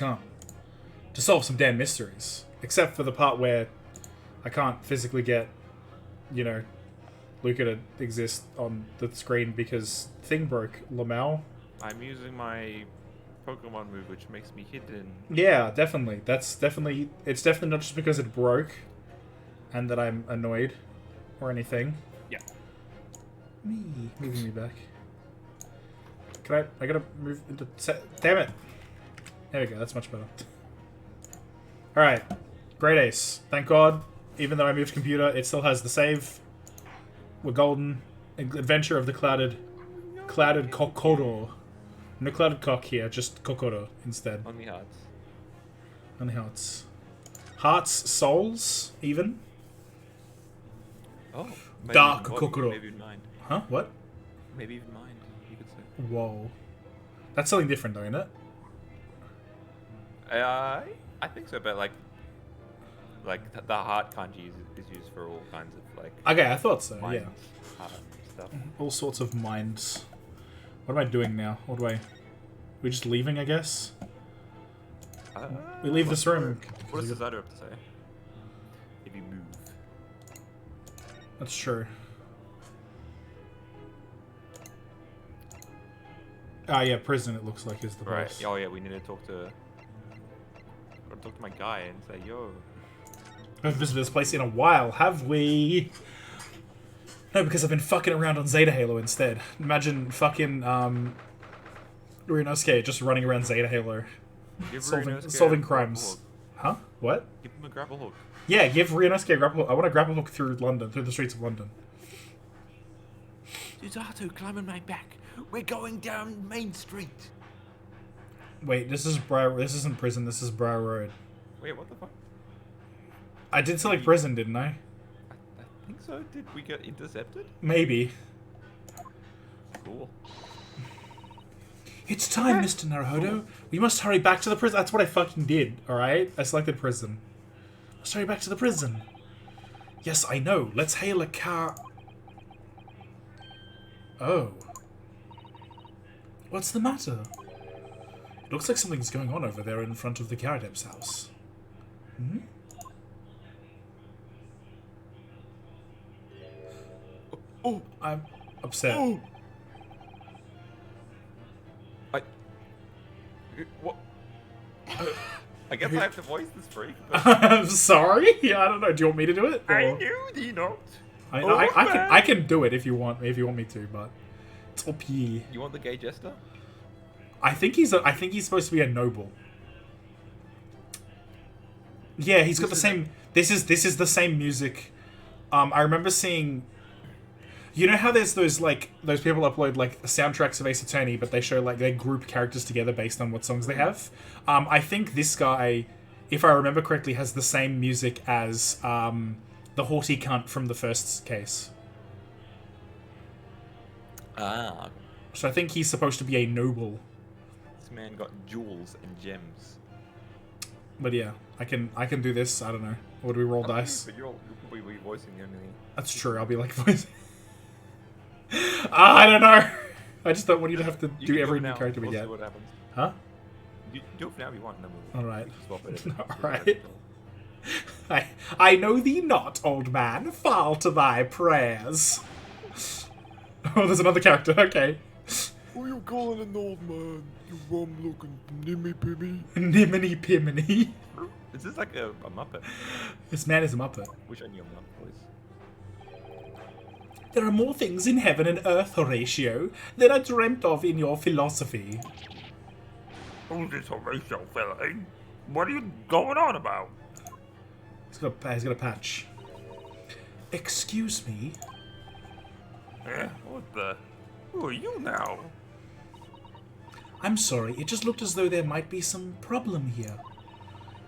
come to solve some damn mysteries. Except for the part where I can't physically get, you know, Luca to exist on the screen because thing broke. Lamau. I'm using my Pokemon move, which makes me hidden. Yeah, definitely. It's definitely not just because it broke and that I'm annoyed or anything. Yeah. Moving me back. I gotta move into damn it. There we go, that's much better. Alright. Great Ace. Thank God. Even though I moved computer, it still has the save. We're golden. Adventure of the clouded Kokoro. No clouded cock here, just Kokoro instead. On the hearts. On the hearts. Hearts, souls, even. Oh. Maybe Dark even Kokoro. Maybe even mind. Huh? What? Maybe even mind, you could say. Whoa. That's something different though, isn't it? I think so, but like the heart kanji is used for all kinds of like. Okay, I thought so. Mind, Yeah. heart stuff. All sorts of minds. What am I doing now? We just leaving, I guess? We leave this room. What does the Zyder have to say? If you move. That's true. Ah, yeah, prison. It looks like is the Right. boss. Oh yeah, we need to talk to. Gotta talk to my guy and say, yo. I haven't visited this place in a while, have we? No, because I've been fucking around on Zeta Halo instead. Imagine fucking Ryunosuke just running around Zeta Halo, solving crimes. Huh? What? Give him a grapple hook. Yeah, give Ryunosuke a grapple hook. I want a grapple hook through London, through the streets of London. Suzato, climb on my back. We're going down Main Street. Wait, this isn't prison. This is Briar Road. Wait, what the fuck? I did select prison, didn't I? I think so. Did we get intercepted? Maybe. Cool. It's time, Mr. Naruhodo. We must hurry back to the prison. That's what I fucking did, alright? I selected prison. Let's hurry back to the prison. Yes, I know. Let's hail a car. Oh. What's the matter? It looks like something's going on over there in front of the Garadep's house. Hmm? Oh, I'm upset. oh. What? I guess I have to voice this freak. I'm sorry? Yeah, I don't know. Do you want me to do it? I Or- knew thee not. I can do it if you want me to, but it's up here. You want the gay jester? I think he's supposed to be a noble. Yeah, he's got the same. This is the same music. I remember seeing. You know how there's those people upload like soundtracks of Ace Attorney, but they show like they group characters together based on what songs they have. I think this guy, if I remember correctly, has the same music as the haughty cunt from the first case. Ah. So I think he's supposed to be a noble. This man got jewels and gems. But yeah, I can do this. I don't know. Or do we roll dice? But you'll probably be voicing the enemy. That's true. I'll be like voicing. I don't know. I just don't want you to have to do every new character we we'll get. See what happens. Huh? You do it for now if you want, and then we'll All right. swap it. All right. I know thee not, old man. Fall to thy prayers. Oh, there's another character. Okay. What are you calling an old man? You rum-looking nimmy-pimmy. Niminy Piminy. Is this like a Muppet? This man is a Muppet. Wish I knew a Muppet voice. There are more things in heaven and earth, Horatio, than I dreamt of in your philosophy. Who's this Horatio fella, eh? What are you going on about? He's got a patch. Excuse me? Eh? What the? Who are you now? I'm sorry, it just looked as though there might be some problem here.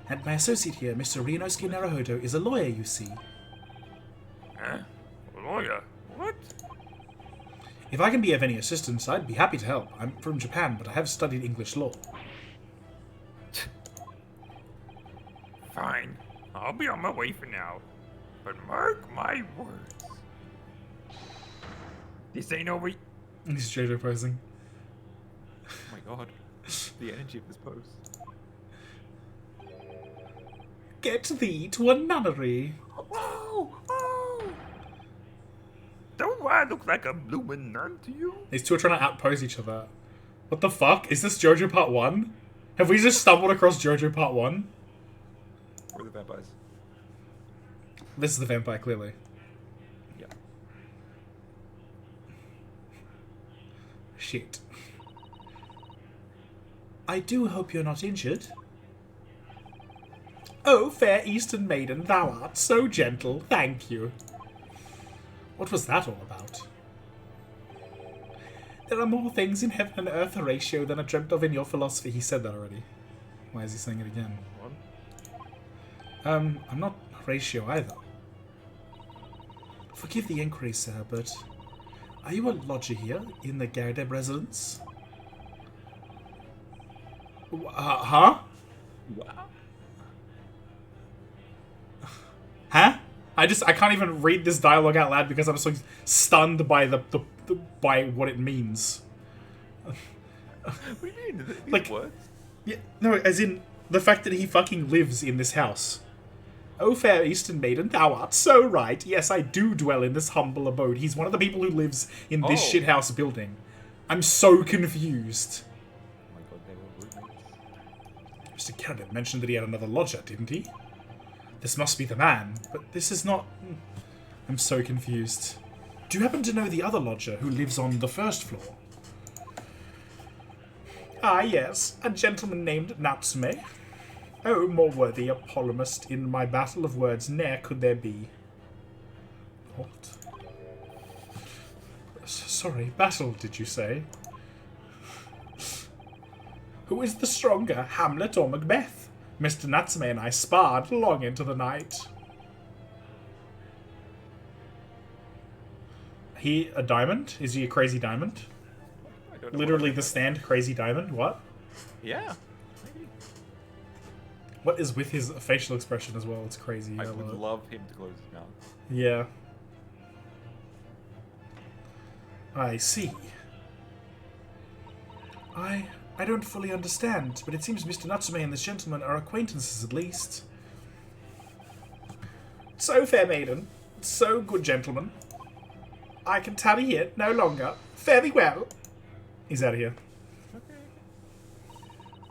And my associate here, Mr. Ryunosuke Naruhodo, is a lawyer, you see. Eh? A lawyer? What? If I can be of any assistance, I'd be happy to help. I'm from Japan, but I have studied English law. Fine. I'll be on my way for now. But mark my words. This ain't over. Oh This is JoJo posing. my god. The energy of this pose. Get thee to a nunnery. Oh, oh. Don't I look like a bloomin' nun to you? These two are trying to outpose each other. What the fuck? Is this JoJo Part 1? Have we just stumbled across JoJo Part 1? Where are the vampires? This is the vampire, clearly. Yeah. Shit. I do hope you're not injured. Oh, fair Eastern maiden, thou art so gentle. Thank you. What was that all about? There are more things in heaven and earth, Horatio, than I dreamt of in your philosophy. He said that already. Why is he saying it again? What? I'm not Horatio either. Forgive the inquiry, sir, but are you a lodger here in the Gardeb residence? Huh? Wow. Huh? I can't even read this dialogue out loud because I'm so stunned by by what it means. What do you mean? These Like- words? Yeah, no, as in the fact that he fucking lives in this house. Oh, fair Eastern maiden, thou art so right. Yes, I do dwell in this humble abode. He's one of the people who lives in this Oh. shithouse building. I'm so confused. Oh my god, they were roommates. Mr. Garrett mentioned that he had another lodger, didn't he? This must be the man, but this is not... I'm so confused. Do you happen to know the other lodger who lives on the first floor? Ah, yes, a gentleman named Natsume. Oh, more worthy a polemist in my battle of words ne'er could there be. What? Sorry, battle, did you say? Who is the stronger, Hamlet or Macbeth? Mr. Natsume and I sparred long into the night. He a diamond? Is he a crazy diamond? I don't know Literally what the stand crazy diamond? What? Yeah. Maybe. What is with his facial expression as well? It's crazy. I love would it. love him to close his mouth. Yeah. I see. I don't fully understand, but it seems Mr. Natsume and this gentleman are acquaintances at least. So, fair maiden, so good gentleman. I can tarry here no longer. Fare thee well. He's out of here. Okay.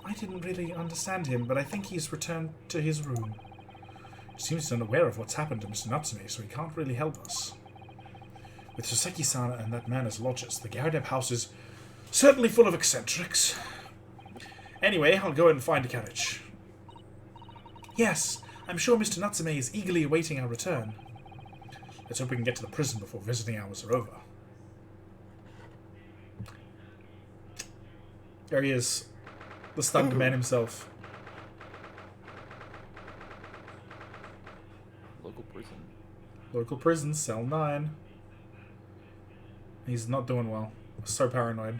I didn't really understand him, but I think he's returned to his room. Seems he's unaware of what's happened to Mr. Natsume, so he can't really help us. With Soseki-san and that man as lodgers, the Gardeb house is certainly full of eccentrics. Anyway, I'll go and find a carriage. Yes, I'm sure Mr. Natsume is eagerly awaiting our return. Let's hope we can get to the prison before visiting hours are over. There he is. The stunned man himself. Local prison. Local prison, cell 9. He's not doing well. So paranoid.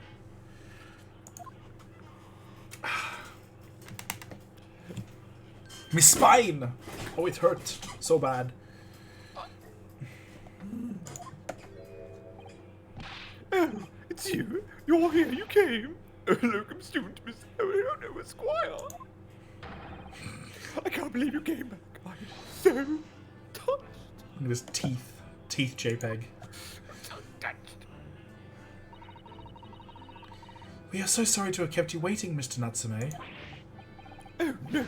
My spine! Oh, it hurt so bad. Oh, it's you. You're here. You came. Locum student, Miss no Esquire. I can't believe you came back. I'm so touched. Look at his teeth. Teeth JPEG. So touched. We are so sorry to have kept you waiting, Mr. Natsume. Oh no.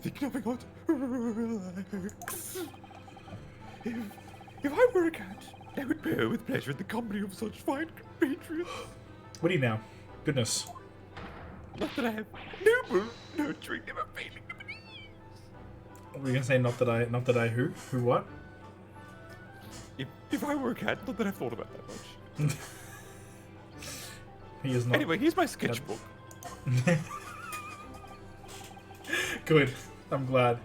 Think nothing of it. Relax. If I were a cat, I would bear with pleasure the company of such fine compatriots. What are you now? Goodness. Not that I have noble nurturing, never failing abilities. What were you gonna say? Not that I who? Who what? If I were a cat, not that I've thought about that much. He is not. Anyway, here's my sketchbook. Good. I'm glad.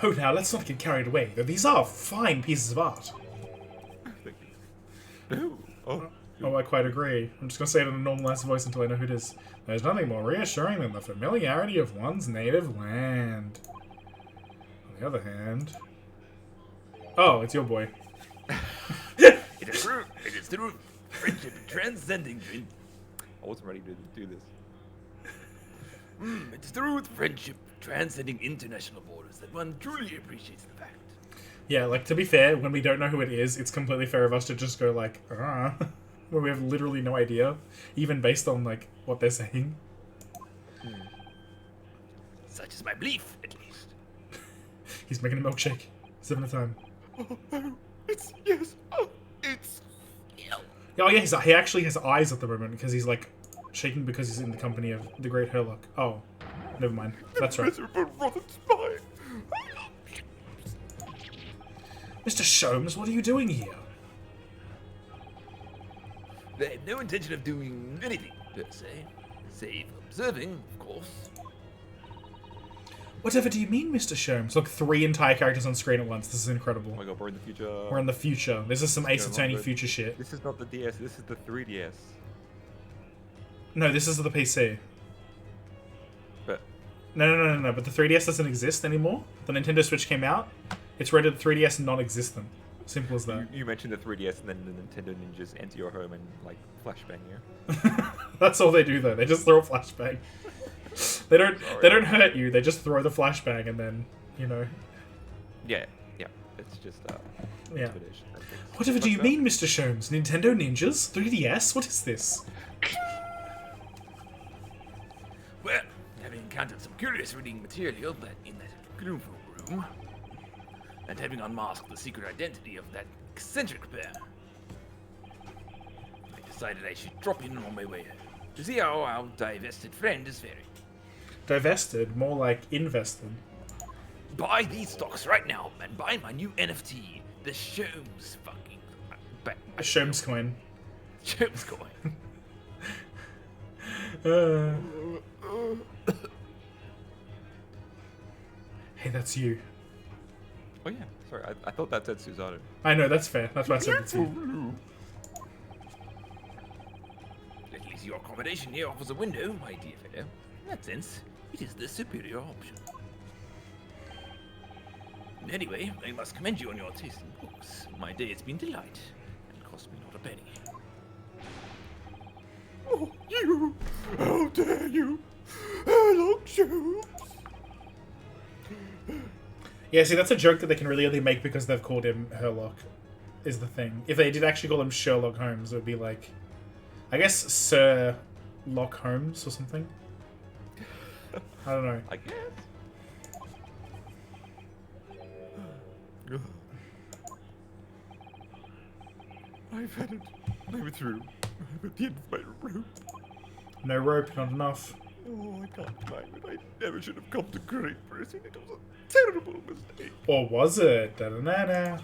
Oh, now let's not get carried away. Though these are fine pieces of art. Thank you. Oh. Oh, I quite agree. I'm just gonna say it in a normalized voice until I know who it is. There's nothing more reassuring than the familiarity of one's native land. On the other hand... Oh, it's your boy. It is true. It is true. Friendship transcending dream. I wasn't ready to do this. It's through friendship transcending international borders that one truly appreciates the fact. Yeah, like, to be fair, when we don't know who it is, it's completely fair of us to just go, like, where we have literally no idea, even based on, like, what they're saying. Such is my belief, at least. He's making a milkshake. 7 at a time. Oh, it's... Yes. Oh, it's... Oh, yeah, he actually has eyes at the moment, because he's, like, shaking because he's in the company of the Great Herlock. Oh, never mind. That's right. Miserable rotten spine. Mr. Sholmes, what are you doing here? They have no intention of doing anything, per se. Save observing, of course. Whatever do you mean, Mr. Sholmes? Look, 3 entire characters on screen at once. This is incredible. Oh my god, we're in the future. We're in the future. This is some Ace going on Attorney with- future shit. This is not the DS, this is the 3DS. No, this is the PC. But No. But the 3DS doesn't exist anymore. The Nintendo Switch came out. It's rated 3DS non-existent. Simple as that. you mentioned the 3DS and then the Nintendo Ninjas enter your home and, like, flashbang you. That's all they do, though. They just throw a flashbang. They don't hurt you. They just throw the flashbang and then, you know. Yeah. It's just, Yeah. intimidation, I think. Whatever do you mean, Mr. Sholmes? Nintendo Ninjas? 3DS? What is this? Well, having encountered some curious reading material in that beautiful room, and having unmasked the secret identity of that eccentric pair, I decided I should drop in on my way home to see how our divested friend is faring. Divested? More like invested. Buy these stocks right now and buy my new NFT, the Sholmes fucking... Sholmes coin. Sholmes coin. Hey, that's you. Oh yeah, sorry, I thought that said Susanoo. I know, that's fair. That's why I said it to you. At least your accommodation here offers a window, my dear fellow. In that sense, it is the superior option. Anyway, I must commend you on your taste in books. My day has been delight, and cost me not a penny. Oh, you! How dare you! Herlock Sholmes! Yeah, see, that's a joke that they can really only make because they've called him Herlock, is the thing. If they did actually call him Sherlock Holmes, it would be like, I guess Sir Lock Holmes or something. I don't know. I guess. I've had it. I'm through. I'm at the end of my rope. No rope, not enough. Oh, I can't climb it. I never should have come to Great Britain. It was a terrible mistake. Or was it? Da-da-da-da.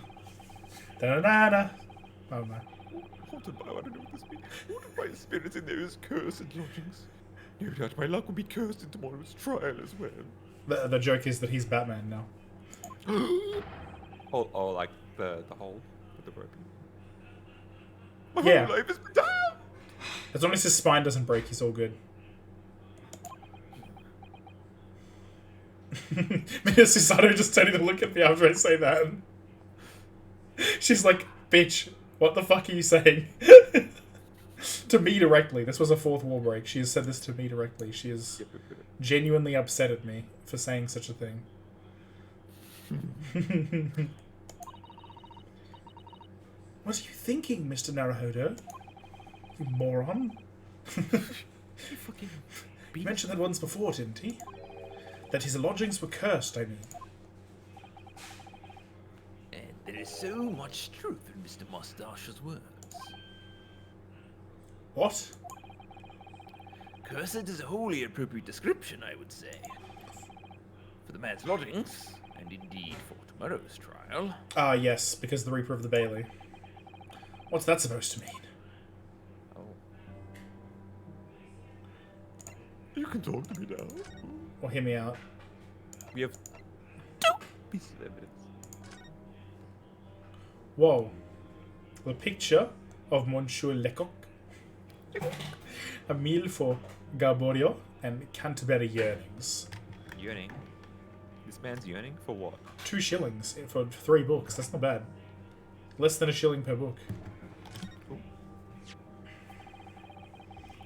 Da-da-da-da. I don't know. Haunted by, I don't know what this means. Haunted by spirits in those cursed lodgings. No doubt my luck will be cursed in tomorrow's trial as well. The joke is that he's Batman now. Oh, like the hole with the rope. My Yeah. whole life has been damned! As long as his spine doesn't break, he's all good. Susanoo just turning to look at me after I say that. She's like, bitch, what the fuck are you saying? To me directly. This was a fourth wall break. She has said this to me directly. She is genuinely upset at me for saying such a thing. What are you thinking, Mr. Naruhodo? You moron. He mentioned that once before, didn't he? That his lodgings were cursed, I mean. And there is so much truth in Mr. Mustache's words. What? Cursed is a wholly appropriate description, I would say. For the man's lodgings, and indeed for tomorrow's trial. Ah, yes, because the Reaper of the Bailey. What's that supposed to mean? Oh. You can talk to me now. Or hear me out. We have 2 pieces of evidence. Whoa. The picture of Monsieur Lecoq. A meal for Garborio and Canterbury yearnings. Yearning? This man's yearning for what? 2 shillings for 3 books. That's not bad. Less than a shilling per book. Cool.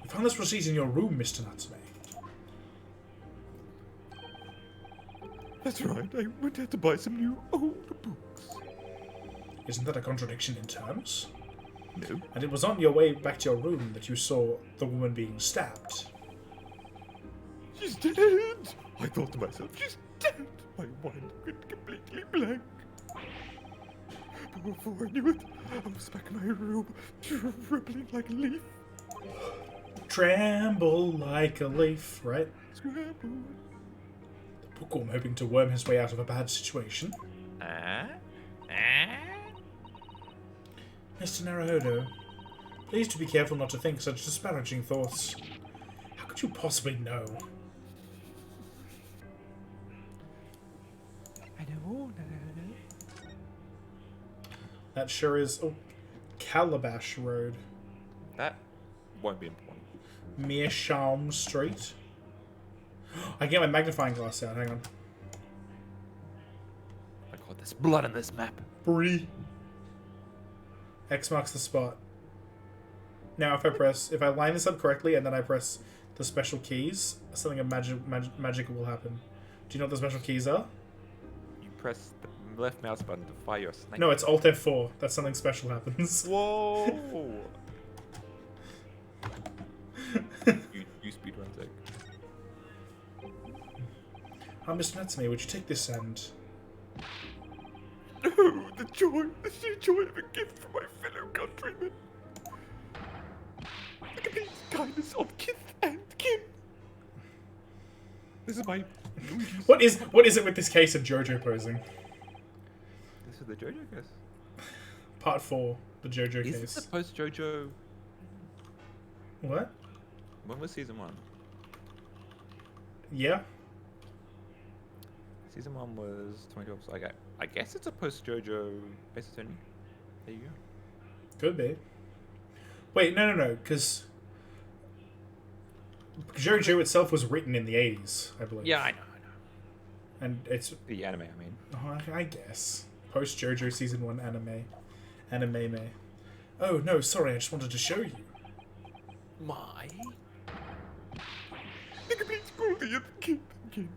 We found this receipt in your room, Mr. Natsume. That's right. I went out to buy some new old books. Isn't that a contradiction in terms? No. And it was on your way back to your room that you saw the woman being stabbed. She's dead! I thought to myself, she's dead! My mind went completely blank. But before I knew it, I was back in my room, trembling like a leaf. Tremble like a leaf, right? Scrambled. The bookworm hoping to worm his way out of a bad situation. Mr. Naruhodo, please do be careful not to think such disparaging thoughts. How could you possibly know? I know. That sure is... Oh, Calabash Road. That won't be important. Meerschaum Street. I can get my magnifying glass out, hang on. I got this blood on this map. Bree. X marks the spot. Now if I line this up correctly and then I press the special keys, something magical will happen. Do you know what the special keys are? You press the left mouse button to fire your snake. No, it's Alt F4. That's something special happens. Whoa! you speedrun Zach. Mr. Natsume, would you take this and... Oh, the sheer joy of a gift from my fellow countrymen. The complete kindness of kith and kin. This is my... What is it with this case of JoJo posing? This is the JoJo case. Part 4, the JoJo Is case. this the post JoJo? What? When was season 1? Yeah? Season 1 was 2012, so I guess it's a post JoJo Ace Attorney. There you go. Could be. Wait, no, because JoJo itself was written in the 80s, I believe. Yeah, I know. And it's... The anime, I mean. Oh, I guess. Post JoJo Season 1 anime. Anime. Oh, no, sorry, I just wanted to show you. My... The complete cruelty of the kin and kin.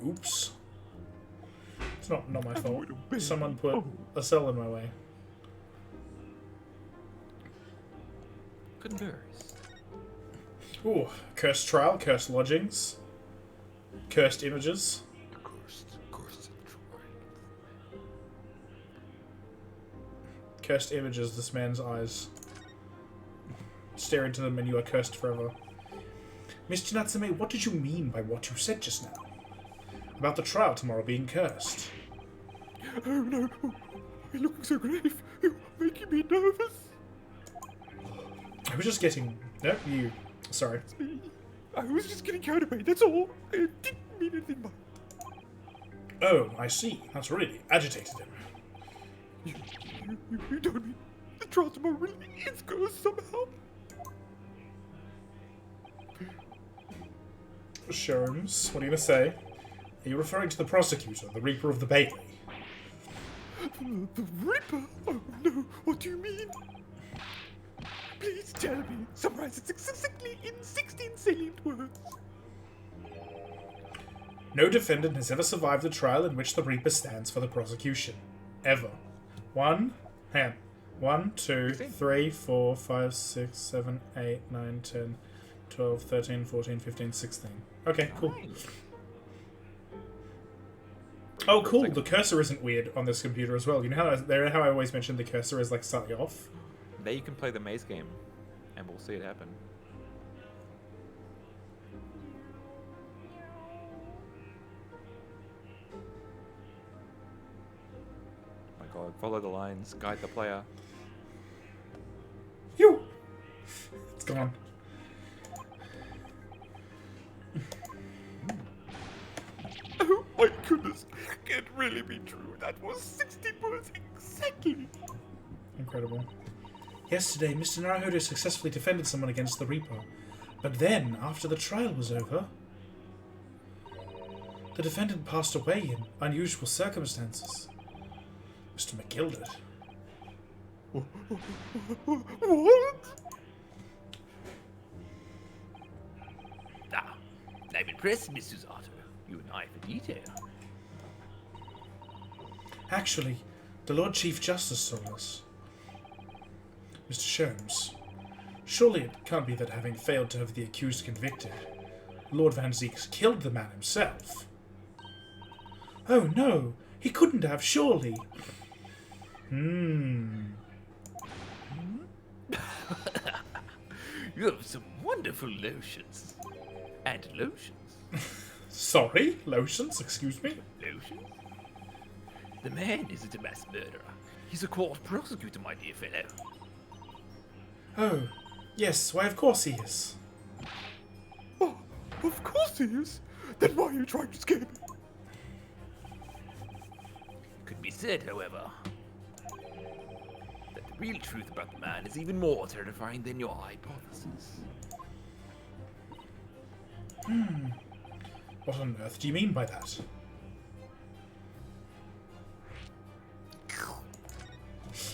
Oops. It's not my fault. would obey. Someone put Oh. a cell in my way. Couldn't berries. Ooh, cursed trial, cursed lodgings, cursed images. Cursed Cursed images, this man's eyes. Stare into them and you are cursed forever. Mr. Natsume, what did you mean by what you said just now? About the trial tomorrow being cursed. Oh no, you're looking so grave. You're making me nervous. I was just getting... No, you. Sorry. It's me. I was just getting carried away, that's all. I didn't mean anything by it. Oh, I see. That's really agitated him. You told me the trial tomorrow really is cursed somehow. Sherms, what are you going to say? Are you referring to the prosecutor, the Reaper of the Bailey? The Reaper? Oh no, what do you mean? Please tell me. Summarize it succinctly in 16 salient words. No defendant has ever survived the trial in which the Reaper stands for the prosecution. Ever. 1, 2, 3, 4, 5, 6, 7, 8, 9, 10, 12, 13, 14, 15, 16. Okay, cool. Oh, cool. The cursor isn't weird on this computer as well. You know how I always mentioned the cursor is like slightly off? There you can play the maze game, and we'll see it happen. My god, follow the lines, guide the player. Phew! It's gone. Oh my goodness, can it really be true? That was 16 words exactly. Incredible. Yesterday, Mr. Naruhodo successfully defended someone against the Reaper. But then, after the trial was over, the defendant passed away in unusual circumstances. Mr. McGilded. What? Ah, I'm impressed, Miss Susato. You an eye for detail. Actually, the Lord Chief Justice told us. Mr. Sholmes, surely it can't be that having failed to have the accused convicted, Lord Van Zieks killed the man himself. Oh no, he couldn't have, surely. You have some wonderful lotions. And lotions. Sorry, lotions, excuse me? Lotions? The man isn't a mass murderer. He's a court prosecutor, my dear fellow. Oh, yes, why of course he is. Oh, of course he is. Then why are you trying to scare me? Could be said, however, that the real truth about the man is even more terrifying than your hypothesis. What on earth do you mean by that?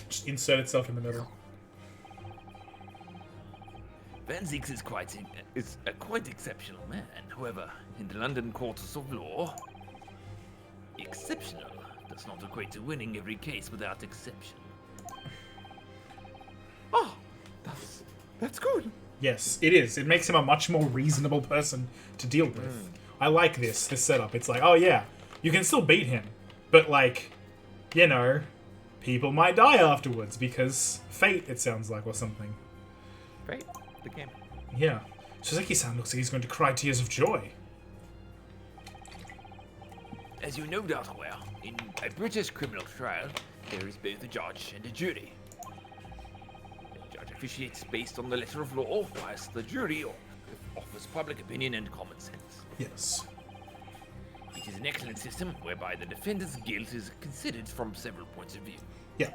Just insert itself in the middle. Van Zieks is a quite exceptional man. However, in the London courts of law, exceptional does not equate to winning every case without exception. Oh, that's good. Yes, it is. It makes him a much more reasonable person to deal with. I like this setup. It's like, oh yeah, you can still beat him, but like, you know, people might die afterwards because fate, it sounds like, or something. Great. The game. Yeah. Suzuki-san looks like he's going to cry tears of joy. As you no doubt aware, in a British criminal trial, there is both a judge and a jury. The judge officiates based on the letter of law, whilst the jury offers public opinion and common sense. Yes. It is an excellent system whereby the defendant's guilt is considered from several points of view. Yeah.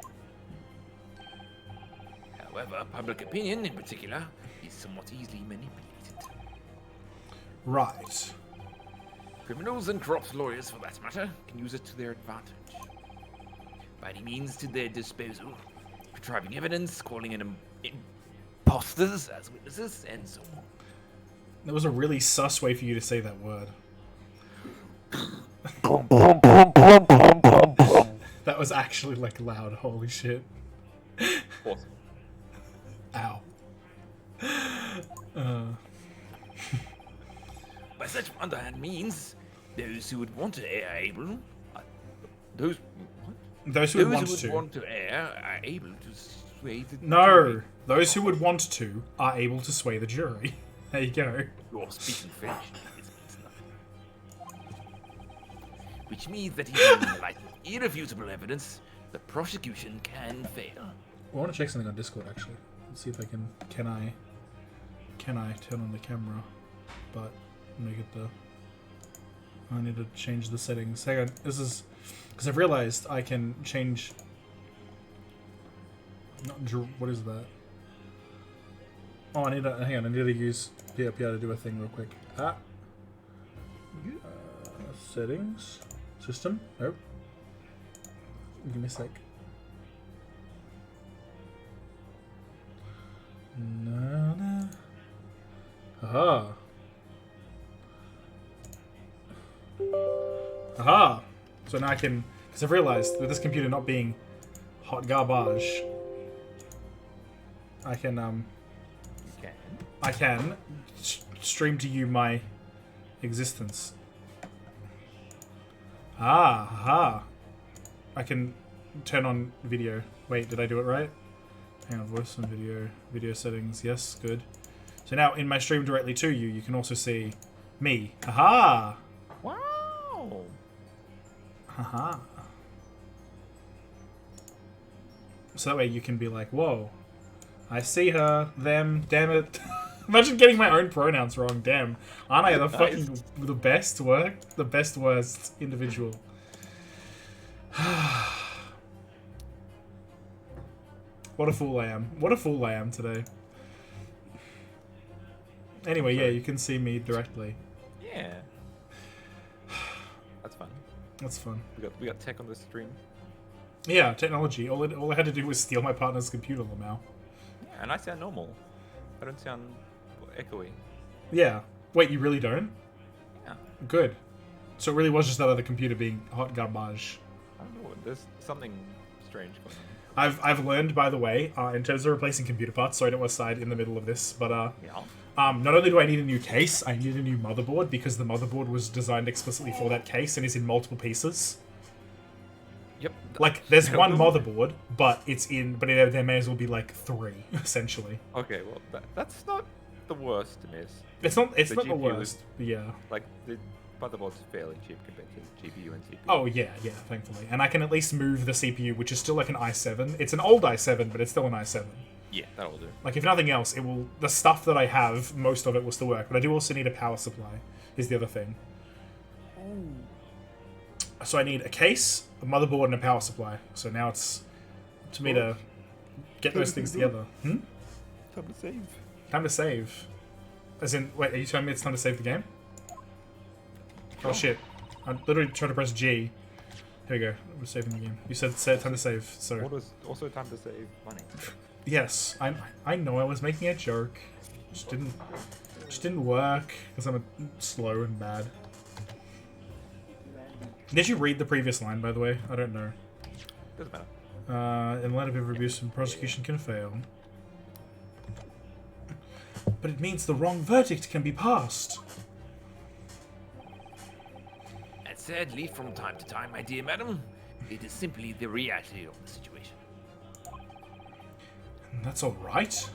However, public opinion in particular is somewhat easily manipulated. Right. Criminals and corrupt lawyers, for that matter, can use it to their advantage. By any means to their disposal, retrieving evidence, calling in imposters as witnesses, and so on. That was a really sus way for you to say that word. That was actually like loud. Holy shit. Awesome. Ow. By such underhand means, those who would want to err are able. Those Those who would want to. err are able to sway the No, jury. those who would want to are able to sway the jury. There you go. You're speaking French. This means nothing. Which means that even in the light of irrefutable evidence, the prosecution can fail. I want to check something on Discord actually. Let's see if I can. Can I turn on the camera, but make it the. I need to change the settings. Hang on. This is because I've realized I can change. What is that? Oh, I need to hang on. I need to use PRPR to do a thing real quick. Settings, system. Nope. Give me a sec. No. Aha. Aha. So now I can, because I've realized with this computer not being hot garbage, I can stream to you my existence. Aha. I can turn on video. Wait, did I do it right? Hang on, voice and video settings. Yes, good. So now in my stream directly to you, you can also see me. Aha! Wow. Haha. So that way you can be like, whoa, I see her, them, damn it. Imagine getting my own pronouns wrong, damn. Aren't I the fucking the best worst individual? What a fool I am. What a fool I am today. Anyway, yeah, you can see me directly. Yeah. That's fun. That's fun. We got tech on the stream. Yeah, technology. All I had to do was steal my partner's computer, Lamau. Yeah, and I sound normal. I don't sound echoey. Yeah. Wait, you really don't? Yeah. Good. So it really was just that other computer being hot garbage. I don't know. There's something strange going on. I've learned, by the way, in terms of replacing computer parts, sorry to was side in the middle of this, but Yeah. not only do I need a new case, I need a new motherboard because the motherboard was designed explicitly for that case and is in multiple pieces. Yep. Like, there's one motherboard, but there may as well be like 3, essentially. Okay, well, that's not the worst to miss. It's not the GPU worst, but yeah. Like, the motherboard's fairly cheap compared to GPU and CPU. Oh, yeah, thankfully. And I can at least move the CPU, which is still like an i7. It's an old i7, but it's still an i7. Yeah, that'll do. Like, if nothing else, the stuff that I have, most of it will still work. But I do also need a power supply, is the other thing. So I need a case, a motherboard, and a power supply. So now it's up to me to get those things together. Time to save. Time to save. As in, wait, are you telling me it's time to save the game? Oh shit. I literally tried to press G. Here we go. We're saving the game. You said time to save, so... Also time to save money. Yes, I know I was making a joke. Just didn't work, because I'm slow and bad. Did you read the previous line, by the way? I don't know. Doesn't matter. In light of every abuse, prosecution can fail. But it means the wrong verdict can be passed. And sadly, from time to time, my dear madam, it is simply the reality of the situation. That's alright.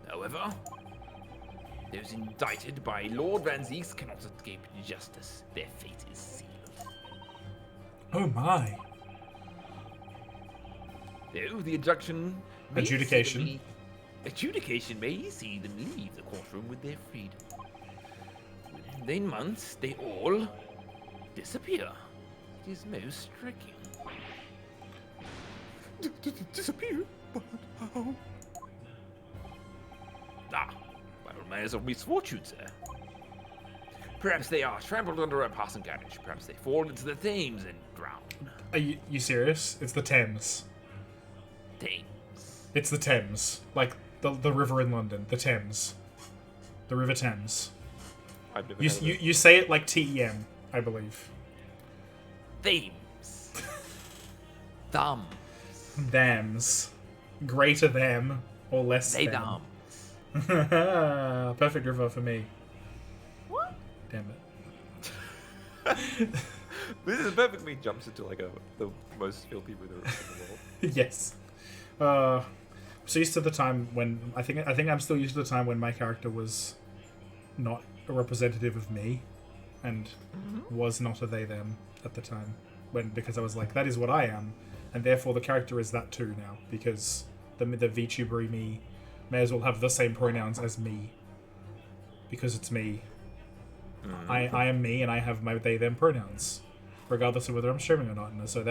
However, those indicted by Lord Van Zieks cannot escape justice. Their fate is sealed. Oh my. Though the adjudication may see them leave the courtroom with their freedom. Within months, they all disappear. It is most striking. Disappear? But how? By all manners of misfortune, sir. Perhaps they are trampled under a passing carriage. Perhaps they fall into the Thames and drown. Are you serious? It's the Thames. Thames. It's the Thames. Like, the river in London. The Thames. The River Thames. I've never heard of it. You say it like T-E-M, I believe. Thames. Thumb. Them's. Greater them, or less They them. thumbs. Perfect river for me. What? Damn it. This perfectly jumps into like the most filthy river in the world. Yes. I'm so used to the time when I think I'm still used to the time when my character was not a representative of me, and was not a they them at the time. Because I was like, that is what I am, and therefore the character is that too now, because the VTuber me may as well have the same pronouns as me, because it's me. I am me, and I have my they them pronouns, regardless of whether I'm streaming or not. And so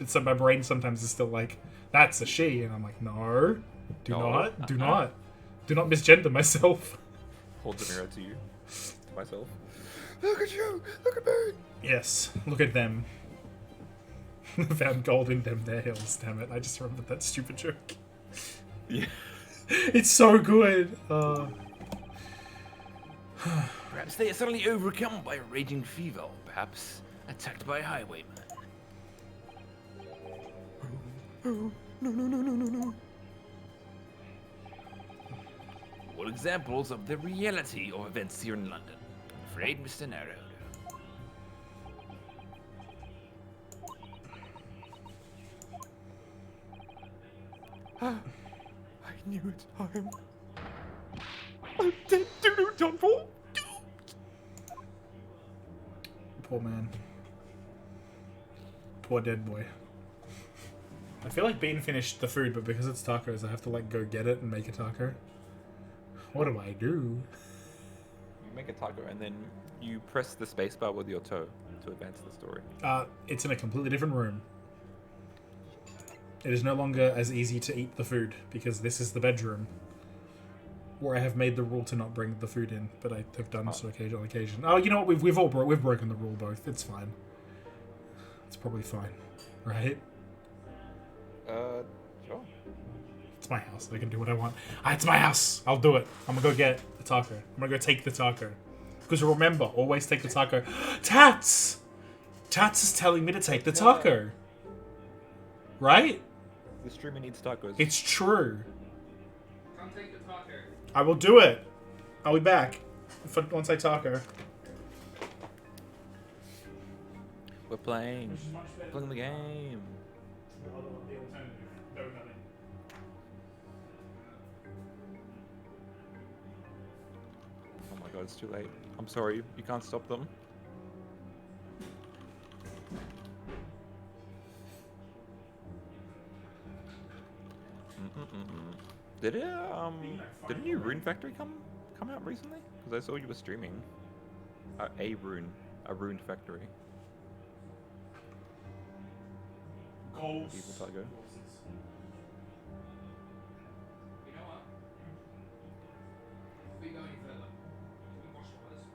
so my brain sometimes is still like, that's a she, and I'm like, no, do not misgender myself. Holds a mirror to you, to myself. Look at you! Look at me! Yes, look at them. Found gold in them their hills. Damn it! I just remembered that stupid joke. Yeah. It's so good. Perhaps they are suddenly overcome by a raging fever, or perhaps attacked by a highwayman. Oh, no. All examples of the reality of events here in London. I'm afraid, Mr. Narrow. I knew it. I'm dead. Done for. Poor man. Poor dead boy. I feel like Bean finished the food, but because it's tacos, I have to like go get it and make a taco. What do I do? You make a taco and then you press the spacebar with your toe to advance the story. It's in a completely different room. It is no longer as easy to eat the food because this is the bedroom, where I have made the rule to not bring the food in, but I have done so on occasion. Oh, you know what? We've broken the rule both. It's fine. It's probably fine, right? Sure. It's my house. I can do what I want. It's my house. I'll do it. I'm gonna go get the taco. I'm gonna go take the taco. Because remember, always take the taco. Tats! Tats is telling me to take the taco. Right? The streamer needs tacos. It's true. Come take the taco. I will do it. I'll be back once I taco. We're playing the game. Oh my god, it's too late. I'm sorry, you can't stop them. Did it did a new Rune Factory come out recently? Because I saw you were streaming a Rune Factory. Goals. Evil Tiger. You know what? If we go any further, can we wash clothes?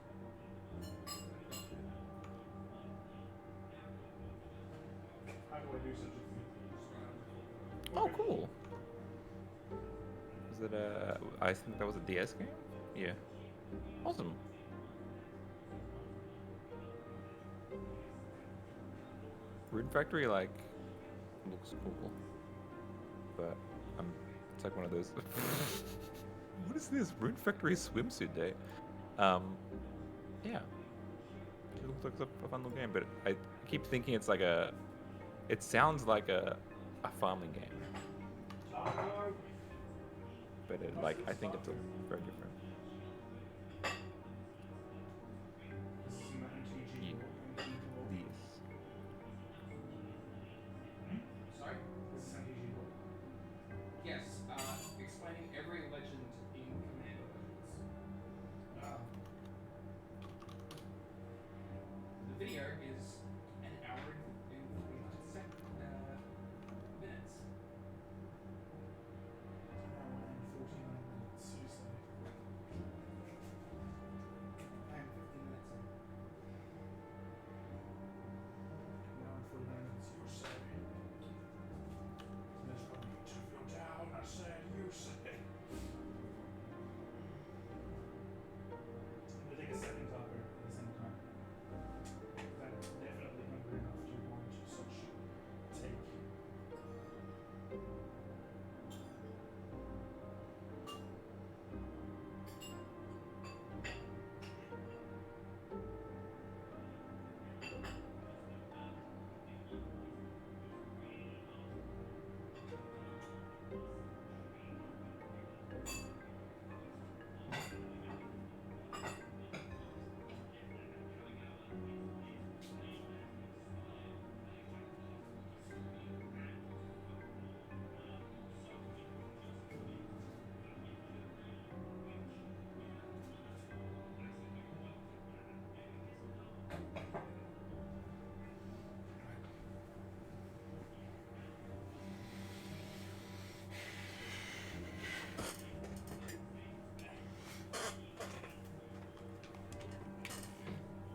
How do I do such a thing? Oh, cool. Is it I think that was a DS game? Yeah. Awesome. Rune Factory, like, looks cool. But, it's like one of those... What is this? Rune Factory swimsuit day? Yeah. It looks like a fun little game, but I keep thinking it's like a... It sounds like a farming game. But I think it's very different. Yes. Sorry? Yes, explaining every legend in Commander Legends. The video is an hour and 49 minutes. I am 15 minutes in.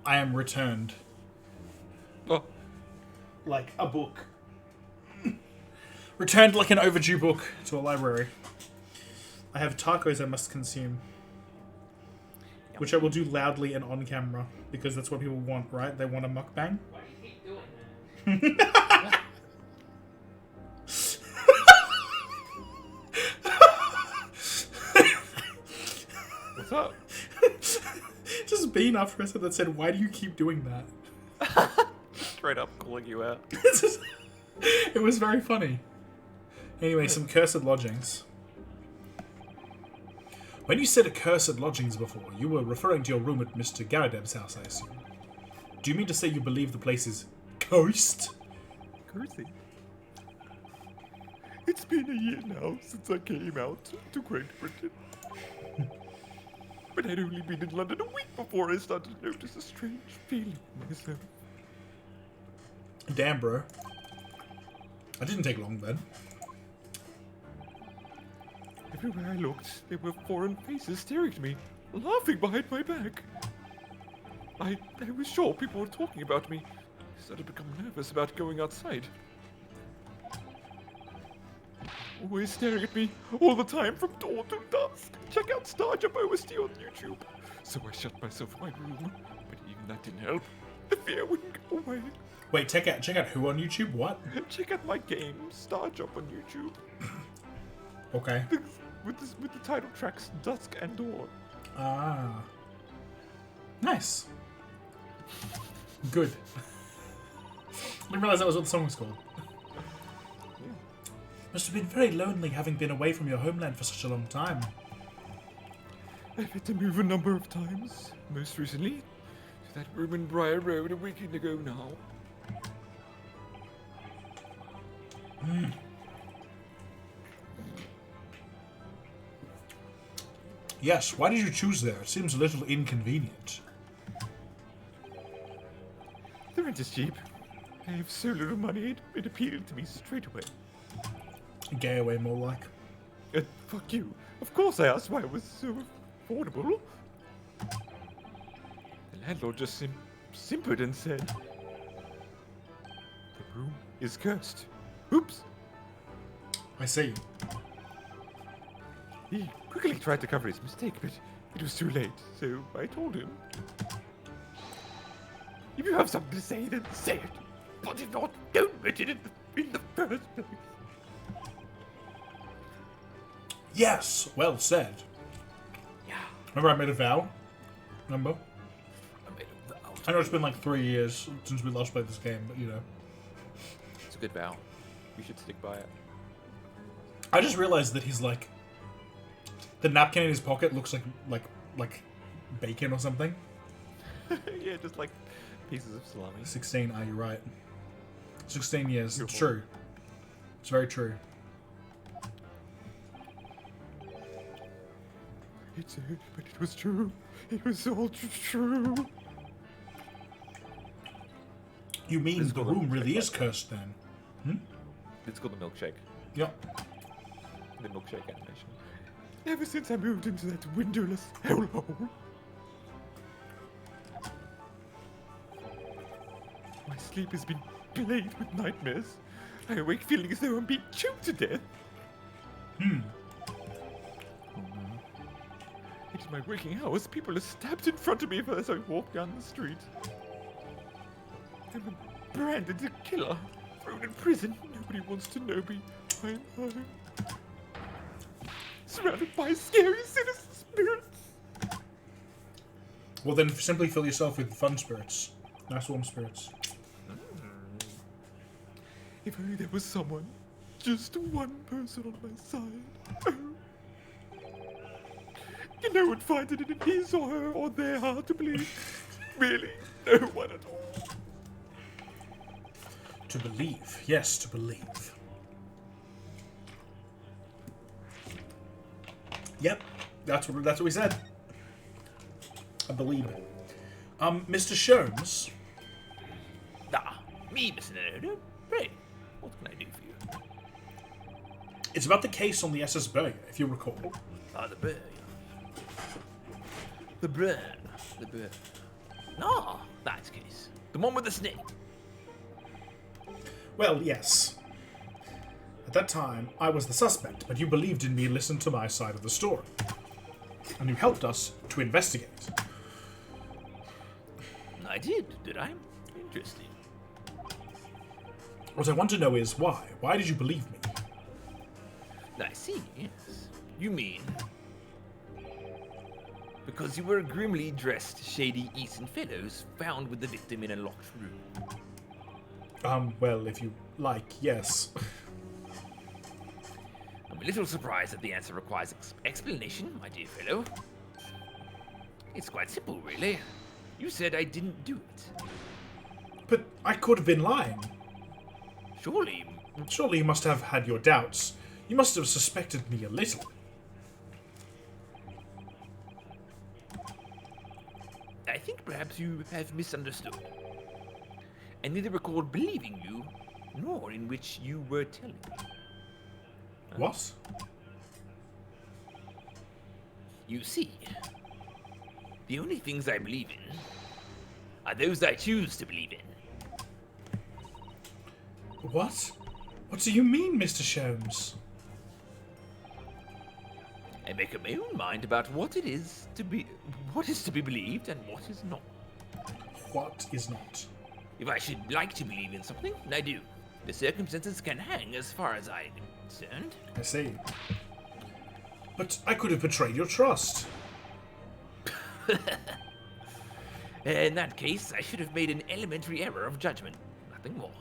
I am returned. Oh. Like a book. Returned like an overdue book to a library. I have tacos I must consume. Which I will do loudly and on camera. Because that's what people want, right? They want a mukbang. Why do you keep doing that? What's up? Just being after I said that said, why do you keep doing that? Straight up calling you out. It was very funny. Anyway, some cursed lodgings. When you said accursed lodgings before, you were referring to your room at Mr. Garadeb's house, I assume. Do you mean to say you believe the place is cursed? Cursing. It's been a year now since I came out to Great Britain. But I'd only been in London a week before I started to notice a strange feeling myself. Damn, bro. I didn't take long then. Everywhere I looked, there were foreign faces staring at me, laughing behind my back. I was sure people were talking about me. I started to become nervous about going outside. Always staring at me all the time from dawn to dusk. Check out Starjump OST on YouTube. So I shut myself in my room, but even that didn't help. The fear wouldn't go away. Wait, check out who on YouTube? What? Check out my game, Star Job on YouTube. Okay. With the title tracks Dusk and Dawn. Ah. Nice. Good. I didn't realize that was what the song was called. Must have been very lonely having been away from your homeland for such a long time. I've had to move a number of times. Most recently, to that room in Briar Road a weekend ago now. Yes, why did you choose there? It seems a little inconvenient. The rent is cheap. I have so little money, it appealed to me straight away. Gay away more like. Fuck you. Of course I asked why it was so affordable. The landlord just simpered and said, "The room is cursed." Oops. I see. He quickly tried to cover his mistake, but it was too late, so I told him. If you have something to say, then say it. But if not, don't mention it in the first place. Yes, well said. Yeah, Remember I made a vow? Remember? I made a vow. I know it's been like 3 years since we last played this game, but you know. It's a good vow. We should stick by it. I just realized that he's like... The napkin in his pocket looks like bacon or something. Yeah, just like pieces of salami. 16, are you right? 16 years, it's Beautiful. true. It's very true. It's but it was true. It was all true. You mean This is the called a room really milkshake, is cursed then? It's called the milkshake. Yep. The milkshake animation. Ever since I moved into that windowless hellhole, my sleep has been plagued with nightmares. I awake feeling as though I'm being choked to death. In my waking hours, people are stabbed in front of me as I walk down the street. I'm a branded a killer, thrown in prison. Nobody wants to know me. I'm home. Surrounded by scary, sinister spirits. Well then simply fill yourself with fun spirits. Nice warm spirits. If only there was someone, just one person on my side. Oh. No one finds it in his or her or their heart to believe. Really, no one at all. To believe. Yes, to believe. Yep, that's what we said. I believe it. Mr. Sholmes. Ah, me, Mr. Nerd. Pray, what can I do for you? It's about the case on the SS Burger, if you recall. Ah, the bird. The bird. The bird. No, that's case. The one with the snake. Well, yes. At that time, I was the suspect, but you believed in me and listened to my side of the story. And you helped us to investigate. I did I? Interesting. What I want to know is why. Why did you believe me? I see, yes. You mean... because you were grimly dressed, shady Eastern fellows found with the victim in a locked room. Well, if you like, yes. I'm a little surprised that the answer requires explanation, my dear fellow. It's quite simple, really. You said I didn't do it. But I could have been lying. Surely... Surely you must have had your doubts. You must have suspected me a little. I think perhaps you have misunderstood. I neither recall believing you, nor in which you were telling me. What? You see, the only things I believe in are those I choose to believe in. What? What do you mean, Mr. Sholmes? I make up my own mind about what is to be believed and what is not. What is not? If I should like to believe in something, I do. The circumstances can hang as far as I'm concerned. I see. But I could have betrayed your trust. In that case, I should have made an elementary error of judgment. Nothing more.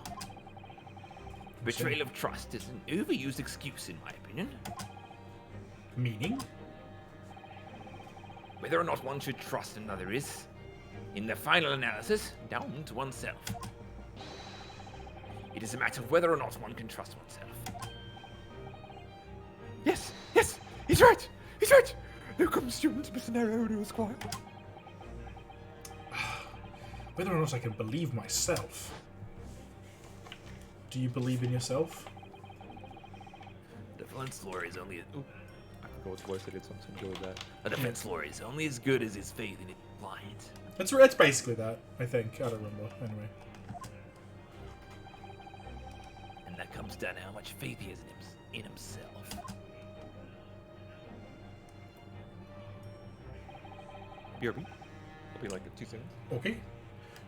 Betrayal of trust is an overused excuse, in my opinion. Meaning? Whether or not one should trust another is, in the final analysis, down to oneself. It is a matter of whether or not one can trust oneself. Yes, yes, he's right. He's right. Here comes student Mr. Naruto Esquire. Whether or not I can believe myself. Do you believe in yourself? The defense lawyer is only I forgot what voice I did, so I'm just gonna go with that. a defense lawyer is only as good as his faith in his client. It's basically that, I think. I don't remember. Anyway. And that comes down to how much faith he has in himself. BRB. It'll be like 2 seconds. Okay.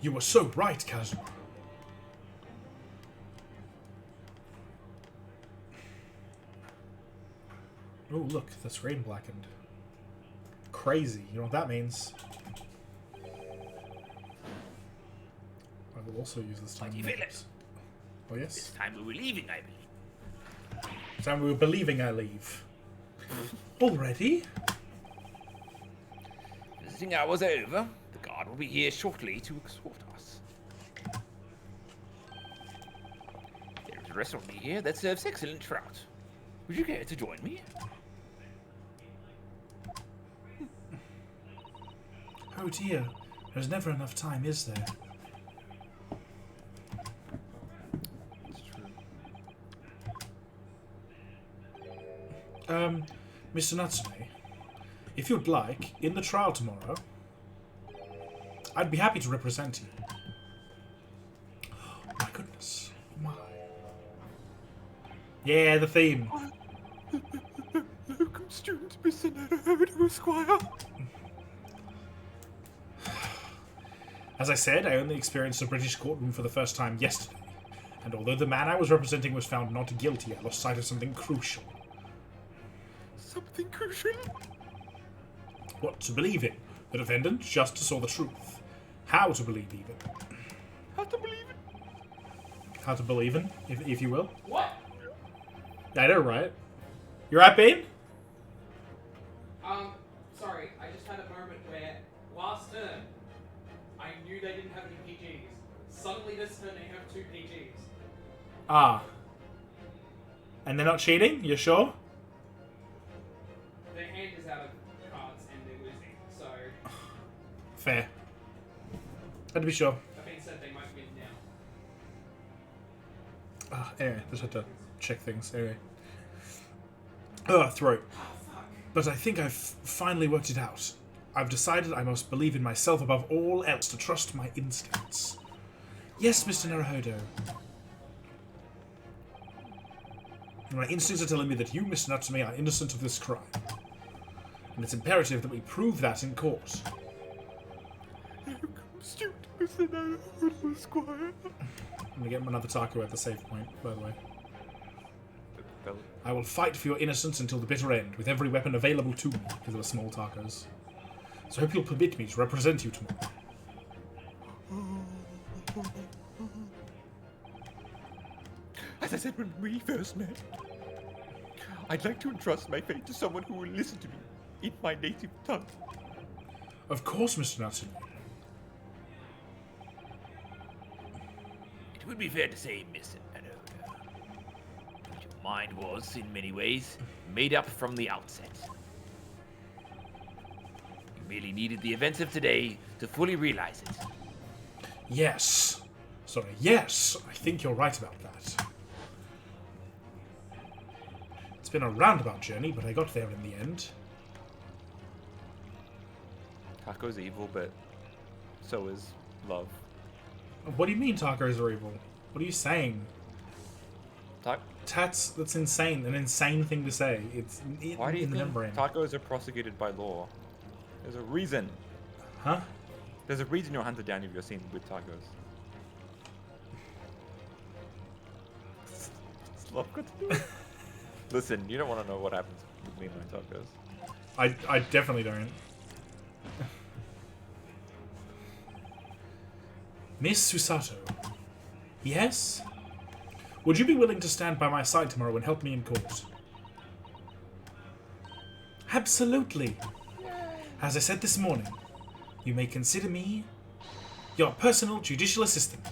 You were so right, Kazuma. Oh, look, the screen blackened. Crazy. You know what that means? I will also use this time. Mighty Phillips. Oh, This yes? time we were leaving, I believe. Time we were believing I leave. Already? Visiting hours are over. The guard will be here shortly to escort us. There is a restaurant near here that serves excellent trout. Would you care to join me? Oh dear. There's never enough time, is there? It's true. Mr. Natsume, if you'd like, in the trial tomorrow, I'd be happy to represent you. My goodness. My. Yeah, the theme. Here comes student Mr. Naruto Esquire. As I said, I only experienced a British courtroom for the first time yesterday, and although the man I was representing was found not guilty, I lost sight of something crucial. Something crucial. What to believe in? The defendant, justice, or the truth? How to believe even? How to believe it? How to believe in, if you will. What? I know, right? You're right, Bean? Sorry, I just had a moment where last term I knew they didn't have any PGs. Suddenly this term they have 2 PGs. Ah. And they're not cheating? You sure? Their hand is out of cards and they're losing, so Fair. Had to be sure. that being said, they might win now. Anyway, just had to check things. Anyway. Ugh, throat. But I think I've finally worked it out. I've decided I must believe in myself above all else to trust my instincts. Yes, Mr. Naruhodo. My instincts are telling me that you, Mr. Natsume, are innocent of this crime. And it's imperative that we prove that in court. Here comes student Mr. Naruto Esquire. I'm gonna get another taco at the save point, by the way. Belly. I will fight for your innocence until the bitter end, with every weapon available to me, because of the small tacos. So I hope you'll permit me to represent you tomorrow. As I said when we first met, I'd like to entrust my fate to someone who will listen to me in my native tongue. Of course, Mr. Natsume. It would be fair to say, Mr. Naruto, that your mind was, in many ways, made up from the outset. You merely needed the events of today to fully realize it. Yes. Sorry, yes, I think you're right about that. It's been a roundabout journey, but I got there in the end. Taco's evil, but so is love. What do you mean tacos are evil? What are you saying? That's insane. An insane thing to say. It's Why do you in the think membrane. tacos are prosecuted by law? There's a reason. Huh? There's a reason you're hunted down if you're seen with tacos. Slop got to do it. Listen, you don't want to know what happens with me and my tacos. I definitely don't. Miss Susato. Yes? Would you be willing to stand by my side tomorrow and help me in court? Absolutely. As I said this morning, you may consider me your personal judicial assistant.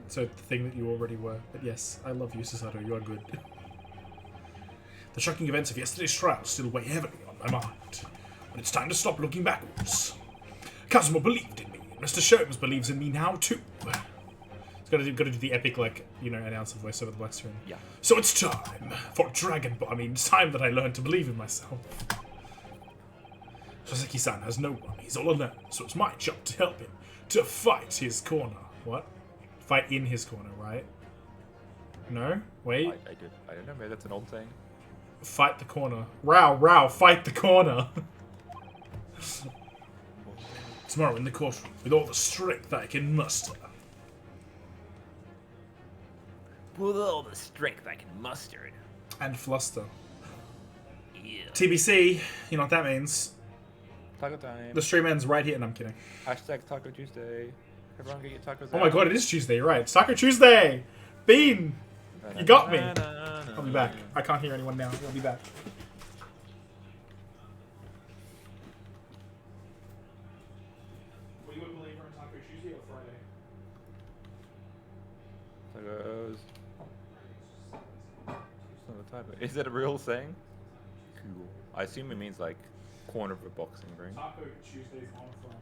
So the thing that you already were. But yes, I love you, Susato. You are good. The shocking events of yesterday's trial still weigh heavily on my mind. But it's time to stop looking backwards. Kazuma believed in me. Mr. Sholmes believes in me now too. It's got to do the epic, like, you know, announcer voice over the black screen. Yeah. So it's time for Dragon Ball. I mean, it's time that I learned to believe in myself. Sasaki-san has no one. He's all alone. So it's my job to help him to fight his corner. What? Fight in his corner, right? No? Wait. I don't know, maybe that's an old saying. Fight the corner. Row, fight the corner. Tomorrow in the courtroom, with all the strength I can muster. With all the strength I can muster. And fluster. Yeah. TBC, you know what that means. Taco time. The stream ends right here, and I'm kidding. Hashtag Taco Tuesday. Everyone get your tacos Oh my god, it is Tuesday, you're right. It's Taco Tuesday! Bean! You got me! I'll be back. I can't hear anyone now. I'll be back. Were you a believer in Taco Tuesday or Friday? Tacos. It's not a typo. Is that a real saying? Cool. I assume it means like corner of a boxing ring. Taco Tuesdays on Friday.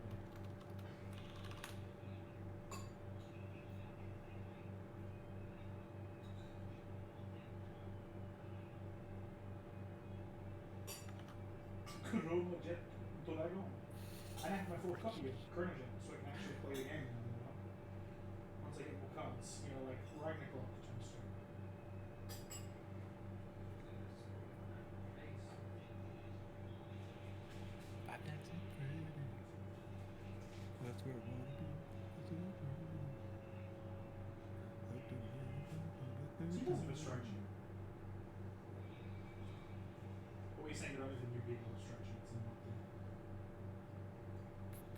Corona Jet Dragon. I have my full copy of Corona Jet so I can actually play the game now. Once I get more cards, you know, like Ragnarok times 2. So he doesn't distract you. What were you saying that only the new people are distractions and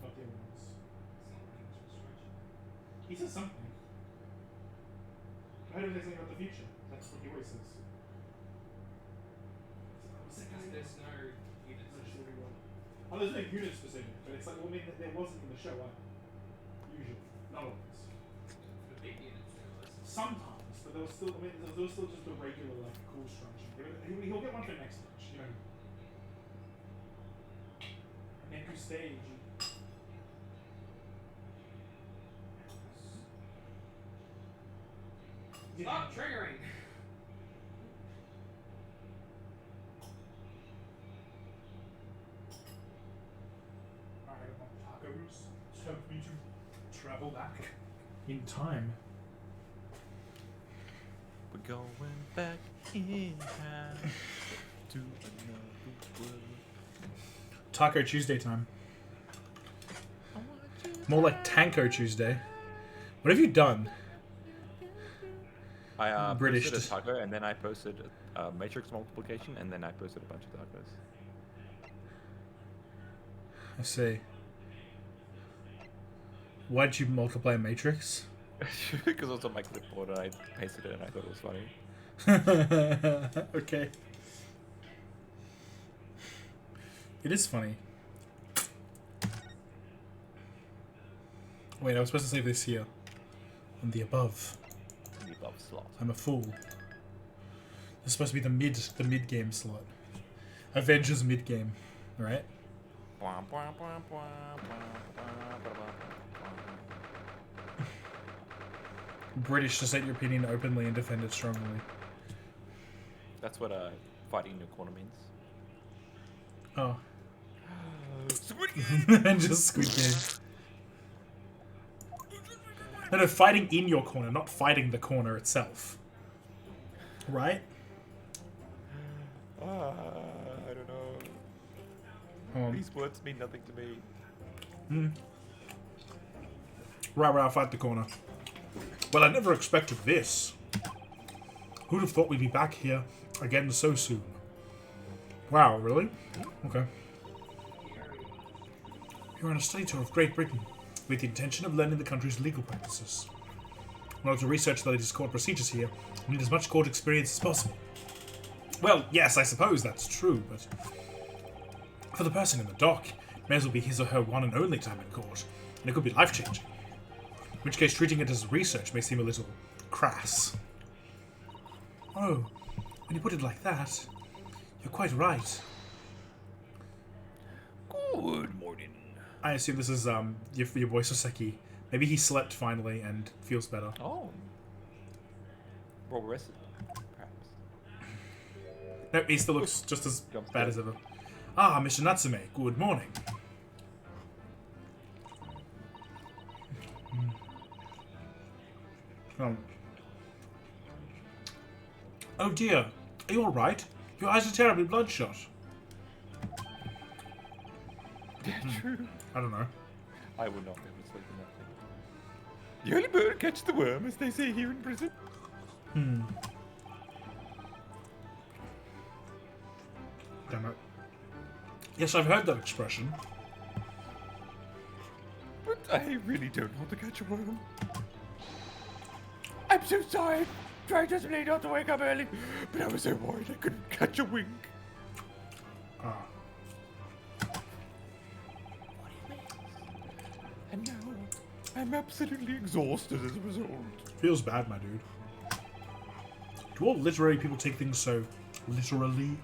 not the other ones? He says something. I don't say something about the future. That's what he always says. Because there's no units. Oh, there's no unit specific, but it's like, well, I mean, there wasn't in the show either. Usually. Not always. The big units there was. Sometimes, but there was still, I mean, there was still just the regular, like, cool structure. He'll get one for next match, you know. Neku stage. Stop triggering! Alright, I want tacos. Help me to travel back in time. We're going back in time to another world. Taco Tuesday time. More like Tanko Tuesday. What have you done? I British posted a just- taco, and then I posted matrix multiplication, and then I posted a bunch of tacos. I see. Why'd you multiply matrix? Because it was on my clipboard, and I pasted it, and I thought it was funny. Okay. It is funny. Wait, I was supposed to save this here. On the above. The above slot. I'm a fool. It's supposed to be the mid game slot. Avengers mid game, right? British to state your opinion openly and defend it strongly. That's what fighting in your corner means. Oh. Squid Game! And just Squid Game. No, fighting in your corner, not fighting the corner itself. Right? I don't know. These words mean nothing to me. Right, I'll fight the corner. Well, I never expected this. Who'd have thought we'd be back here again so soon? Wow, really? Okay. You're on a study tour of Great Britain with the intention of learning the country's legal practices. In order to research the latest court procedures here, you need as much court experience as possible. Well, yes, I suppose that's true, but for the person in the dock, it may as well be his or her one and only time in court, and it could be life-changing. In which case, treating it as research may seem a little crass. Oh, when you put it like that, you're quite right. Good morning. I assume this is your boy Soseki. Maybe he slept finally and feels better. Oh. Well rested, perhaps. Nope, he still looks just as Jumps bad dead. as ever. Ah, Mr. Natsume, good morning. Oh dear, are you alright? Your eyes are terribly bloodshot. True. I don't know. I would not be able to sleep in that thing. The early bird catch the worm, as they say here in prison. Damn it. Yes, I've heard that expression. But I really don't want to catch a worm. I'm so sorry. Tried desperately not to wake up early, but I was so worried I couldn't catch a wink. Ah. And now I'm absolutely exhausted as a result. Feels bad, my dude. Do all literary people take things so literally?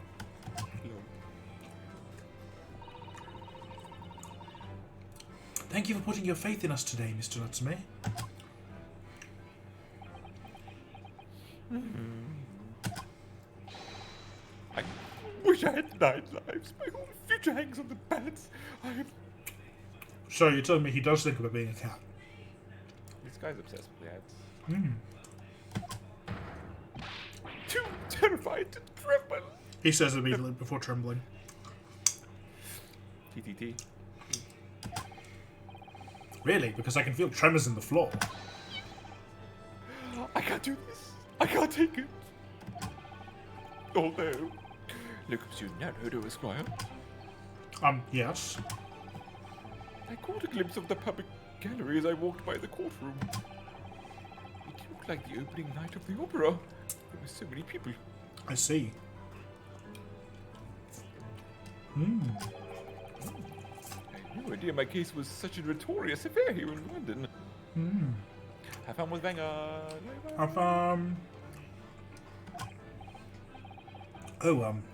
Thank you for putting your faith in us today, Mr. Natsume. I wish I had 9 lives. My whole future hangs on the balance. I am So you're telling me he does think about being a cat? This guy's obsessed with cats. too terrified to tremble. He says immediately before trembling. TTT. Really? Because I can feel tremors in the floor. I can't do this. I can't take it. Although, look up soon, Naruto Esquire. Yes. I caught a glimpse of the public gallery as I walked by the courtroom. It looked like the opening night of the opera. There were so many people. I see. I had no idea my case was such a notorious affair here in London. Have fun with Vanguard.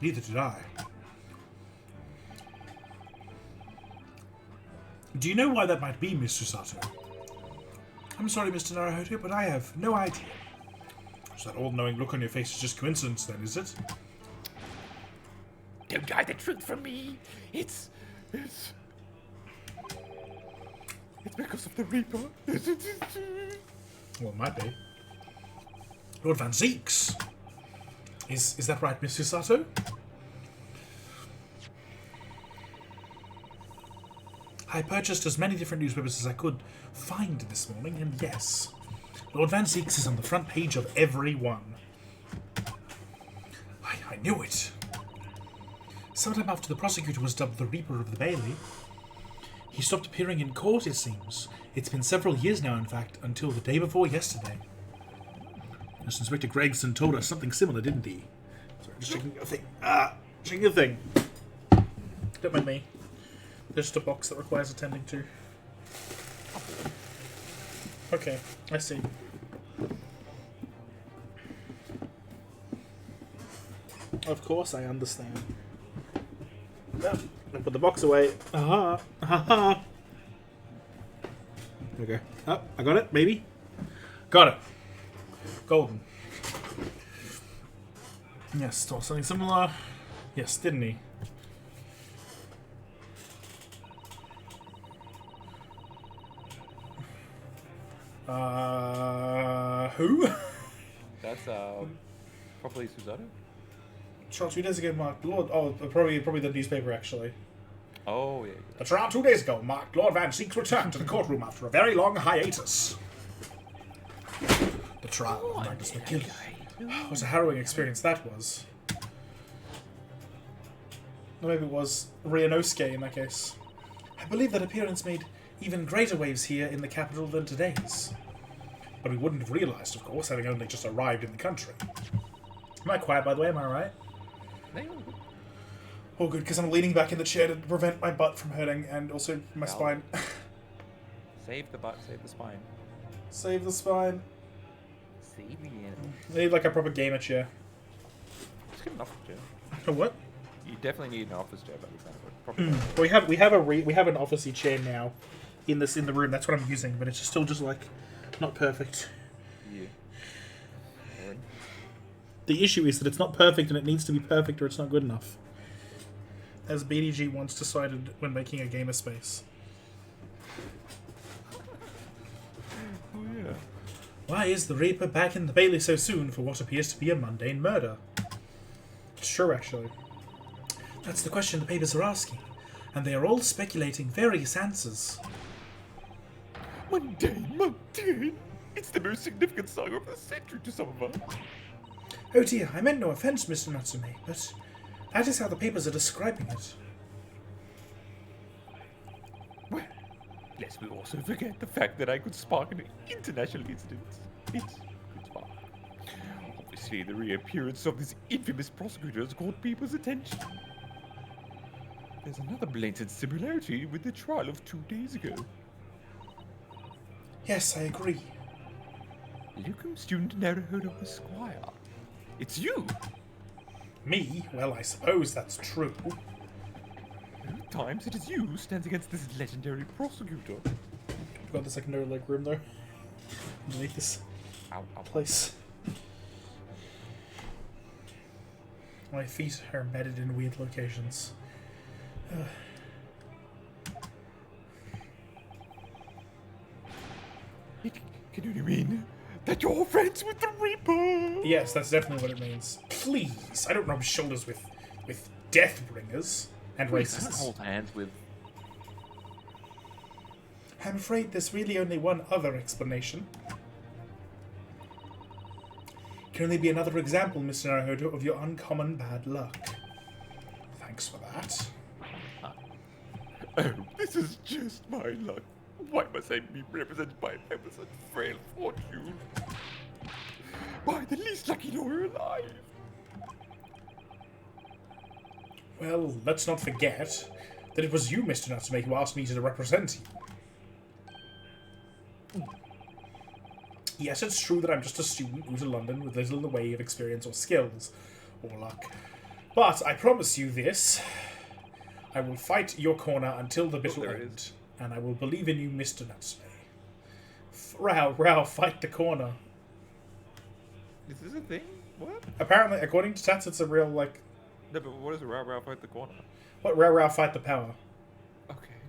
Neither did I. Do you know why that might be, Mr. Sato? I'm sorry, Mr. Naruhodo, but I have no idea. So that all-knowing look on your face is just coincidence, then, is it? Don't hide the truth from me. It's because of the Reaper. Well, it might be. Lord Van Zeeks! Is that right, Mr. Sato? I purchased as many different newspapers as I could find this morning, and yes, Lord Van Zeeks is on the front page of every one. I knew it. Sometime after the prosecutor was dubbed the Reaper of the Bailey, he stopped appearing in court, it seems. It's been several years now, in fact, until the day before yesterday. Yes, Inspector Gregson told us something similar, didn't he? Sorry, just checking a thing. Checking a thing. Don't mind me. There's just a box that requires attending to. Okay, I see. Of course I understand. Yeah, I put the box away. Aha! Aha! Okay. Oh, I got it, maybe? Got it. Golden. Yes, thought something similar. Yes, didn't he? Who? That's probably Susanna. Trial 2 days ago marked Lord. Oh, probably the newspaper actually. Oh yeah. The trial 2 days ago marked Lord Van Seek's return to the courtroom after a very long hiatus. The trial of Magnus McKinley. What a harrowing experience that was. Or maybe it was Ryanosuke in that case. I believe that appearance made even greater waves here in the capital than today's. But we wouldn't have realised, of course, having only just arrived in the country. Am I quiet, by the way? Am I right? Oh, good, because I'm leaning back in the chair to prevent my butt from hurting, and also my spine. Save the butt, save the spine. Save the spine. Save the animal. I need like a proper gamer chair. Just get an office chair. A what? You definitely need an office chair by the sound of it. Probably. We have an officey chair now, in the room. That's what I'm using, but it's still just like not perfect. Yeah. Alright. The issue is that it's not perfect, and it needs to be perfect, or it's not good enough. As BDG once decided when making a gamer space. Oh yeah. Why is the Reaper back in the Bailey so soon for what appears to be a mundane murder? It's true, actually. That's the question the papers are asking, and they are all speculating various answers. Mundane. It's the most significant saga of the century to some of us. Oh dear, I meant no offense, Mr. Natsume, but that is how the papers are describing it. Well, lest we also forget the fact that I could spark an international incident. It could spark. Obviously, the reappearance of this infamous prosecutor has caught people's attention. There's another blatant similarity with the trial of 2 days ago. Yes, I agree. Lucum student Naruhodo Esquire. It's you! Me? Well, I suppose that's true. At times it is you who stands against this legendary prosecutor. I've got the secondary leg room there. Underneath this place. My feet are embedded in weird locations. It can only mean that you're friends with the Reaper! Yes, that's definitely what it means. Please, I don't rub shoulders with Deathbringers and Can't racists. hold hands with. I'm afraid there's really only one other explanation. Can only be another example, Mr. Naruhodo, of your uncommon bad luck. Thanks for that. Oh, this is just my luck. Why must I be represented by a member such frail fortune? By the least lucky lawyer alive! Well, let's not forget that it was you, Mr. Natsume, who asked me to represent you. Yes, it's true that I'm just a student new to London with little in the way of experience or skills, or luck. But I promise you this. I will fight your corner until the bitter end, and I will believe in you, Mr. Natsume. Row, fight the corner. Is this a thing? What? Apparently, according to Tats, it's a real, like... No, but what is Row fight the corner? What, Row, fight the power. Okay.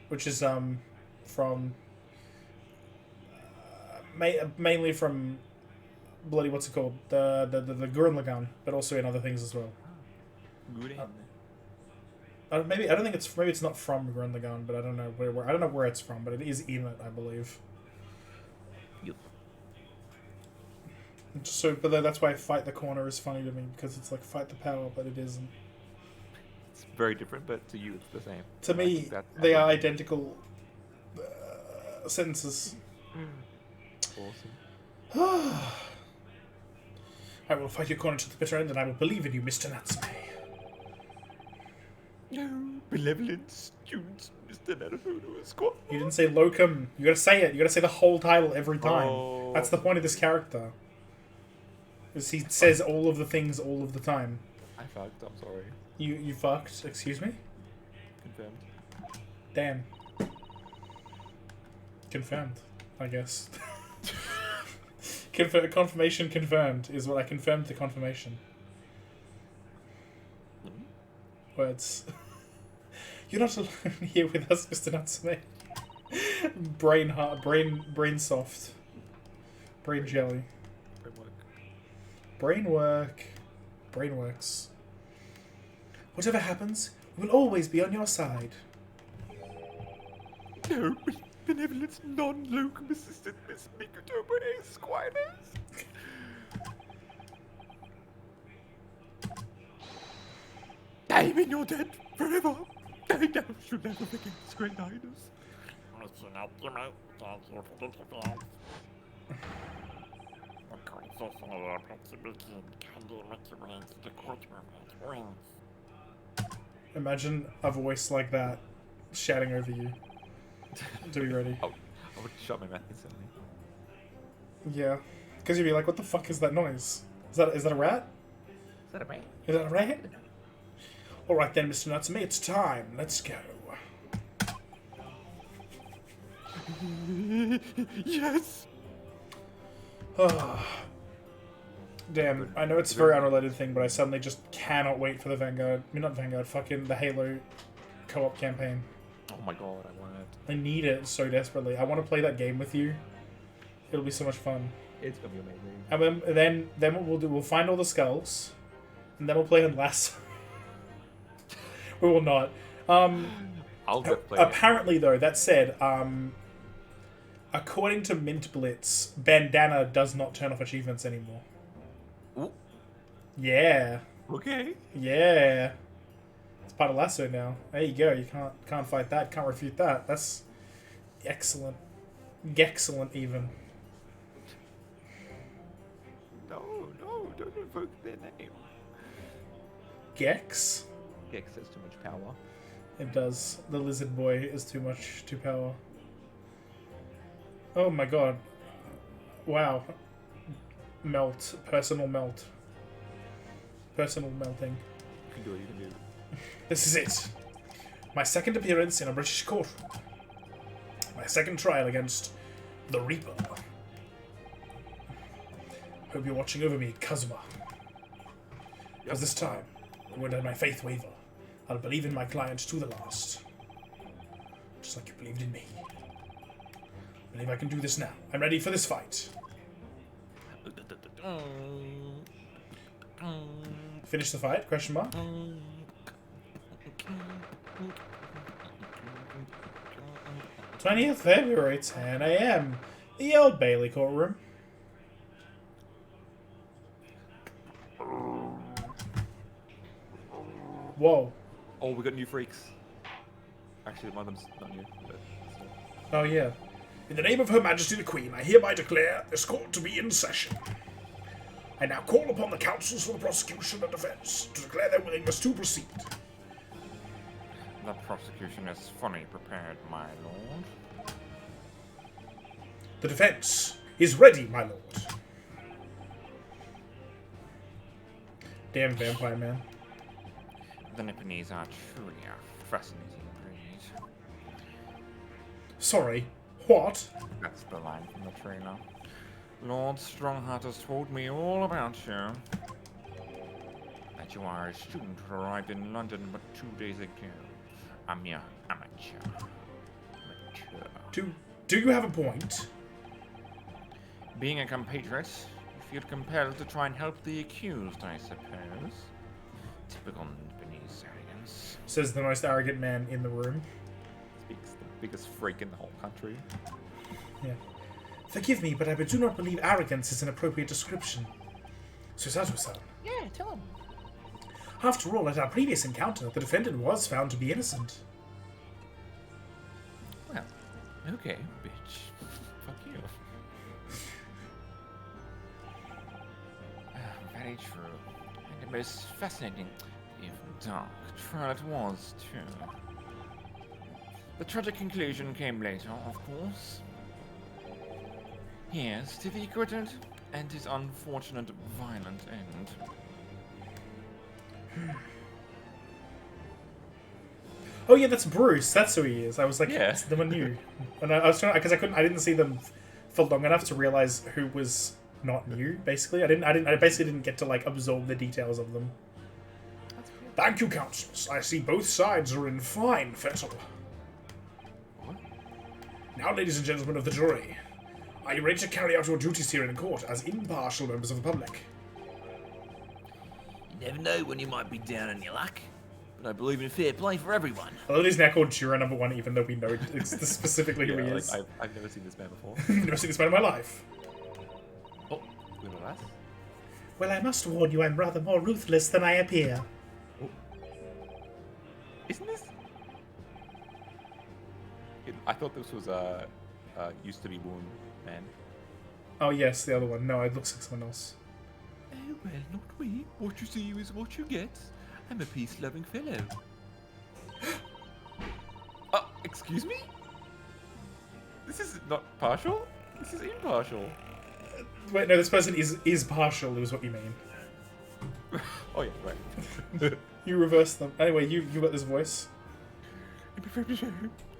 Which is, from... mainly from... bloody, what's it called? The Gurren Lagann, but also in other things as well. Good Maybe I don't think it's maybe it's not from Gurren Lagann, but I don't know where I don't know where it's from, but it is in it, I believe. Yep. So, but that's why fight the corner is funny to me, because it's like fight the power, but it isn't. It's very different, but to you, it's the same. To me, they are identical sentences. Awesome. I will fight your corner to the bitter end, and I will believe in you, Mr. Natsume. No, benevolent students, Mr. Naruhodo Esquire. You didn't say locum. You gotta say it. You gotta say the whole title every time. Oh. That's the point of this character. Is he says all of the things all of the time. I fucked, I'm sorry. You fucked. Excuse me? Confirmed. Damn. Confirmed, I guess. Confirmation confirmed is what I confirmed the confirmation. Words. You're not alone here with us, Mr. Natsume. Brain hard, brain soft. Brain jelly. Brain work. Brain works. Whatever happens, we will always be on your side. No, benevolent non-locum assistant Miss ENVtuber Esquires. Damon, you're dead forever. I know you'll never forget this great highness. Imagine a voice like that shouting over you. To be ready. I would shut my mouth instantly. Yeah. Because you'd be like, what the fuck is that noise? Is that a rat? Is that a man? Is that a rat? Alright then, Mr. Nutsme, it's time. Let's go. Yes. Damn, I know it's a very unrelated thing, but I suddenly just cannot wait for the Vanguard. I mean, not Vanguard, fucking the Halo co-op campaign. Oh my god, I want it. I need it so desperately. I want to play that game with you. It'll be so much fun. It's gonna be amazing. And then what we'll do, we'll find all the skulls, and then we'll play on last. We will not. I'll go play it. Apparently, though, that said, according to Mint Blitz, Bandana does not turn off achievements anymore. Ooh. Yeah. Okay. Yeah. It's part of Lasso now. There you go. You can't fight that. Can't refute that. That's excellent. Excellent, even. No, don't invoke their name. Gex? Gex has too much power. It does. The lizard boy is too power. Oh my god. Wow. Melt. Personal melt. Personal melting. You can do it, you can do it. This is it. My second appearance in a British courtroom. My second trial against the Reaper. Hope you're watching over me, Kazuma. Because this time, I won't let my faith waver. I'll believe in my client to the last. Just like you believed in me. I believe I can do this now. I'm ready for this fight. Finish the fight? Question mark. 20th February, 10 a.m. The Old Bailey courtroom. Whoa. Oh, we got new freaks. Actually, one of them's not new, but still. Oh, yeah. In the name of Her Majesty the Queen, I hereby declare this court to be in session. I now call upon the counsels for the prosecution and defense to declare their willingness to proceed. The prosecution is fully prepared, my lord. The defense is ready, my lord. Damn vampire man. The Nipponese are truly a fascinating breed. Sorry, what? That's the line from the trailer. Lord Strongheart has told me all about you. That you are a student who arrived in London but 2 days ago. A mere amateur. Do you have a point? Being a compatriot, you feel compelled to try and help the accused, I suppose. Typical Nipponese arrogance. Says the most arrogant man in the room. Speaks the biggest freak in the whole country. Yeah. Forgive me, but I do not believe arrogance is an appropriate description. Susato-san. Yeah, tell him. After all, at our previous encounter, the defendant was found to be innocent. Well, okay, bitch. Fuck you. Very true. And the most fascinating, even dark, trial it was, too. The tragic conclusion came later, of course. Here's to the acquitted and his unfortunate violent end. Oh yeah, that's Bruce. That's who he is. I was like, Yeah. it's the one new. And I was trying because I didn't see them for long enough to realize who was not new. Basically, I basically didn't get to like absorb the details of them. Thank you, counsels. I see both sides are in fine fettle. Now, ladies and gentlemen of the jury, are you ready to carry out your duties here in court as impartial members of the public? You never know when you might be down on your luck, but I believe in fair play for everyone. I love he's now called Juror number 1, even though we know it's specifically who he like, is. I've never seen this man before. I've never seen this man in my life. Oh, little lass. Well, I must warn you, I'm rather more ruthless than I appear. Isn't this? I thought this was used to be woman man. Oh yes, the other one. No, it looks like someone else. Oh, well, not me. What you see is what you get. I'm a peace-loving fellow. Excuse me? This is not partial? This is impartial. Wait, no, this person is partial, is what you mean. Oh yeah, right. You reversed them. Anyway, you got this voice. It'd be fair to say,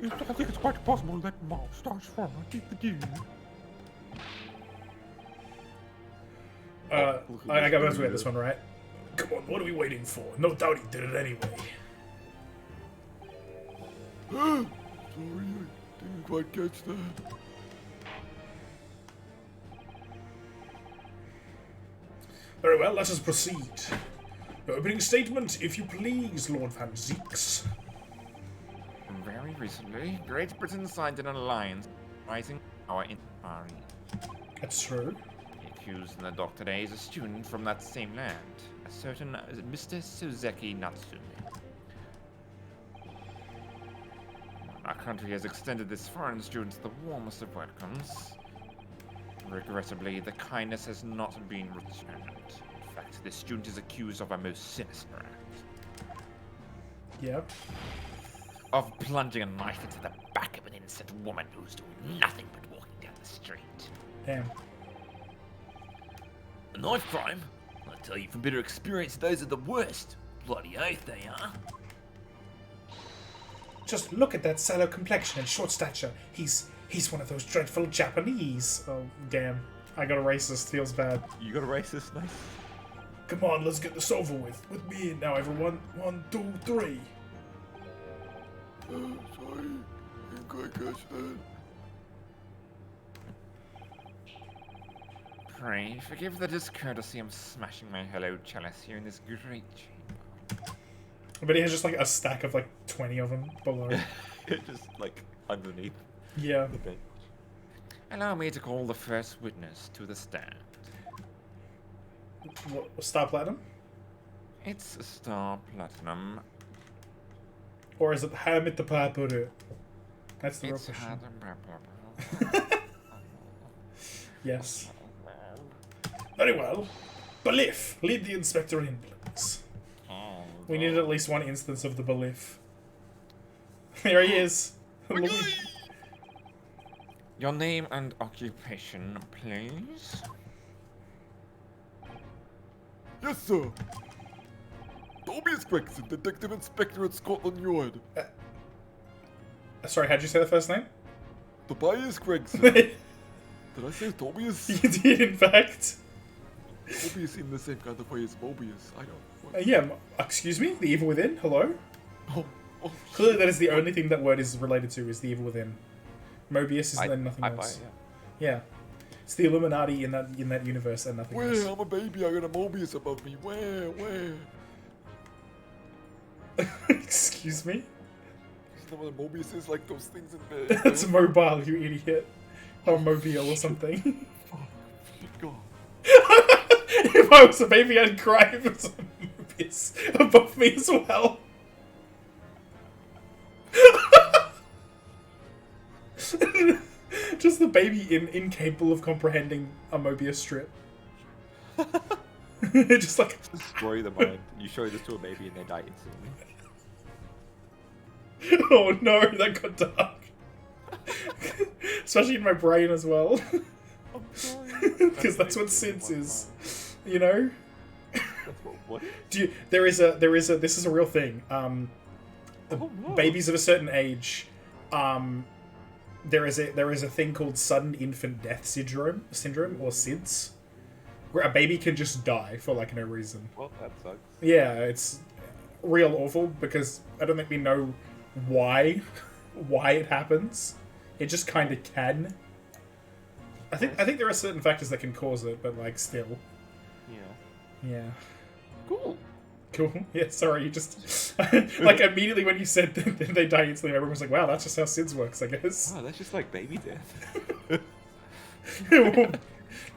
I think it's quite possible that Mao starts from the deal. I got most of this one right. Come on, what are we waiting for? No doubt he did it anyway. Sorry, I didn't quite catch that. Very well, let us proceed. Your opening statement, if you please, Lord Van Zeeks. Very recently, Great Britain signed an alliance rising our inquiry. That's true. The accused in the dock today is a student from that same land, a certain Mr. Suzeki Natsume. Our country has extended this foreign student the warmest of welcomes. Regrettably, the kindness has not been returned. In fact, this student is accused of a most sinister act. Yep. Of plunging a knife into the back of an innocent woman who's doing nothing but walking down the street. Damn. A knife crime? I tell you from bitter experience, those are the worst. Bloody oath they are. Just look at that sallow complexion and short stature. He's one of those dreadful Japanese. Oh, damn. I got a racist. Feels bad. You got a racist, nice. Come on, let's get this over with. With me now, everyone. 1, 2, 3. Sorry, didn't quite catch that. Pray, forgive the discourtesy of smashing my hello chalice here in this great chamber. But he has just like a stack of like 20 of them below. Just like underneath Yeah. the bench. Allow me to call the first witness to the stand. What, Star Platinum? It's a Star Platinum. Or is it Hamid the Papuru? That's the real It's question. had Yes. Very well. Belief, lead the inspector in, please. We needed at least one instance of the belief. There he is. Louis. Your name and occupation, please. Yes, sir. Tobias Gregson, Detective Inspector at Scotland Yard. Sorry, how'd you say the first name? Tobias Gregson. You Did I say Tobias? did, in fact. Mobius in the same kind of way as Mobius. I don't. Yeah, excuse me? The Evil Within? Hello? Oh, Clearly that is the only thing that word is related to, is the Evil Within. Mobius is then nothing else. Yeah. It's the Illuminati in that universe and nothing else. Where? I'm a baby. I got a Mobius above me. Where? Excuse me? Isn't that what a Mobius is? Like those things in bed. That's mobile, you idiot. Or mobile or something. Oh, God. If I was a baby, I'd cry if it was a Mobius above me as well. Just the baby incapable of comprehending a Mobius strip. Just like... Destroy the mind. You show this to a baby and they die instantly. Oh no, that got dark. Especially in my brain as well. I'm sorry. Because that's what sense is. You know? That's what? This is a real thing. Oh, no. Babies of a certain age, there is a thing called sudden infant death syndrome or SIDS, where a baby can just die for like no reason. Well, that sucks. Yeah, it's real awful because I don't think we know why it happens. It just kind of can. I think there are certain factors that can cause it, but like still. Yeah. Yeah. Cool. Cool. Yeah, sorry, you just like immediately when you said that they die instantly, everyone was like, wow, that's just how SIDS works, I guess. Oh, that's just like baby death.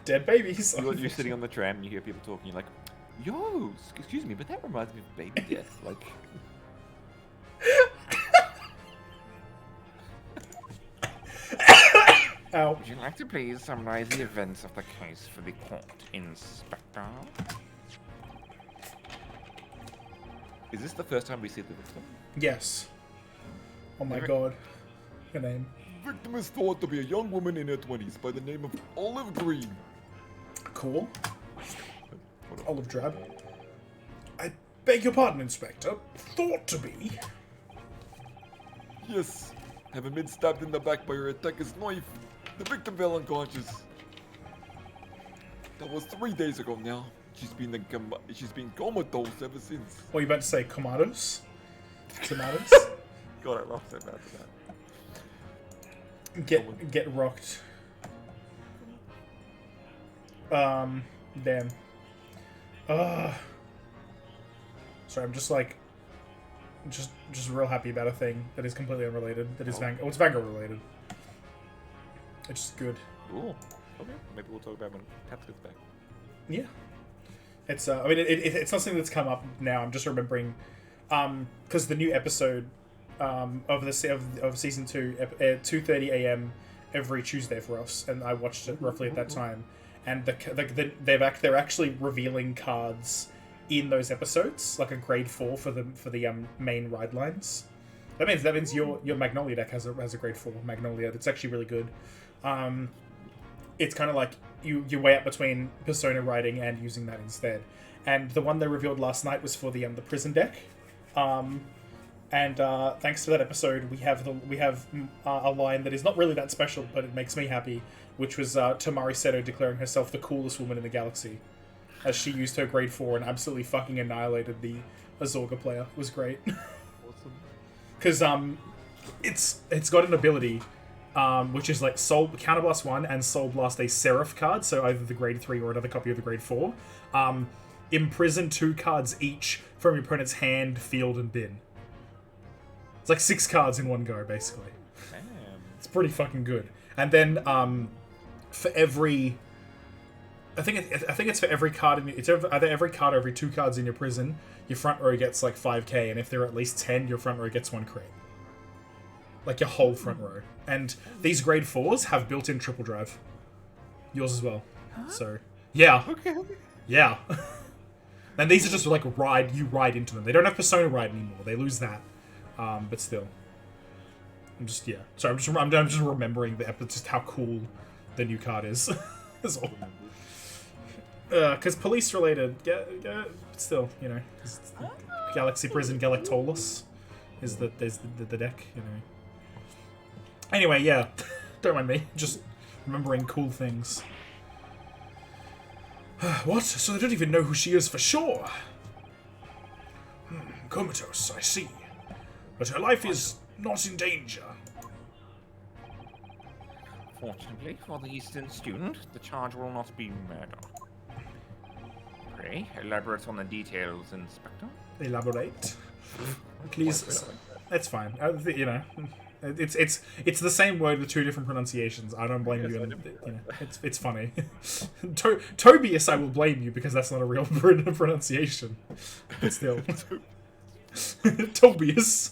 Dead babies. You're sitting on the tram and you hear people talking, you're like, yo, excuse me, but that reminds me of baby death. Like, Ow. Would you like to please summarize the events of the case for the court, Inspector? is this the first time we see the victim? Yes. Oh my god. Her name. Victim is thought to be a young woman in her 20s by the name of Olive Green. Cool. Olive drab. I beg your pardon, Inspector. Thought to be. Yes, having been stabbed in the back by her attacker's knife, the victim fell unconscious. That was 3 days ago now. She's been comatose ever since. What are you about to say? Tomatoes? Tomatoes? God, I laughed so bad at that. Get rocked. Damn. Sorry, I'm just like, just real happy about a thing that is completely unrelated. That is it's Vanguard related. It's just good. Cool. Okay, maybe we'll talk about when Taps gets back. Yeah. It's I mean it's not something that's come up now. I'm just remembering, because the new episode, of season 2 at 2:30 a.m. every Tuesday for us, and I watched it roughly at that time. And they're actually revealing cards in those episodes, like a grade 4 for the main ride lines. That means your Magnolia deck has a grade 4 Magnolia. That's actually really good. It's kind of like you weigh up between Persona riding and using that instead. And the one they revealed last night was for the prison deck. And thanks to that episode, we have a line that is not really that special, but it makes me happy, which was Tamari Seto declaring herself the coolest woman in the galaxy, as she used her grade 4 and absolutely fucking annihilated the Azorga player. It was great. Awesome. Because it's got an ability, which is like Counterblast 1 and Soul Blast a Seraph card, so either the grade 3 or another copy of the grade 4. Imprison 2 cards each from your opponent's hand, field, and bin. It's like 6 cards in one go, basically. Damn. It's pretty fucking good. And then for every, I think it's for every card it's either every card or every 2 cards in your prison, your front row gets like 5k, and if there are at least 10, your front row gets 1 crit. Like your whole front row. And these grade 4s have built-in triple drive. Yours as well. Huh? So yeah. Okay. Yeah. And these are just like you ride into them. They don't have Persona Ride anymore. They lose that. But still. I'm just remembering just how cool the new card is. That's all. Because police related, still, you know, Galaxy Prison Galactolus is the deck, you know. Anyway, yeah, don't mind me, just remembering cool things. What? So they don't even know who she is for sure? Comatose, I see. But her life is not in danger. Fortunately for the Eastern student, the charge will not be murder. Pray, elaborate on the details, Inspector. Elaborate, please. That's fine. You know, it's the same word with 2 different pronunciations. I don't blame you. You know, it's funny. Tobias, I will blame you because that's not a real pronunciation. But still, Tobias.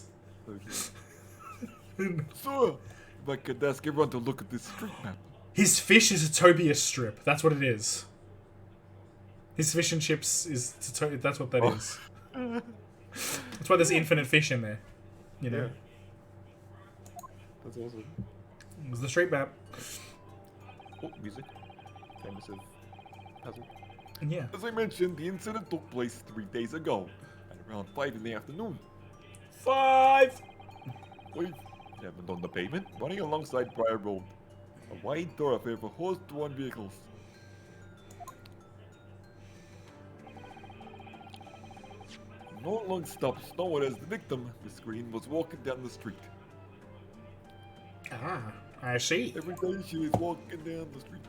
Sir, if I could ask everyone to look at this street map. His fish is a Tobias strip. That's what it is. His fish and chips is... That's what that is. That's why there's infinite fish in there. You know? Yeah. That's awesome. It was the street map. Oh, music. Famous of puzzle. Yeah. As I mentioned, the incident took place 3 days ago, at around 5 in the afternoon. 5! Wait, happened on the pavement, running alongside Briar Road, a wide thoroughfare for horse-drawn vehicles. No long stops, no one as the victim, Miss Green, was walking down the street. Ah, I see. Every day she is walking down the street.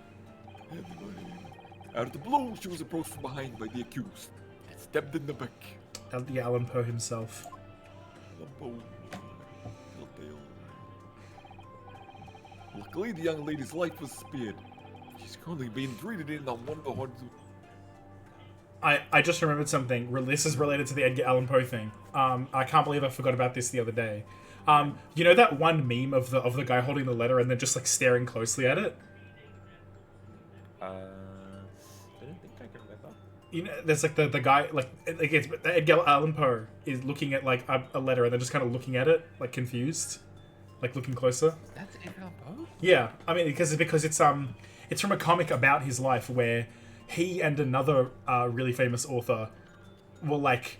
Anyway, out of the blue, she was approached from behind by the accused and stabbed in the back. The Allan Poe himself. Luckily, the young lady's life was spared. She's currently being treated in on one of the hospitals. I just remembered something. This is related to the Edgar Allan Poe thing. I can't believe I forgot about this the other day. You know that one meme of the guy holding the letter and then just like staring closely at it? I didn't think I could remember. You know, there's like the guy like it's Edgar Allan Poe is looking at like a letter and then just kind of looking at it like confused, like looking closer. That's Edgar Allan Poe? Yeah, I mean because it's from a comic about his life where he and another really famous author were like,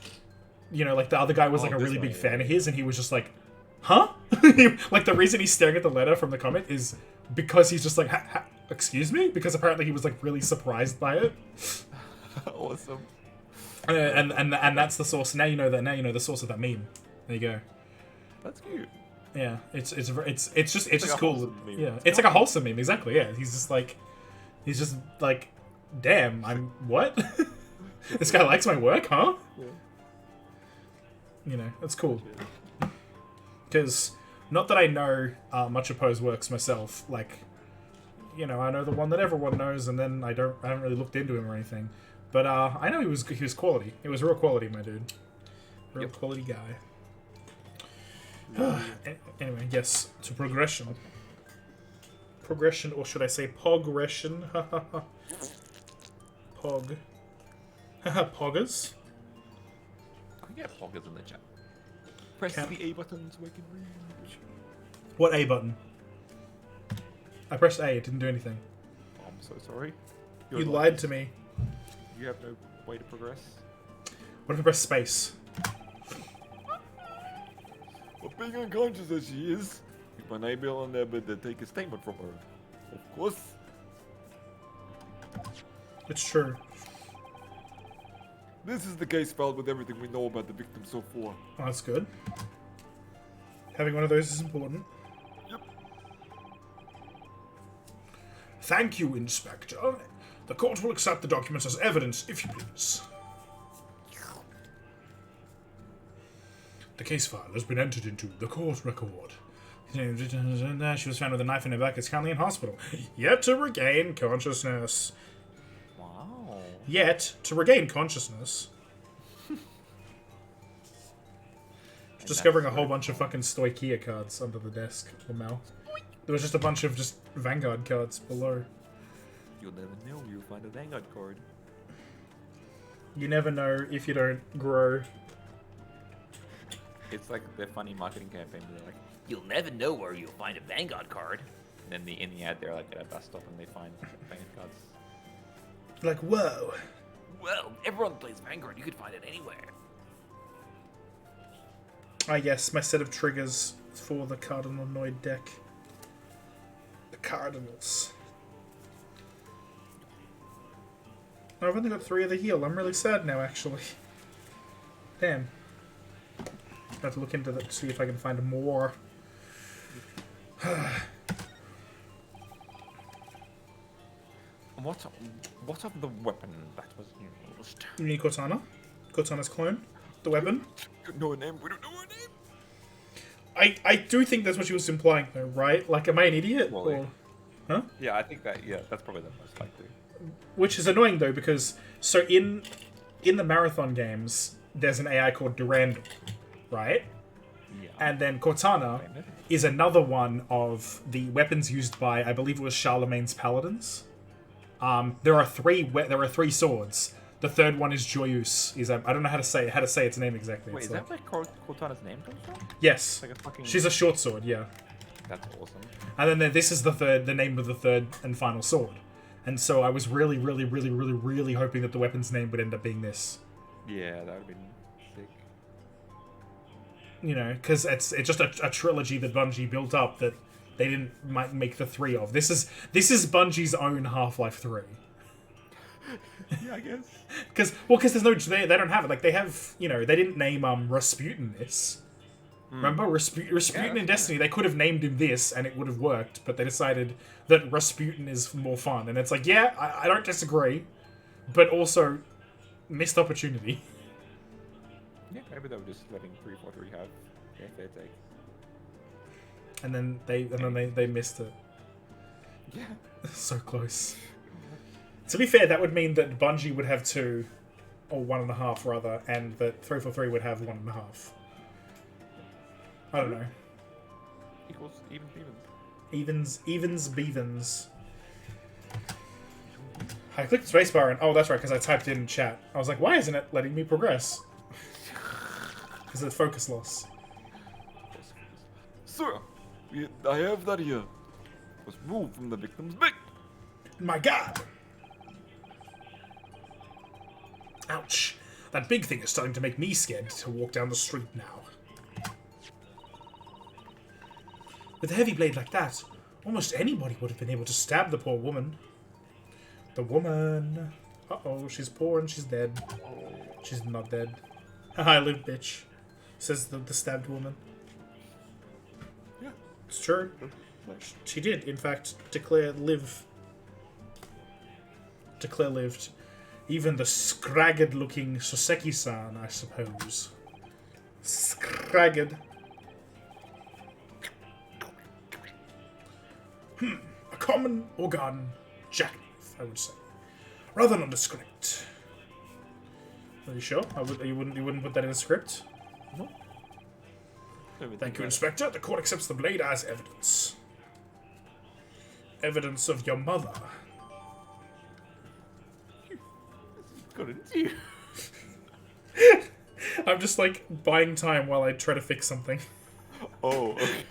you know, like the other guy was like a really big fan of his and he was just like, huh? Like the reason he's staring at the letter from the comic is because he's just like, excuse me? Because apparently he was like really surprised by it. Awesome. And that's the source. Now you know the source of that meme. There you go. That's cute. Yeah, it's just cool. Meme. Yeah, it's like a wholesome meme. Exactly. Yeah, he's just like, damn, I'm what? This guy likes my work, huh? Yeah. You know, it's cool. Because not that I know much of Poe's works myself. Like, you know, I know the one that everyone knows, and then I haven't really looked into him or anything. But I know he was quality. It was real quality, my dude. Real quality guy. Anyway, yes, to progression. Progression, or should I say pogression? Pog. Poggers? I can get poggers in the chat. Press Can't- the A button so I can read. What A button? I pressed A, it didn't do anything. Oh, I'm so sorry. You lied to me. You have no way to progress. What if I press space? But being unconscious as she is, we might be unable to take a statement from her. Of course. It's true. This is the case filed with everything we know about the victim so far. Oh, that's good. Having one of those is important. Yep. Thank you, Inspector. The court will accept the documents as evidence, if you please. The case file has been entered into the court record. She was found with a knife in her back. Is currently in hospital. Yet to regain consciousness. Wow. Yet to regain consciousness. Discovering a whole bunch of fucking Stoichia cards under the desk. Lamel. There was just a bunch of just Vanguard cards below. You'll never know. You'll find a Vanguard card. You never know if you don't grow. It's like their funny marketing campaign. They're like, You'll never know where you'll find a Vanguard card. and then in the ad, they're like at a bus stop and they find Vanguard cards. Like, whoa. Well, everyone plays Vanguard. You could find it anywhere. Ah, yes, my set of triggers for the Cardinaloid deck. The Cardinals. Oh, I've only got 3 of the heal. I'm really sad now, actually. Damn. I have to look into that to see if I can find more. What of the weapon that was used? You need Cortana? Cortana's clone? The weapon? Don't know her name. We don't know her name. I do think that's what she was implying, though, right? Like, am I an idiot? Well, Or... Huh? Yeah, I think that. Yeah, that's probably the most likely. Which is annoying, though, because... So, in the Marathon games, there's an AI called Durandal, right? Yeah. And then Cortana is another one of the weapons used by, I believe it was Charlemagne's paladins. There are 3 swords. The third one is Joyeuse. I don't know how to say its name exactly. Wait, It's is like, that where Cortana's name comes from? yes. It's like a fucking. She's a short sword, yeah. That's awesome. And then this is the name of the third and final sword. And so I was really, really, really, really, really hoping that the weapon's name would end up being this. Yeah, that would have been sick. You know, because it's just a trilogy that Bungie built up that they didn't make the 3 of. This is Bungie's own Half-Life 3. Yeah, I guess. Because there's no, they don't have it. Like, they have, you know, they didn't name Rasputin this. Remember, Rasputin in Destiny, they could have named him this and it would have worked, but they decided that Rasputin is more fun. And it's like, yeah, I don't disagree, but also missed opportunity. Yeah, maybe they were just letting 343 have their fair take. And then they missed it. Yeah. So close. To be fair, that would mean that Bungie would have 2, or 1.5 rather, and that 343 would have 1.5. I don't know. Equals evens. Evens, bevens. I clicked spacebar and that's right, because I typed in chat. I was like, why isn't it letting me progress? Because of focus loss. Sir, I have that here. Was removed from the victim's bed. My God! Ouch. That big thing is starting to make me scared to walk down the street now. With a heavy blade like that, almost anybody would have been able to stab the poor woman. The woman. Uh-oh, she's poor and she's dead. She's not dead. I live, bitch. Says the stabbed woman. Yeah. It's true. She did, in fact, declare lived. Even the scragged-looking Soseki-san, I suppose. Scragged. A common organ jackknife, I would say. Rather nondescript. Are you sure? You wouldn't put that in a script? No. Thank you, Inspector. The court accepts the blade as evidence. Evidence of your mother. Got it into you. I'm just like buying time while I try to fix something. Oh, okay.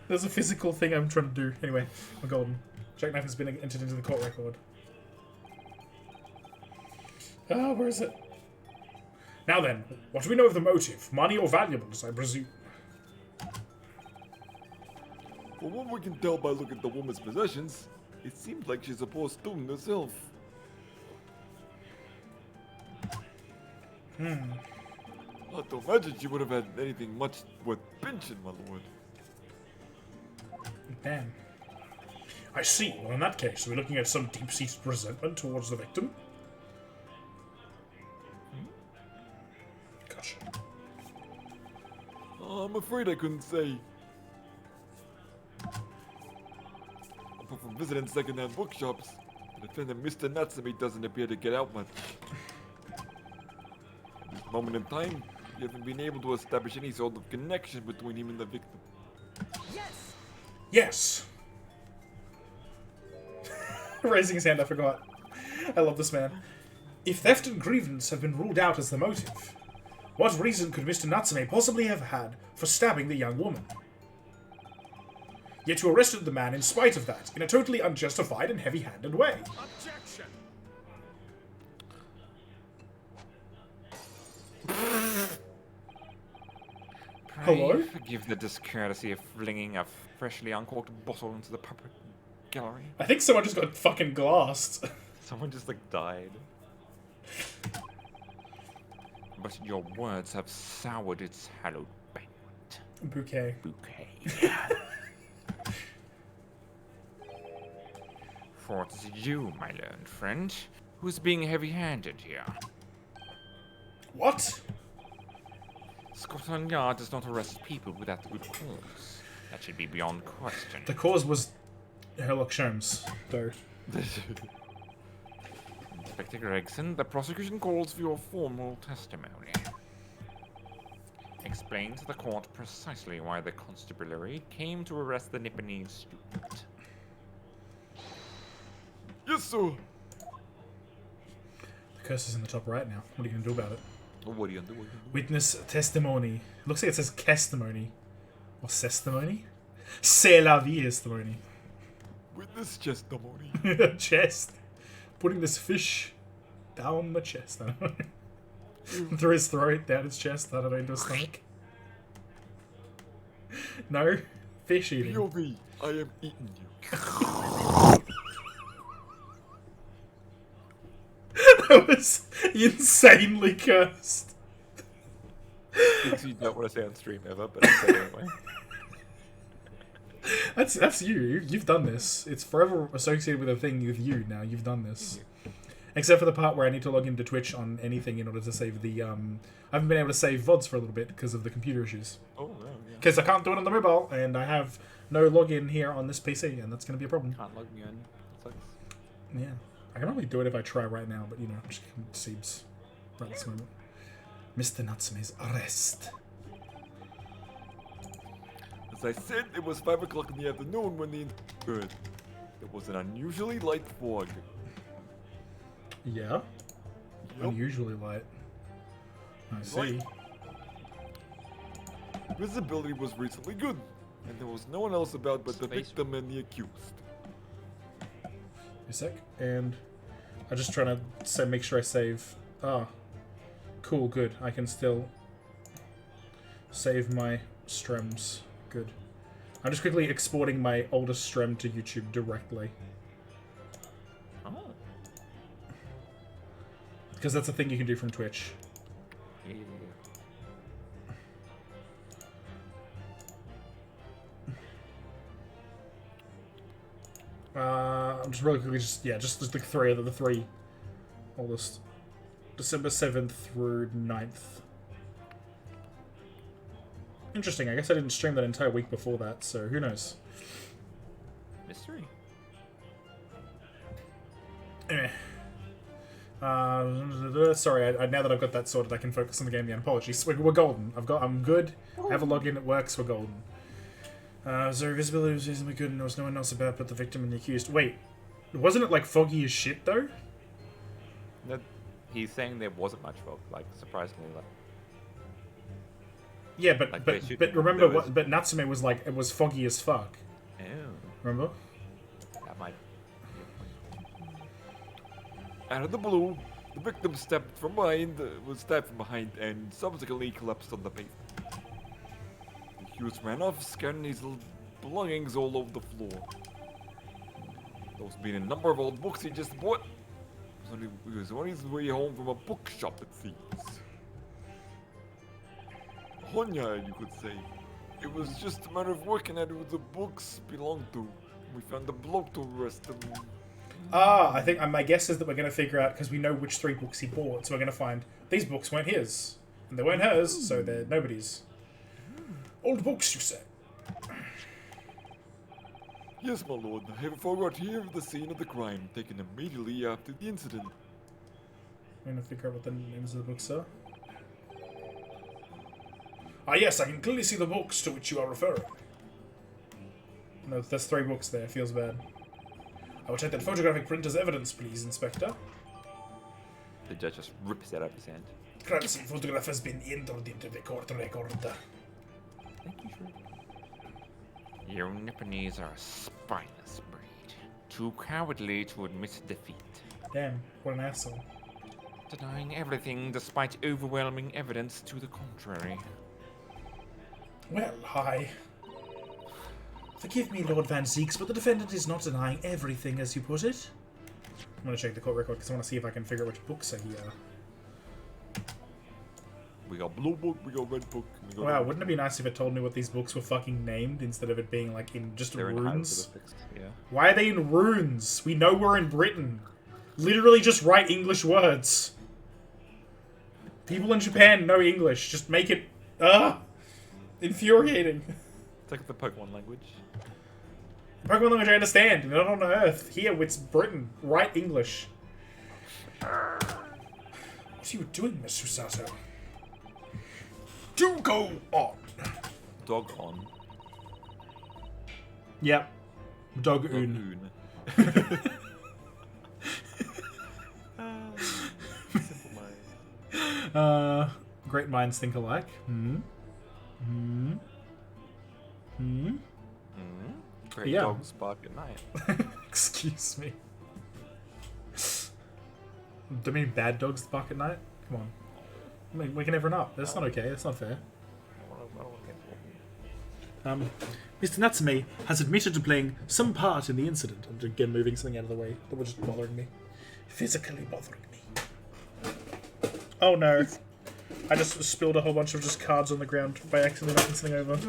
There's a physical thing I'm trying to do. Anyway, I'm golden. Jackknife has been entered into the court record. Where is it? Now then, what do we know of the motive? Money or valuables, I presume? Well, what we can tell by looking at the woman's possessions, it seems like she's a poor student herself. I don't imagine she would have had anything much worth pinching, my lord. Damn. I see. Well, in that case, we're looking at some deep-seated resentment towards the victim. Gotcha. I'm afraid I couldn't say. Apart from visiting second-hand bookshops, the defendant Mr. Natsumi doesn't appear to get out much. At this moment in time, we haven't been able to establish any sort of connection between him and the victim. Yes! Raising his hand, I forgot. I love this man. If theft and grievance have been ruled out as the motive, what reason could Mr. Natsume possibly have had for stabbing the young woman? Yet you arrested the man in spite of that, in a totally unjustified and heavy-handed way. Objection! Hello? Forgive the discourtesy of flinging a freshly uncorked bottle into the public gallery. I think someone just got fucking glassed. Someone just like died. But your words have soured its hallowed banquet. Bouquet. Bouquet. For it is you, my learned friend, who's being heavy-handed here. What? Scotland Yard does not arrest people without good cause. That should be beyond question. The cause was Sherlock Holmes, though. Inspector Gregson, the prosecution calls for your formal testimony. Explain to the court precisely why the constabulary came to arrest the Nipponese student. Yes, sir. The curse is in the top right now. What are you going to do about it? What do you do? Witness testimony. Looks like it says testimony. Or testimony? C'est la vie testimony. Witness testimony. Chest. Putting this fish down the chest. I don't know. Through his throat, down his chest, I don't know, into his stomach. No. Fish eating. POV, I am eating you. That was insanely cursed. Things you don't want to say on stream ever, but I say it anyway. That's you. You've done this. It's forever associated with a thing with you now. You've done this. Except for the part where I need to log into Twitch on anything in order to save the, I haven't been able to save VODs for a little bit because of the computer issues. Oh, no, yeah. Because I can't do it on the mobile, and I have no login here on this PC, and that's going to be a problem. Can't log me in. Sucks. Yeah. I can probably do it if I try right now, but, you know, it just seems right at this moment. Mr. Natsume's arrest. As I said, it was 5 o'clock in the afternoon when the occurred. There was an unusually light fog. Yeah? Yep. Unusually light. I see. Visibility was reasonably good, and there was no one else about but the Space. victim and the accused. A sec, and I'm just trying to make sure I save. Ah, cool, good. I can still save my streams. Good. I'm just quickly exporting my oldest stream to YouTube directly. Oh. Because that's a thing you can do from Twitch. Yeah. I'm just really quickly just the three of the three oldest. December 7th through 9th. Interesting, I guess I didn't stream that entire week before that, so who knows. Mystery. Anyway. Sorry, now that I've got that sorted, I can focus on the game again. Apologies. We're golden. I'm good. I have a login, it works, we're golden. So visibility was reasonably good and there was no one else about but the victim and the accused. Wait, wasn't it like foggy as shit though? No, he's saying there wasn't much fog, like surprisingly. Like, Yeah, Like, but they remember there was- what? But Natsume was like it was foggy as fuck. oh, Remember? that might. Out of the blue, the victim stepped from behind, was stabbed from behind, and subsequently collapsed on the pavement. The accused ran off, scattering his belongings all over the floor. Those being a number of old books he just bought. He was on his way home from a bookshop, it seems. Honya, you could say. It was just a matter of working out who the books belonged to. We found the bloke to arrest him. I think my guess is that we're going to figure out because we know which 3 books he bought, so we're going to find these books weren't his, and they weren't hers, so they're nobody's. Old books, you say? Yes, my lord. I have forgot here of the scene of the crime, taken immediately after the incident. I'm going to figure out what the names of the books are. Ah, yes, I can clearly see the books to which you are referring. No, there's 3 books there. Feels bad. I will take that photographic print as evidence, please, Inspector. The judge just rips that out of his hand. Crime scene photograph has been entered into the court record. Thank you, sir. Your Nipponese are a spineless breed, too cowardly to admit defeat, Damn, what an asshole. denying everything despite overwhelming evidence to the contrary. Well, hi. Forgive me, Lord Van Zeeks, but the defendant is not denying everything, as you put it. I'm going to check the court record because I want to see if I can figure out which books are here. We got blue book, we got red book. We got Wow, wouldn't it be nice if it told me what these books were fucking named instead of it being like in just They're in runes? hieroglyphics, yeah. Why are they in runes? We know we're in Britain. Literally just write English words. People in Japan know English. Just make it... infuriating. It's like the Pokemon language. Pokemon language I understand. Not on Earth. Here, it's Britain. Write English. What are you doing, Miss Susato? Do go on. Dog on. Yep. Dog Dog un. oon. simple mind. Great minds think alike. Great Yeah. dogs bark at night. Excuse me. Do you mean bad dogs bark at night? Come on. Waking everyone up. That's not okay. That's not fair. I don't want to get Mr. Natsume has admitted to playing some part in the incident. I'm again moving something out of the way that was just bothering me. Physically bothering me. Oh no. I just spilled a whole bunch of just cards on the ground by accidentally knocking something over.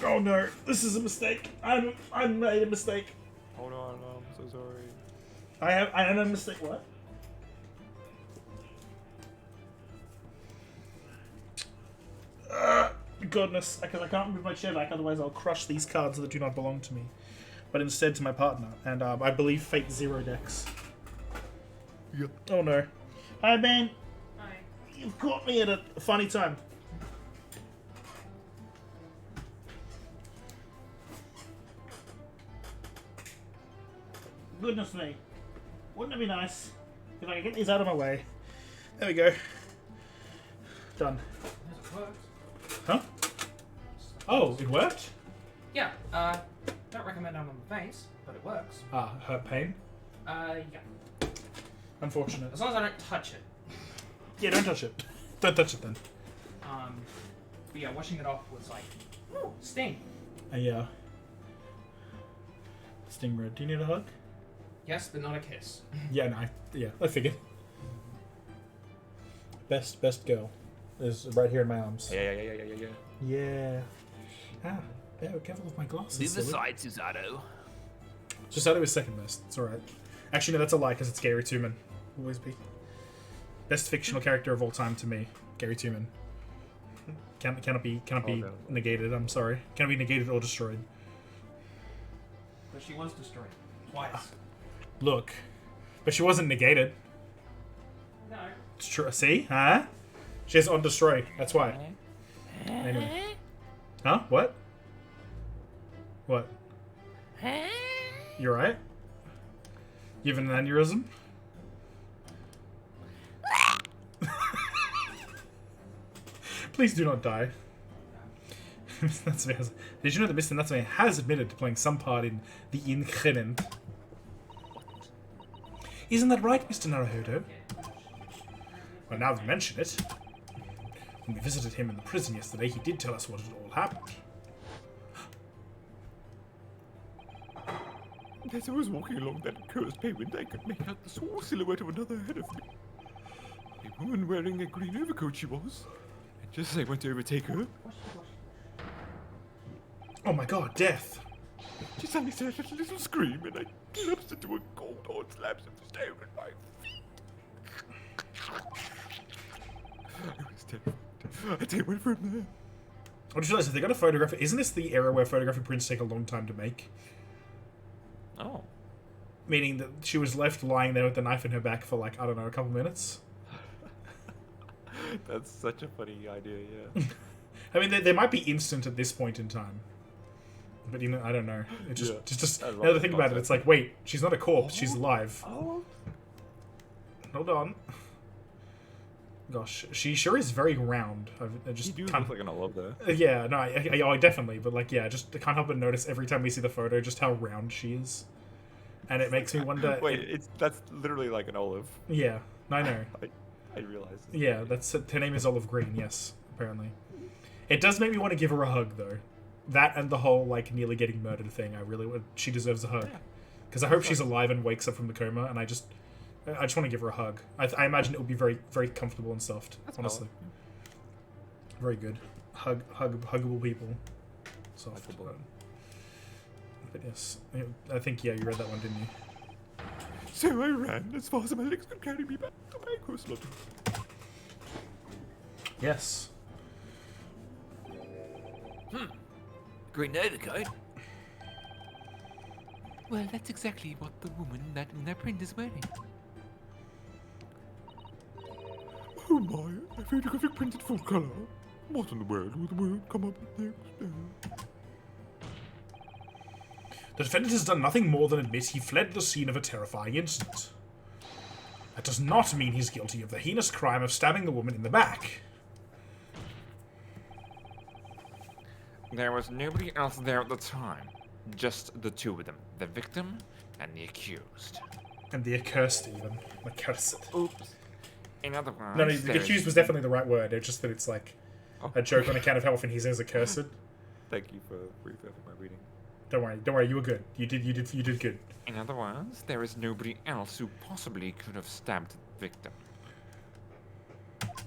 Oh no, this is a mistake. I made a mistake. Hold on, I'm so sorry. I had a mistake. What? Goodness, because I can't move my chair back, otherwise I'll crush these cards that do not belong to me, but instead to my partner, and I believe Fate Zero decks. Yep. Oh no. Hi Ben. Hi. You've caught me at a funny time. Goodness me. Wouldn't it be nice if I could get these out of my way? There we go. Done. Huh? Oh, it worked? Yeah, don't recommend it on the face, but it works. Ah, hurt pain? Yeah. Unfortunate. As long as I don't touch it. Yeah, don't touch it. Don't touch it then. But yeah, washing it off was like, ooh, sting. Yeah. Stingray, do you need a hug? Yes, but not a kiss. Yeah, no, I figured. Best girl is right here in my arms. Yeah. Yeah. Ah, yeah, careful with my glasses. Leave silly. aside, Susato. Susato is second best. It's alright. Actually, no, that's a lie because it's Gary Tooman. Always be. Best fictional character of all time to me, Gary Tooman. Cannot be no. negated. I'm sorry. Cannot be negated or destroyed. But she was destroyed. Twice. Look, but she wasn't negated. No. It's true. See, huh? She has on destroy. That's why. Anyway. Huh? What? What? You alright? You have an aneurysm? Please do not die. Did you know that Mr. Natsume has admitted to playing some part in the Incident? Isn't that right, Mr. Naruhodo? Well, now that you mention it, when we visited him in the prison yesterday, he did tell us what had all happened. As I was walking along that cursed pavement, I could make out the small silhouette of another ahead of me. A woman wearing a green overcoat she was. And just as I went to overtake her, Oh my god, death! she suddenly set a little scream, and I collapsed into a cold hard slabs of stone at my feet. I was terrified. I didn't went from there. I just realized if they got a photographer, isn't this the era where photographic prints take a long time to make? Oh. Meaning that she was left lying there with the knife in her back for like, I don't know, a couple minutes? That's such a funny idea, yeah. I mean, they might be instant at this point in time. But, you know, I don't know. It just, Yeah. just I love now that I the think about it, concept. it's like, wait, she's not a corpse, she's alive. Oh. Hold on. Gosh, she sure is very round. I You just do can't... look like an olive, though. Yeah, no, I definitely, but like, yeah, just I can't help but notice every time we see the photo just how round she is. And it makes me wonder... Wait, that's literally like an olive. Yeah, I know. I realized. Yeah, that's her name is Olive Green, yes, apparently. It does make me want to give her a hug, though. That and the whole, like, nearly getting murdered thing, I really would... She deserves a hug. Because I hope she's alive and wakes up from the coma, and I just want to give her a hug. I imagine it would be very, very comfortable and soft, honestly. Very good. Huggable people. Soft. But yes, I think, yeah, you read that one, didn't you? So I ran as fast as my legs could carry me back to my host lodging. Yes. Green overcoat? Well, that's exactly what the woman in that print is wearing. Oh my, a photographic printed full colour. What in the world would the world come up with next? The defendant has done nothing more than admit he fled the scene of a terrifying incident. That does not mean he's guilty of the heinous crime of stabbing the woman in the back. There was nobody else there at the time. Just the two of them. The victim and the accused. And the accursed, even. Accursed. Oops. In other words... No, the accused was definitely the right word. It's just that it's like a joke on account of how often he says accursed. Thank you for rephrasing my reading. Don't worry, you were good. You did good. In other words, there is nobody else who possibly could have stabbed the victim.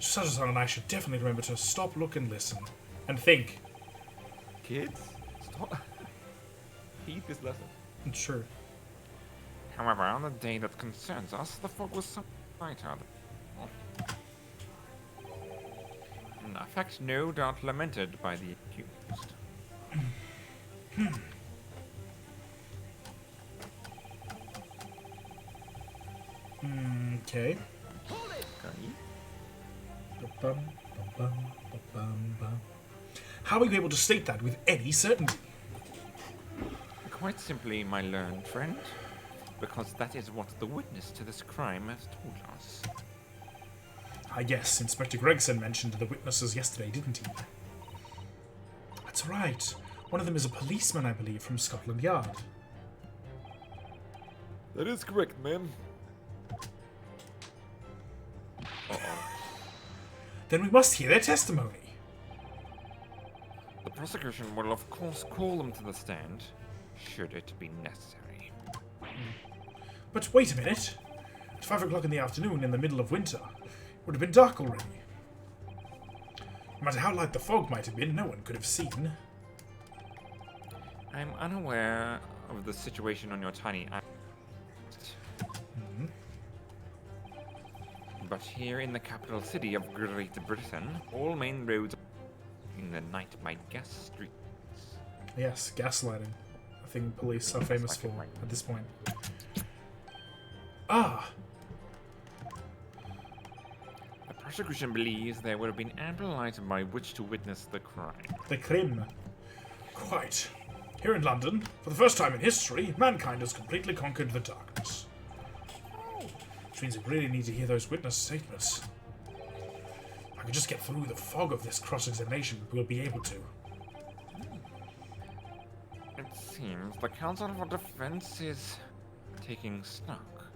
Sarazan and I should definitely remember to stop, look, and listen. And think. Kids, stop. Heed this lesson. It's true. However, on the day that concerns us, the fog was so brighter. An effect no doubt lamented by the accused. Okay. Okay. Ba-bum, ba-bum, ba-bum, bum. How are you able to state that with any certainty? Quite simply, my learned friend, because that is what the witness to this crime has told us. Yes, Inspector Gregson mentioned the witnesses yesterday, didn't he? That's right. One of them is a policeman, I believe, from Scotland Yard. That is correct, ma'am. Then we must hear their testimony. The prosecution will, of course, call them to the stand, should it be necessary. But wait a minute. At 5 o'clock in the afternoon, in the middle of winter, it would have been dark already. No matter how light the fog might have been, no one could have seen. I'm unaware of the situation on your tiny island. But here in the capital city of Great Britain, all main roads in the night by gas streets. Yes, gaslighting. A thing police are famous for at this point. Ah! The prosecution believes there would have been ample light by which to witness the crime. The crime. Quite. Here in London, for the first time in history, mankind has completely conquered the darkness. Which means we really need to hear those witness statements. If I could just get through the fog of this cross-examination, we'll be able to. It seems the counsel for defense is taking stock.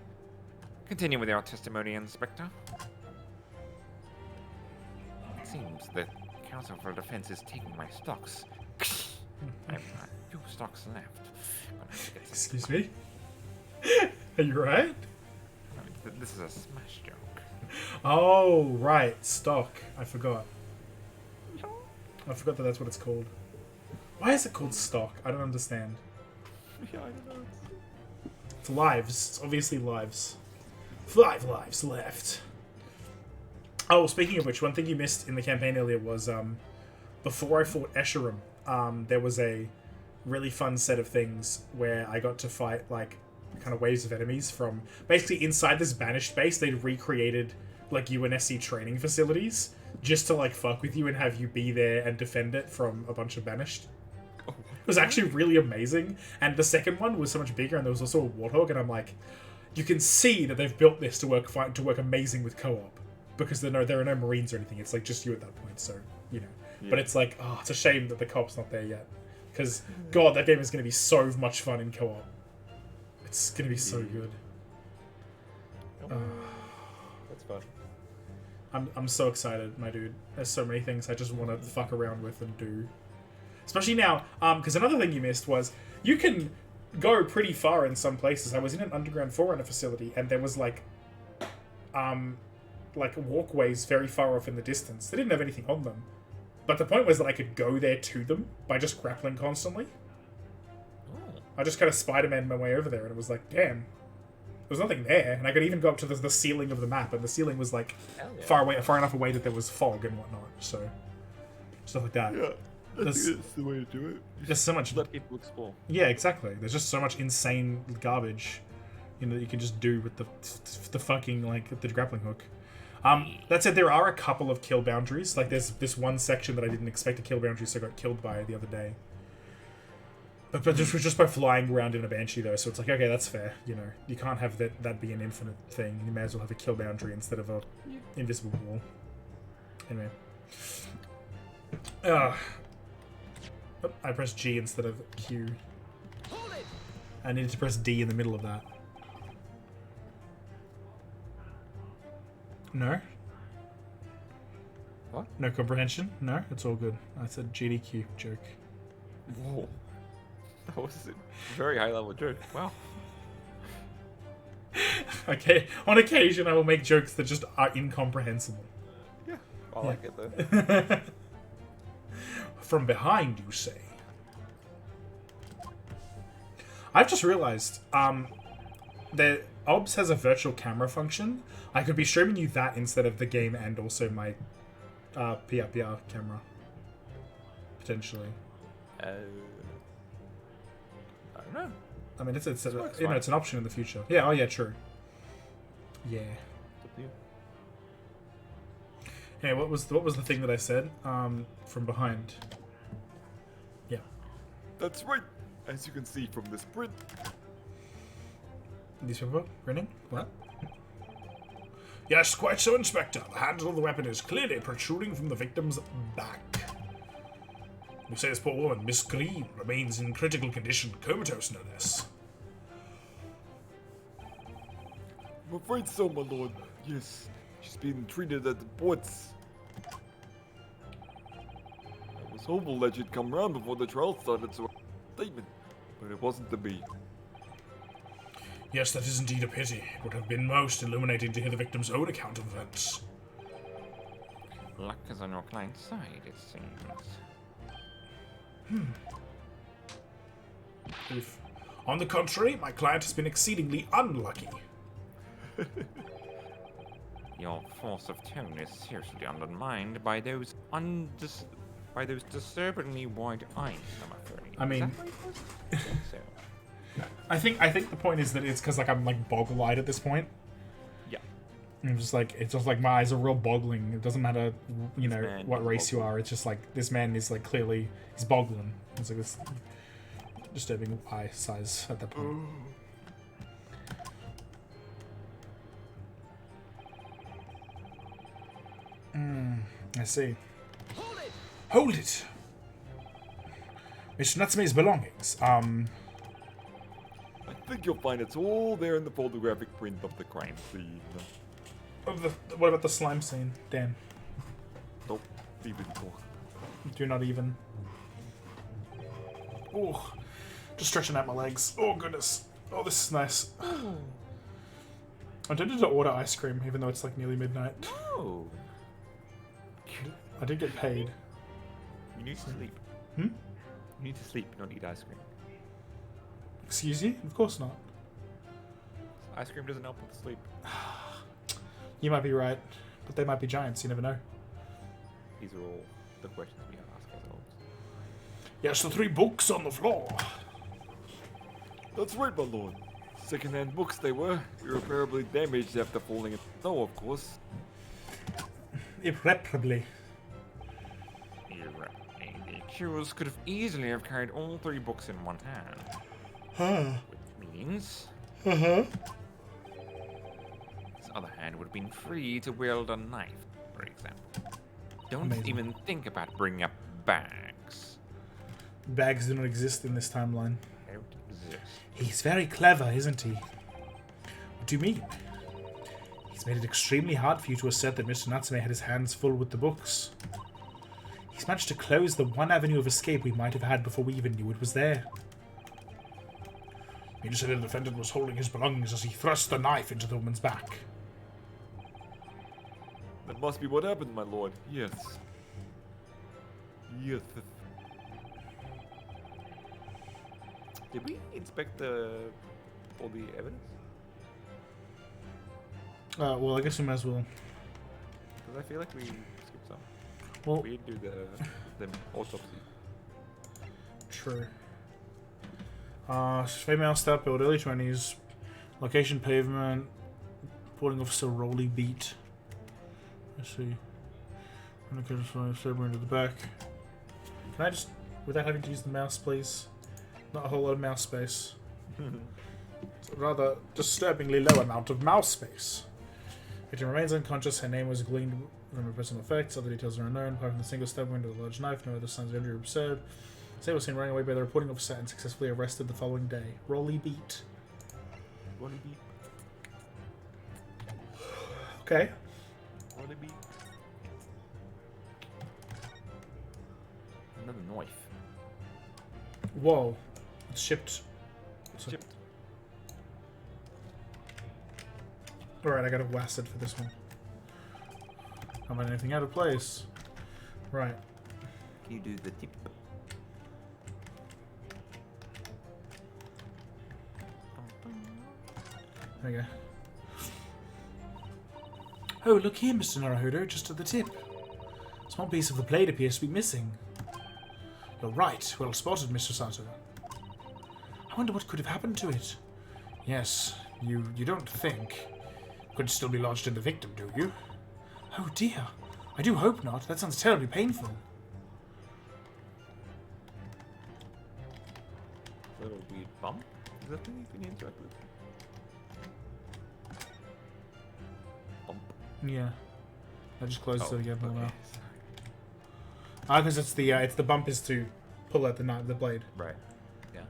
Continue with your testimony, Inspector. It seems the counsel for defense is taking my stocks. I've got 2 stocks left. Gonna have to get some- Excuse me? Are you right? This is a smash joke. Oh, right. Stock. I forgot. I forgot that that's what it's called. Why is it called stock? I don't understand. Yeah, I don't know. It's lives. It's obviously lives. 5 lives left. Oh, speaking of which, one thing you missed in the campaign earlier was, before I fought Escherum, there was a really fun set of things where I got to fight, like, kind of waves of enemies from... Basically, inside this banished base, they'd recreated, like, UNSC training facilities just to, like, fuck with you and have you be there and defend it from a bunch of banished. It was actually really amazing. And the second one was so much bigger, and there was also a warthog, and I'm like... You can see that they've built this to work amazing with co-op. Because there are no Marines or anything. It's, like, just you at that point, so, you know. Yeah. But it's like, oh, it's a shame that the co-op's not there yet. Because, God, that game is going to be so much fun in co-op. It's going to be so good. That's fun. I'm so excited, my dude. There's so many things I just want to fuck around with and do. Especially now, because another thing you missed was, you can go pretty far in some places. I was in an underground forerunner facility, and there was, like walkways very far off in the distance. They didn't have anything on them. But the point was that I could go there to them by just grappling constantly. I just kind of Spider-Man my way over there, and it was like, damn, there's nothing there. And I could even go up to the ceiling of the map, and the ceiling was like far enough away that there was fog and whatnot. So stuff like that. Yeah, I think that's the way to do it. There's so much. Let people explore. Yeah, exactly. There's just so much insane garbage, that you can just do with the fucking the grappling hook. That said, there are a couple of kill boundaries. Like there's this one section that I didn't expect a kill boundary, so I got killed by the other day. But just by flying around in a Banshee, though, so it's like, okay, that's fair, You can't have that be an infinite thing. You may as well have a kill boundary instead of a invisible wall. Anyway. I pressed G instead of Q. I needed to press D in the middle of that. No? What? No comprehension? No? It's all good. I said GDQ. Joke. Whoa. That was a very high level joke. Wow. Okay, on occasion I will make jokes that just are incomprehensible. Yeah. I like it though. From behind, you say? I've just realized that OBS has a virtual camera function. I could be streaming you that instead of the game and also my PRPR camera. Potentially. I don't know. I mean, it's works you know, it's an option in the future. Yeah, oh yeah, true. Yeah. It's up to you. Hey, what was the thing that I said? From behind. Yeah. That's right. As you can see from this print, These people grinning? What? Yes, quite so, Inspector. The handle of the weapon is clearly protruding from the victim's back. You say this poor woman, Miss Green, remains in critical condition, comatose no less. I'm afraid so, my lord. Yes, she's being treated at the ports. I was hopeful that she'd come round before the trial started, so statement, but it wasn't to be. Yes, that is indeed a pity. It would have been most illuminating to hear the victim's own account of events. Luck is on your client's side, it seems. Oof. On the contrary, my client has been exceedingly unlucky. Your force of tone is seriously undermined by those disturbingly wide eyes, I'm afraid. I mean- Is that what it was? I think so. I think the point is that it's because like I'm like boggle-eyed at this point. Yeah. I'm just like it's just like my eyes are real boggling. It doesn't matter, you know, man what is race you boggling. are. It's just like this man is like clearly he's boggling. It's like this disturbing eye size at that point. I see. Hold it! Mr. Natsume's belongings. I think you'll find it's all there in the photographic print of the crime scene. What about the slime scene, Dan? Don't even talk. Do not even. Oh, just stretching out my legs. Oh goodness. Oh, this is nice. I did order ice cream, even though it's like nearly midnight. Oh. I did get paid. You need to sleep. Hmm? You need to sleep, not eat ice cream. Excuse you? Of course not. Ice cream doesn't help with sleep. You might be right, but they might be giants. You never know. These are all the questions we ask ourselves. Yes, the 3 books on the floor. That's right, my lord. Second-hand books they were. Irreparably damaged after falling in the snow, of course. Irreparably. The accused could have easily have carried all 3 books in one hand. Huh. Which means Uh-huh. his other hand would have been free to wield a knife, for example. Don't Amazing. even think about bringing up bags. Bags do not exist in this timeline. They don't exist. He's very clever, isn't he? What do you mean? He's made it extremely hard for you to assert that Mr. Natsume had his hands full with the books. He's managed to close the one avenue of escape we might have had before we even knew it was there. You said the defendant was holding his belongings as he thrust the knife into the woman's back. That must be what happened, my lord. Yes. Yes. Did we inspect all the evidence? Well, I guess we might as well. Because I feel like we skipped some. Well, We didn't do the autopsy. true. Female stout build, early 20s. Location pavement. Reporting officer Rolly beat. Let's see. Server into the back. Can I just, without having to use the mouse, please? Not a whole lot of mouse space. It's a rather disturbingly low amount of mouse space. Victim remains unconscious. Her name was gleaned from her personal effects. Other details are unknown. Apart from the single stab wound to the large knife, no other signs of injury were observed. Say was seen running away by the reporting officer and successfully arrested the following day. Rolly beat. Wanna be? Okay. Wanna be? Another knife. Whoa. It's shipped. So- Chipped. Alright, I got a WASD for this one. Can't find anything out of place. Right. Can you do the tip? There you go. Oh, look here, Mr. Naruhodo, just at the tip. A small piece of the blade appears to be missing. You're right. Well spotted, Mr. Sato. I wonder what could have happened to it. Yes, you don't think. Could still be lodged in the victim, do you? Oh dear. I do hope not. That sounds terribly painful. Little weird bump. Is that thing you can interact with? Bump. Yeah. I just closed it again. okay. Now. Ah, because it's the bump is to pull out the blade. Right. Yeah.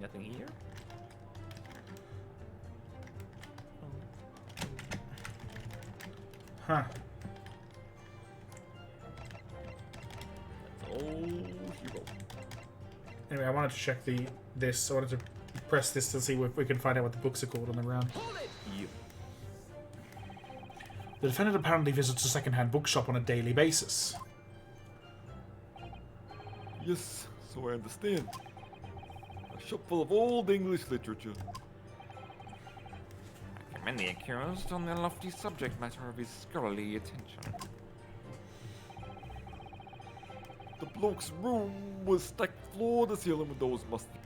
Nothing here? Huh. Oh, hero. Anyway, I wanted to check this. I wanted to press this to see if we can find out what the books are called on the ground. You. The defendant apparently visits a second-hand bookshop on a daily basis. Yes, so I understand. A shop full of old English literature. I commend the accused on the lofty subject matter of his scholarly attention. The bloke's room was stacked floor to ceiling with those mustangs.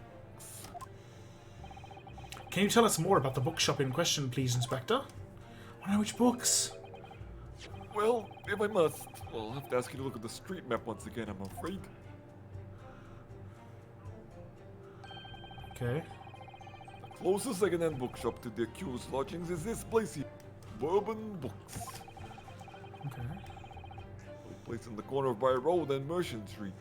Can you tell us more about the bookshop in question, please, Inspector? I want to know which books. Well, if I must, I'll have to ask you to look at the street map once again, I'm afraid. Okay. The closest second-hand bookshop to the accused lodgings is this place here, Bourbon Books. Okay. Place in the corner of Briar Road and Merchant Street.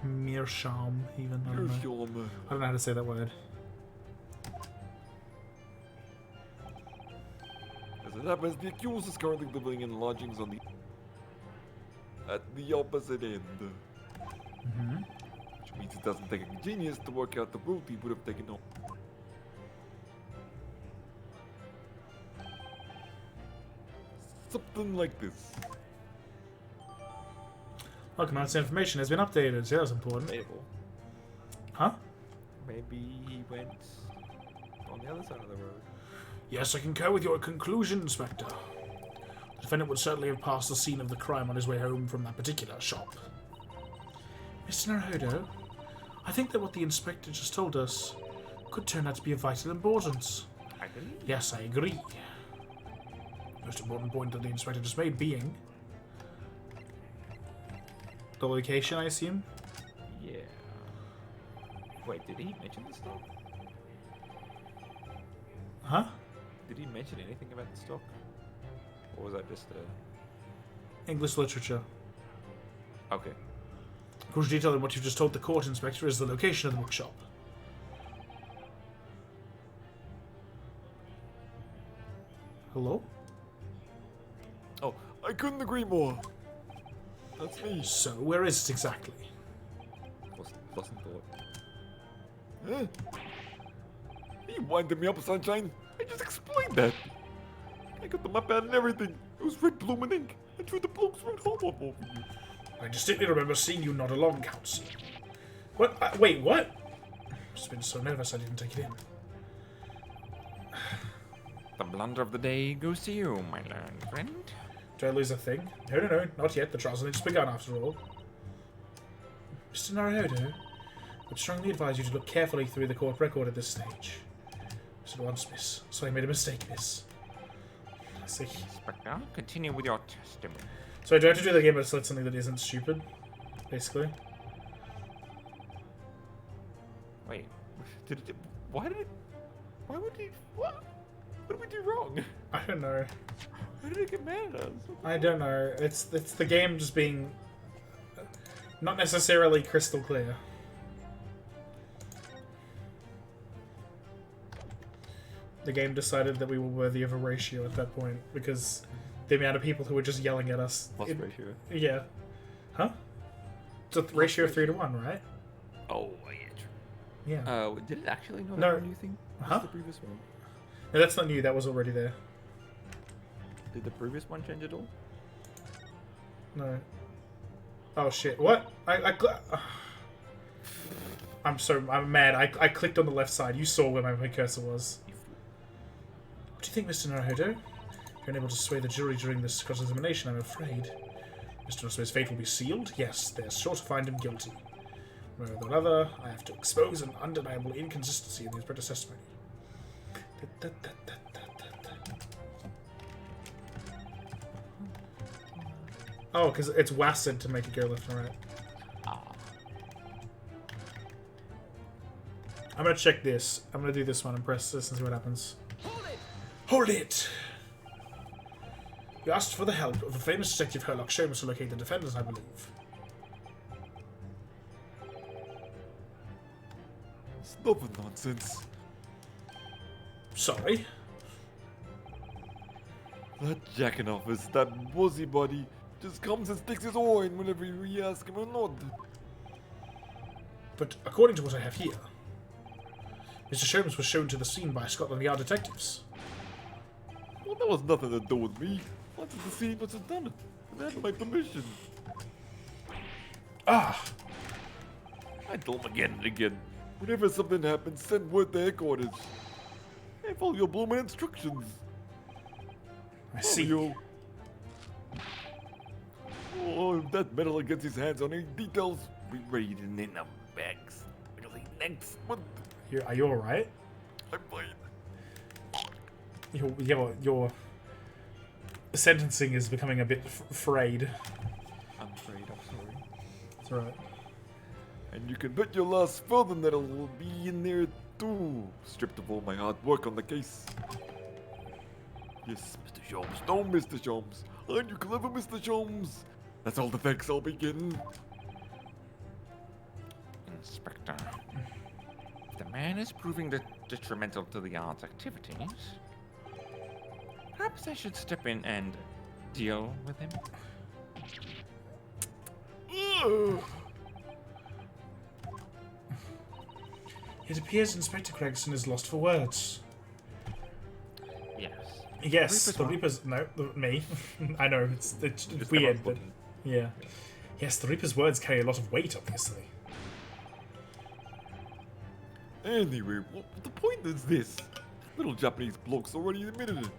Meerschaum, even. I don't know. Meerschaum. I don't know how to say that word. As it happens, the accused is currently living in lodgings on at the opposite end. Mm-hmm. Which means it doesn't take a genius to work out the route he would have taken home. Something like this. Look, Mounts information has been updated. Yeah, that's important. Debatable. Huh? Maybe he went on the other side of the road. Yes, I concur with your conclusion, Inspector. The defendant would certainly have passed the scene of the crime on his way home from that particular shop. Mr. Naruhodo, I think that what the Inspector just told us could turn out to be of vital importance. I believe. Yes, I agree. Most important point that the Inspector just made being the location, I assume? Yeah. Wait, did he mention the stock? Huh? Did he mention anything about the stock? Or was that just a... English literature. Okay. Crucial detail in what you've just told the court, Inspector, is the location of the bookshop. Hello? Oh, I couldn't agree more. That's me. So, where is it exactly? lost in thought. Huh? You winded me up, Sunshine. I just explained that. I got the map out and everything. It was red blooming ink. I drew the bloke's red home up over you. I distinctly remember seeing you nod along, Counsel. What? Wait, what? I've just been so nervous I didn't take it in. The blunder of the day goes to you, my learned friend. Did I lose a thing? No, not yet. The trial's only just begun, after all. Mr. Naruhodo, I would strongly advise you to look carefully through the court record at this stage. Said once, miss. So I made a mistake, miss. I see. Inspector, continue with your testimony. So I do have to do the game, but select something that isn't stupid, basically. Wait. Did it... Why did it... Why would he... What? What did we do wrong? I don't know. Why did it get mad at us? I don't know. It's the game just being not necessarily crystal clear. The game decided that we were worthy of a ratio at that point because the amount of people who were just yelling at us. Lost ratio. Yeah. Huh? It's a ratio of 3 to 1, right? Oh, yeah, true. Yeah. Did it actually know No. that new thing? Huh? The previous one? No, that's not new. That was already there. Did the previous one change at all? No. Oh shit! What? I'm mad. I clicked on the left side. You saw where my cursor was. What do you think, Mr. Naruhodo? You're unable to sway the jury during this cross-examination, I'm afraid. Mr. Naruhodo's fate will be sealed. Yes, they're sure to find him guilty. One way or another, I have to expose an undeniable inconsistency in his British testimony. Oh, because it's WASD to make it go left and right. I'm gonna check this. I'm gonna do this one and press this and see what happens. Hold it! You asked for the help of the famous detective Sherlock Holmes to locate the defendants, I believe. Stop the nonsense. Sorry. That jacking office, that busybody, just comes and sticks his oar in whenever we ask him or not. But according to what I have here, Mr. Sholmes was shown to the scene by Scotland Yard detectives. Well, that was nothing to do with me. Once the scene was done, and had my permission. Ah! I told him again and again. Whenever something happens, send word to headquarters. And follow your blooming instructions. I see. You. Oh, if that metal gets his hands on any details, we read it in our bags. Really next month. Are you alright? I'm fine. Your sentencing is becoming a bit frayed. I'm afraid, I'm sorry. It's alright. And you can bet your last further that will be in there too, stripped of all my hard work on the case. Yes, Mr. Sholmes. No, Mr. Sholmes. Aren't you clever, Mr. Sholmes? That's all the thanks I'll be getting. Inspector, if the man is proving detrimental to the yard's activities, perhaps I should step in and deal with him. It appears Inspector Gregson is lost for words. Yes. Yes, the Reaper's Reaper's... No, me. I know, it's Just weird, come but... up Yeah. Yes, the Reaper's words carry a lot of weight, obviously. Anyway, what the point is this? Little Japanese bloke's already admitted it.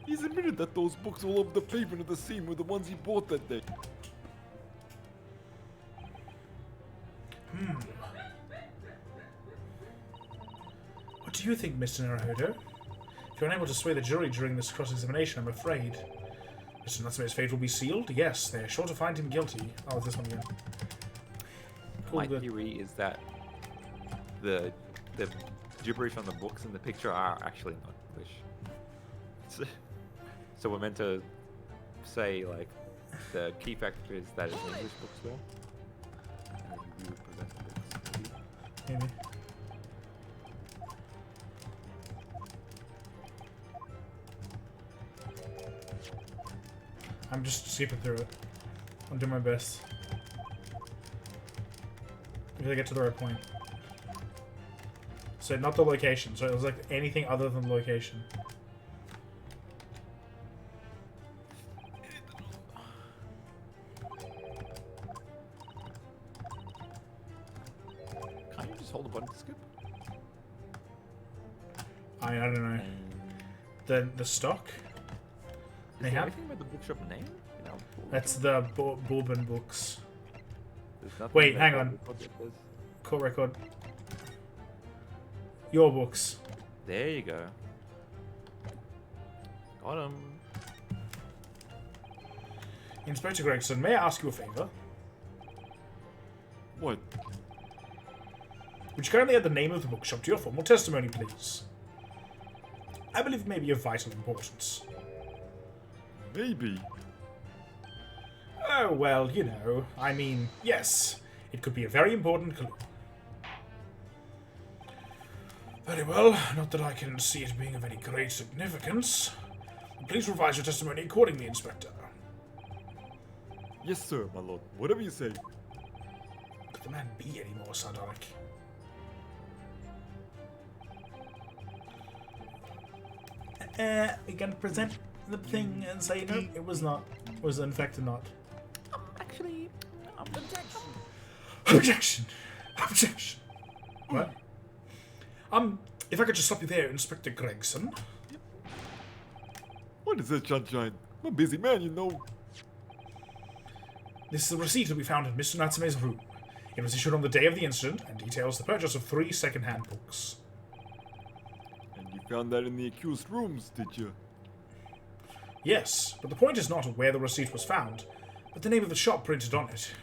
He's admitted that those books all over the pavement of the scene were the ones he bought that day. What do you think, Mr. Naruhodo? If you're unable to sway the jury during this cross-examination, I'm afraid. Mr. Natsume's fate will be sealed? Yes, they're sure to find him guilty. Oh, this one again. Cool, My theory is that the gibberish on the books in the picture are actually not English. So we're meant to say, like, the key factor is that it's an English bookstore. And then you would present the books. Maybe. I'm just skipping through it. I'm doing my best. If I get to the right point. So not the location, so it was like anything other than location. Can't you just hold the button to skip? I don't know. The stock? Is there anything about the bookshop name? You know, That's the Bourbon books. there's nothing Wait, about hang the on. book that says- Court record. Your books. There you go. Got him. Inspector Gregson, may I ask you a favor? What? Would you kindly add the name of the bookshop to your formal testimony, please? I believe it may be of vital importance. Maybe. Oh, well, you know, I mean, yes, it could be a very important clue. Very well, not that I can see it being of any great significance. Please revise your testimony accordingly, Inspector. Yes, sir, my lord. Whatever you say. Could the man be any more sardonic? We can present the thing and say no, it was not. It was in fact not. Actually, Objection! Objection! What? If I could just stop you there, Inspector Gregson. What is it, Sunshine? I'm a busy man, you know. This is the receipt that we found in Mr. Natsume's room. It was issued on the day of the incident and details the purchase of 3 second-hand books. And you found that in the accused rooms, did you? Yes, but the point is not where the receipt was found, but the name of the shop printed on it.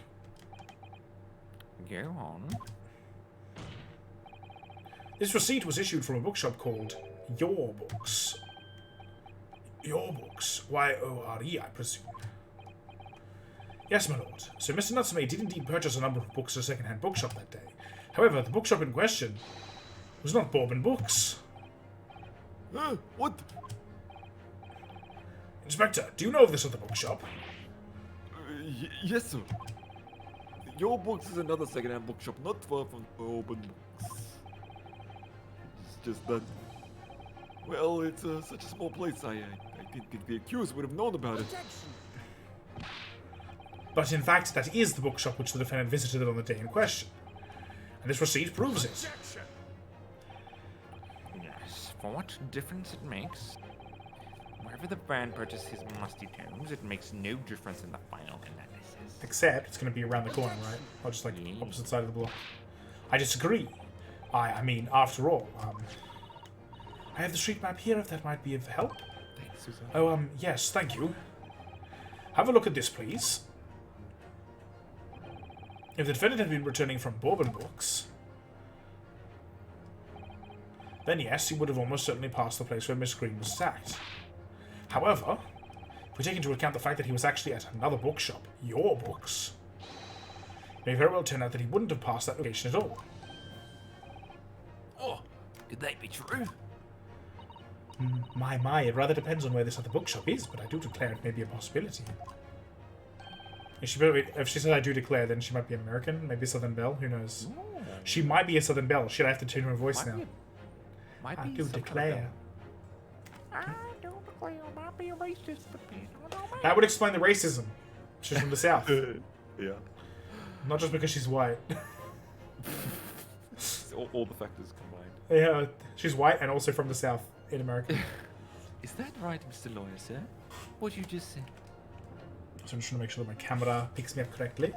go on. This receipt was issued from a bookshop called Your Books. Your Books. Y-O-R-E, I presume. Yes, my lord. So Mr. Natsume did indeed purchase a number of books at a second-hand bookshop that day. However, the bookshop in question was not Bourbon Books. What? Inspector, do you know of this other bookshop? Yes, sir. Your Books is another second-hand bookshop not far from Open Books. It's just that... Well, it's such a small place, I didn't think the accused would have known about it. But in fact, that is the bookshop which the defendant visited on the day in question. And this receipt proves it. Yes, for what difference it makes. Wherever the brand purchased his musty tomes, it makes no difference in the final analysis. Except it's going to be around the corner, right? Or just like opposite side of the block. I disagree. I mean, after all, I have the street map here if that might be of help. Thanks, Susan. Oh, yes, thank you. Have a look at this, please. If the defendant had been returning from Bourbon Books, then yes, he would have almost certainly passed the place where Miss Green was attacked. However, if we take into account the fact that he was actually at another bookshop, Your Books, it may very well turn out that he wouldn't have passed that location at all. Oh, could that be true? My, it rather depends on where this other bookshop is, but I do declare it may be a possibility. If she says I do declare, then she might be American, maybe Southern Belle, who knows. Ooh. She might be a Southern Belle. Should I have to change her voice now? Might I be do some kind of declare. I don't declare, might be a racist, but please don't know me. That would explain the racism. She's from the South. Yeah. Not just because she's white. It's all the factors combined. Yeah, she's white and also from the South in America. Is that right, Mr. Lawyer, sir? What you just said? So I'm just trying to make sure that my camera picks me up correctly.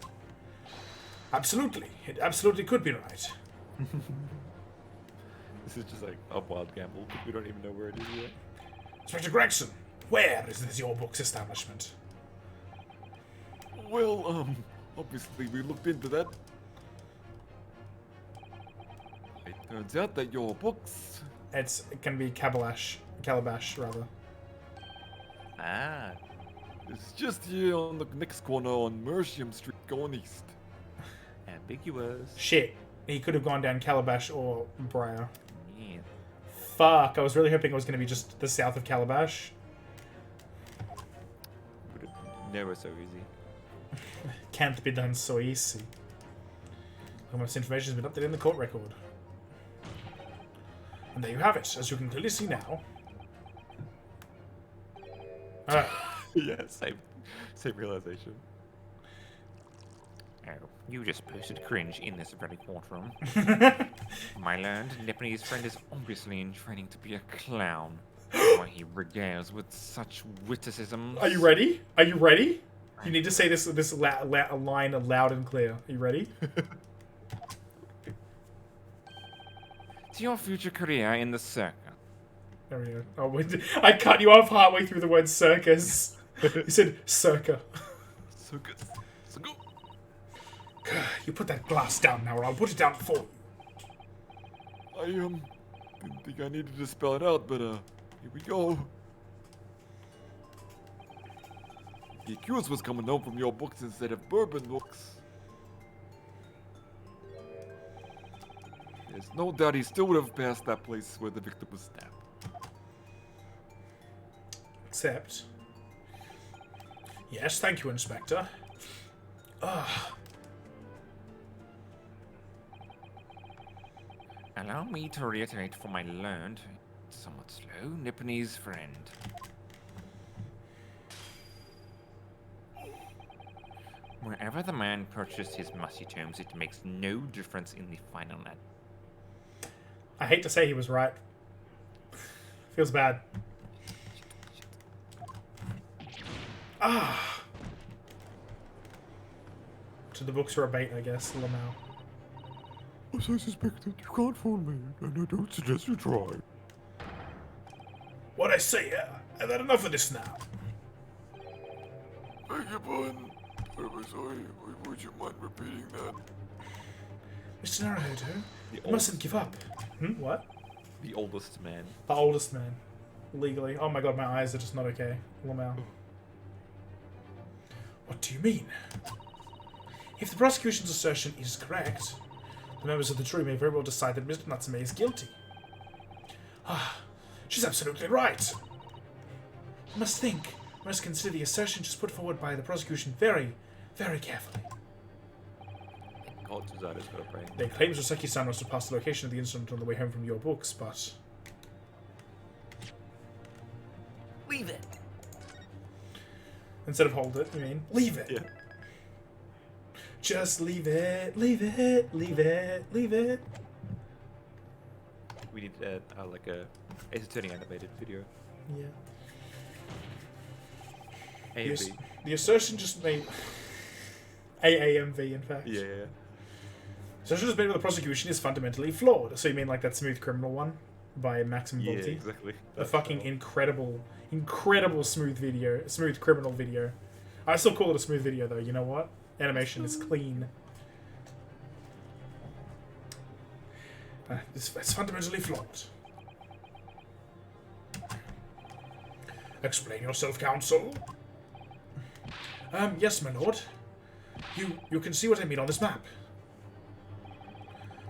Absolutely. It absolutely could be right. This is just like a wild gamble. We don't even know where it is yet. Inspector Gregson, where is this Your Books establishment? Well, obviously we looked into that. It turns out that Your Books... It can be Calabash, rather. Ah, It's just here on the next corner on Mercium Street going east. ambiguous. Shit. He could have gone down Calabash or Briar. Yeah. Fuck, I was really hoping it was going to be just the south of Calabash. Would have never so easy. Can't be done so easy. How much information has been updated in the court record. And there you have it, as you can clearly see now. Yeah, same realization. Oh, you just posted cringe in this very courtroom. My learned Nepalese friend is obviously in training to be a clown. Why he regales with such witticisms. Are you ready? Are you ready? You need to say this line loud and clear. Are you ready? To your future career in the circus. There we go. Oh, wait, I cut you off halfway through the word circus. You said circa. So good. So good. You put that glass down now, or I'll put it down for you. I didn't think I needed to spell it out, but here we go. The accused was coming home from Your Books instead of Bourbon Books. There's no doubt he still would have passed that place where the victim was stabbed. Except... Yes, thank you, Inspector. Allow me to reiterate for my learned, somewhat slow, Nipponese friend. Wherever the man purchased his musty tomes, it makes no difference in the final net. I hate to say he was right. Feels bad. Ah. So the books are a bait, I guess, Lamau. As I suspected, you can't fool me, and I don't suggest you try. What I say, I've had enough of this now. Beg your pardon. I'm sorry. Would you mind repeating that? Mr. Naruhodo, you mustn't give up. What? The oldest man. The oldest man. Legally. Oh my god, my eyes are just not okay. Lamau. What do you mean? If the prosecution's assertion is correct, the members of the jury may very well decide that Mr. Natsume is guilty. Ah, she's absolutely right. You must consider the assertion just put forward by the prosecution very, very carefully. God, Suzaru's got a brain. They claim Joseki-san was to pass the location of the incident on the way home from your books, but... Leave it. Instead of hold it, you mean leave it. Yeah. Just leave it, leave it, leave it, leave it. We need like a Ace Attorney animated video. Yeah. A and The, B. the assertion just made... AAMV, in fact. Yeah. The assertion just made by the prosecution is fundamentally flawed. So you mean like that Smooth Criminal one? By Maximum Yeah, Volti? exactly. The fucking incredible smooth criminal video. I still call it a smooth video though, you know what? Animation is clean. It's fundamentally flawed. Explain yourself, counsel. Yes, my lord. You can see what I mean on this map.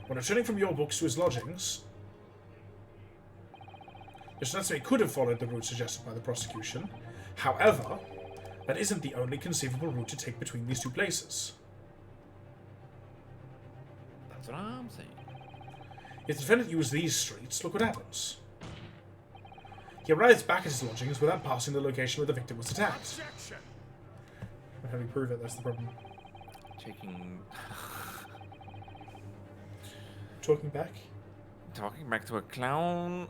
When returning from your books to his lodgings, Mr. Natsume could have followed the route suggested by the prosecution. However, that isn't the only conceivable route to take between these two places. That's what I'm saying. If the defendant used these streets, look what happens. He arrives back at his lodgings without passing the location where the victim was attacked. How do we prove it? That's the problem. Taking... Talking back? Talking back to a clown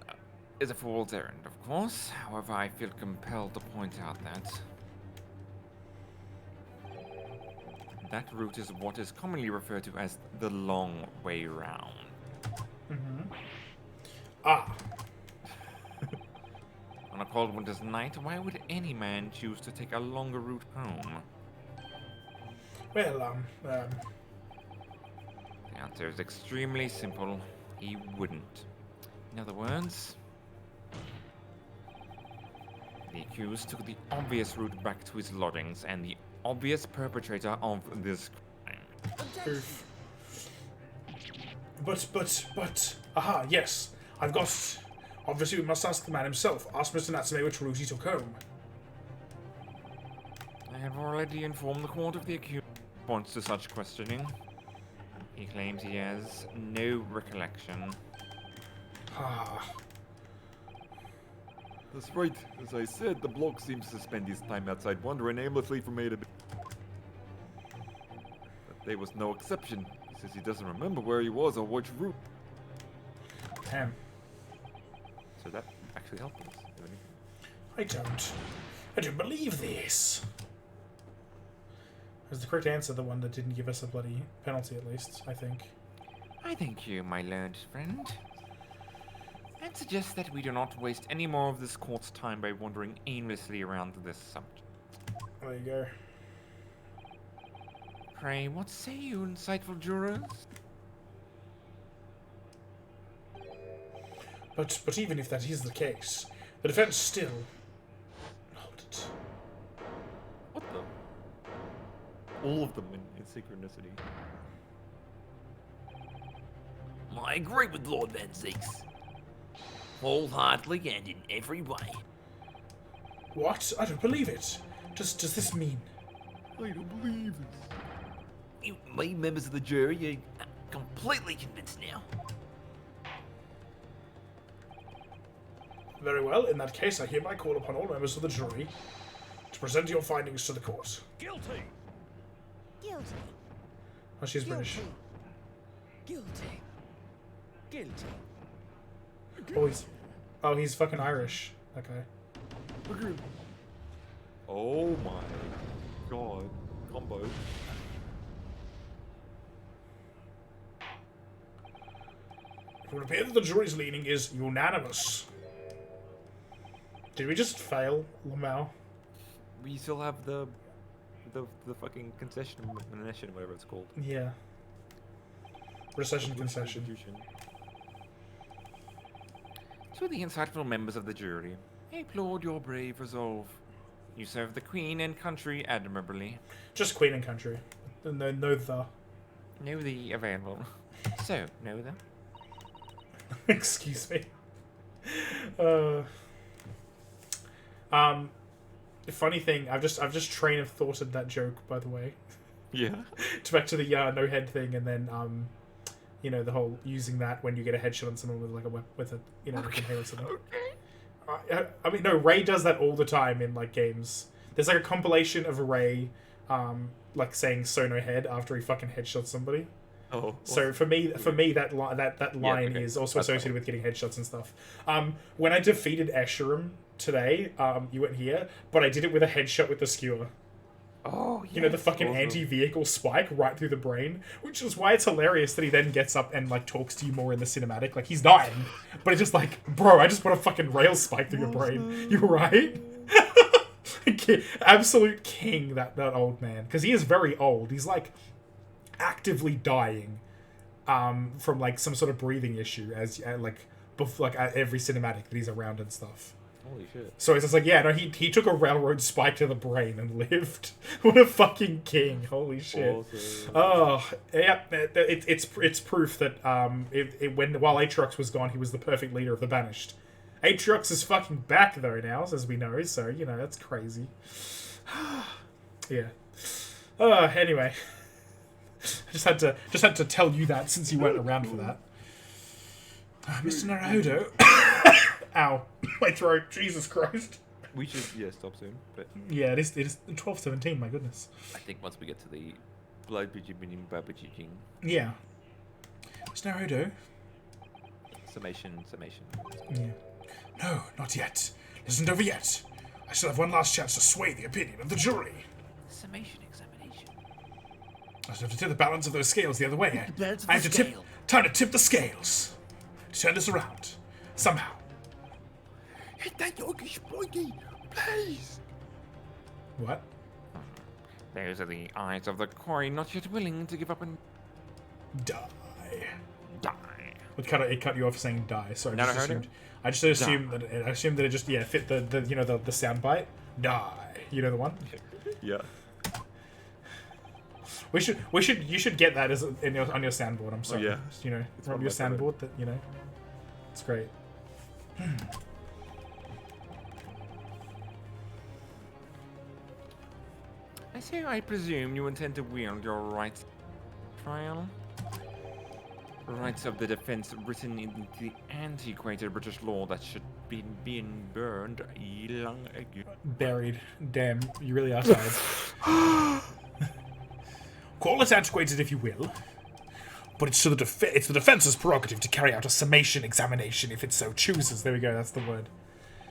is a fool's errand, of course. However, I feel compelled to point out that route is what is commonly referred to as the long way round. Ah. On a cold winter's night, why would any man choose to take a longer route home? Well, The answer is extremely simple. He wouldn't. In other words, the accused took the obvious route back to his lodgings, and the obvious perpetrator of this crime. But, aha, yes. I've got... Obviously, we must ask the man himself. Ask Mr. Natsume which route he took home. I have already informed the court of the accused response to such questioning. He claims he has no recollection. Ah. That's right. As I said, the bloke seems to spend his time outside wandering aimlessly from A to B. But there was no exception. He says he doesn't remember where he was or which route. Damn. So that actually helped us. if anything. I don't believe this. Is the correct answer the one that didn't give us a bloody penalty, at least, I think. I thank you, my learned friend. And suggest that we do not waste any more of this court's time by wandering aimlessly around this subject. There you go. Pray, what say you, insightful jurors? But even if that is the case, the defense still... Hold it. What the? All of them in synchronicity. I agree with Lord Van Zeeks. Wholeheartedly and in every way. What? I don't believe it. Does this mean... I don't believe it. We members of the jury are completely convinced now. Very well, in that case, I hereby call upon all members of the jury to present your findings to the court. Guilty! Guilty. Oh, she's British. Guilty. Guilty. Oh, he's fucking Irish. That guy. Oh my god. Combo. It would appear that the jury's leaning is unanimous. Did we just fail, Lamau? We still have the fucking concession, whatever it's called. Yeah. Recession concession. Constitution. To the insightful members of the jury, I applaud your brave resolve. You serve the Queen and country admirably. Just Queen and Country. No, no the. Know the available. So, know them? Excuse me. Funny thing, I've just train of thoughted that joke, by the way. Yeah. Back to the no head thing, and then you know, the whole using that when you get a headshot on someone with like with a like inhaler or something. I mean, no, Ray does that all the time in like games. There's like a compilation of Ray, like saying "so no head" after he fucking headshots somebody. Oh. So for me, that line okay. is also That's associated fine. with getting headshots and stuff. When I defeated Escherum today, you weren't here, but I did it with a headshot with the skewer. Oh, You know, the fucking awesome. anti-vehicle spike right through the brain, which is why it's hilarious that he then gets up and like talks to you more in the cinematic. Like he's dying, but it's just like, bro, I just put a fucking rail spike through your brain. You right? Absolute king, that old man, because he is very old. He's like actively dying from like some sort of breathing issue as like at every cinematic that he's around and stuff. Holy shit. So it's just like, yeah, no, he took a railroad spike to the brain and lived. What a fucking king! Holy shit! Awesome. Oh, yeah, it's proof that while Aatrox was gone, he was the perfect leader of the Banished. Aatrox is fucking back though now, as we know. So you know that's crazy. Yeah. Anyway, I just had to tell you that since you weren't around for that. Mr. Naruto. Ow. My throat. Jesus Christ. We should, stop soon. But Yeah, it is 12:17, my goodness. I think once we get to the blood babajing, Yeah. Mr. Naruto. summation. Yeah. No, not yet. It isn't over yet. I still have one last chance to sway the opinion of the jury. Summation examination. I still have to tip the balance of those scales the other way. The balance of I have the to scale. time to tip the scales. Turn this around. Somehow. Hit that Yogi Spoiky, please. What? Those are the eyes of the quarry not yet willing to give up and Die. die. It cut you off saying die. Sorry, No, just I heard assumed. I just assumed that it just fit the you know the sound bite. Die. You know the one. Yeah. You should get that as on your soundboard. I'm sorry. yeah. You know, It's on one your of my favorite. soundboard that you know. It's great. I say I presume you intend to wield your rights trial? Rights of the defense written in the antiquated British law that should be been burned long ago. Buried. Damn, you really are tired. Call it antiquated if you will, but it's the defense's prerogative to carry out a summation examination if it so chooses. There we go. That's the word.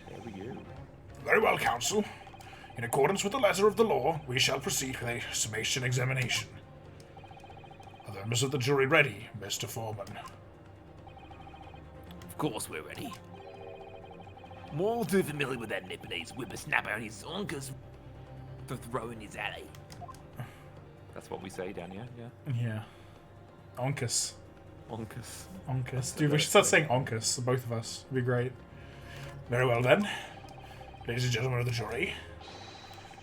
There we go. Very well, counsel. In accordance with the letter of the law, we shall proceed with a summation examination. Are the members of the jury ready, Mr. Foreman? Of course we're ready. I'm all too familiar with that Nipponese whippersnapper and his zonkers to throw in his alley. That's what we say down here. Yeah. Yeah. Onkus. Onkus. Onkus. Dude, we should start saying onkus, both of us. It'd be great. Very well then. Ladies and gentlemen of the jury,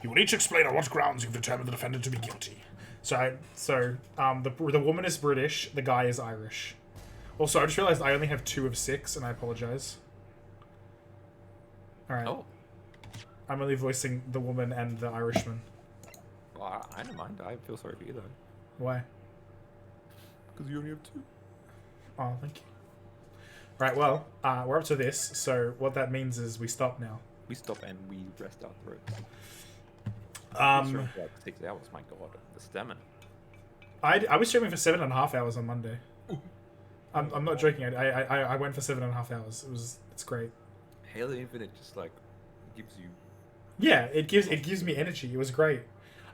you will each explain on what grounds you've determined the defendant to be guilty. The woman is British, the guy is Irish. Also, I just realized I only have 2 of 6, and I apologize. Alright. Oh. I'm only voicing the woman and the Irishman. Well, I don't mind. I feel sorry for you though. Why? Because you only have 2. Oh, thank you. Right, well, we're up to this, so what that means is we stop now. We stop and we rest our throats. Um, It's like 6 hours. My god, the stamina. I was streaming for 7.5 hours on Monday. I'm not joking. I went for 7.5 hours. It's great. Halo Infinite just like gives you. Yeah, it gives me energy. It was great.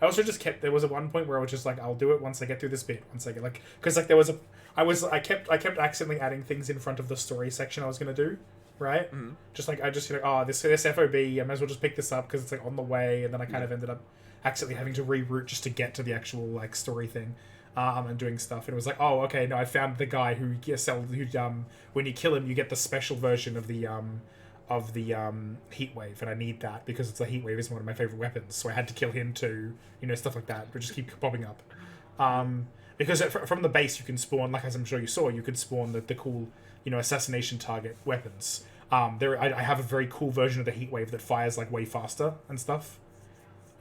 I also just kept. There was at one point where I was just like, I'll do it once I get through this bit. Once I get like, because like there was a, I kept accidentally adding things in front of the story section I was gonna do, right? Mm-hmm. Just like I just like, oh, this FOB. I might as well just pick this up because it's like on the way, and then I kind of ended up accidentally having to reroute just to get to the actual like story thing. And doing stuff, and it was like, oh, okay, no, I found the guy who when you kill him, you get the special version of the heat wave, and I need that because it's a heat wave is one of my favorite weapons, so I had to kill him too, stuff like that, which just keep popping up. Because from the base you can spawn, like as I'm sure you saw, you could spawn the cool, assassination target weapons. I have a very cool version of the heat wave that fires like way faster and stuff.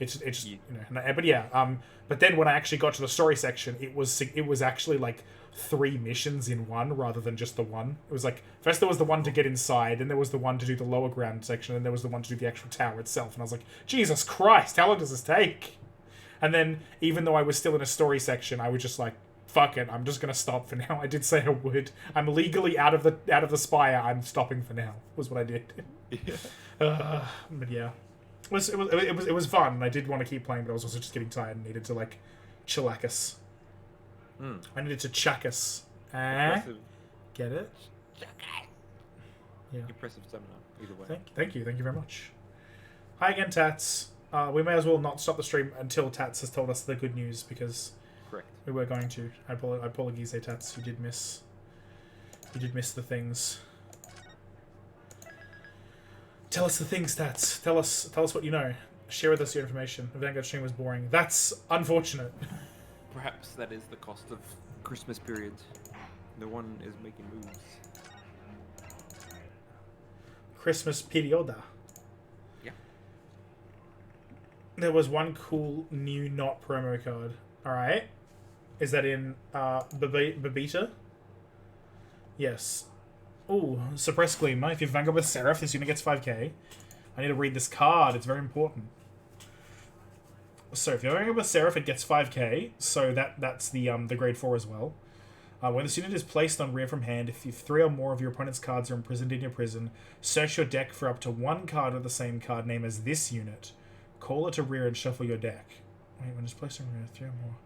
It's just but yeah. But then when I actually got to the story section, it was actually like 3 missions in one rather than just the one. It was like first there was the one to get inside, then there was the one to do the lower ground section, and there was the one to do the actual tower itself. And I was like, Jesus Christ, how long does this take? And then even though I was still in a story section, I was just like, fuck it, I'm just gonna stop for now. I did say I would. I'm legally out of the spire. I'm stopping for now. Was what I did. Yeah. But yeah. It was fun, and I did want to keep playing, but I was also just getting tired and needed to like chillax. I needed to chuckus. Impressive. Get it? Yeah. Impressive stamina. Either way. Thank you very much. Hi again, Tats. We may as well not stop the stream until Tats has told us the good news, because Correct. we were going to. I apologize, Tats. You did miss the things. Tell us the things, Tats. Tell us what you know. Share with us your information. The Vanguard stream was boring. That's unfortunate. Perhaps that is the cost of Christmas period. No one is making moves. Christmas perioda. Yeah. There was one cool new not promo card. Alright. Is that in Babita? Yes. Ooh, Suppress Gleamer. If you Vanguard with Seraph, this unit gets 5k. I need to read this card. It's very important. So if you're Vanguard with Seraph, it gets 5k. So that's the grade 4 as well. When this unit is placed on rear from hand, if 3 or more of your opponent's cards are imprisoned in your prison, search your deck for up to 1 card with the same card name as this unit. Call it to rear and shuffle your deck. Wait, when it's placed on rear, 3 or more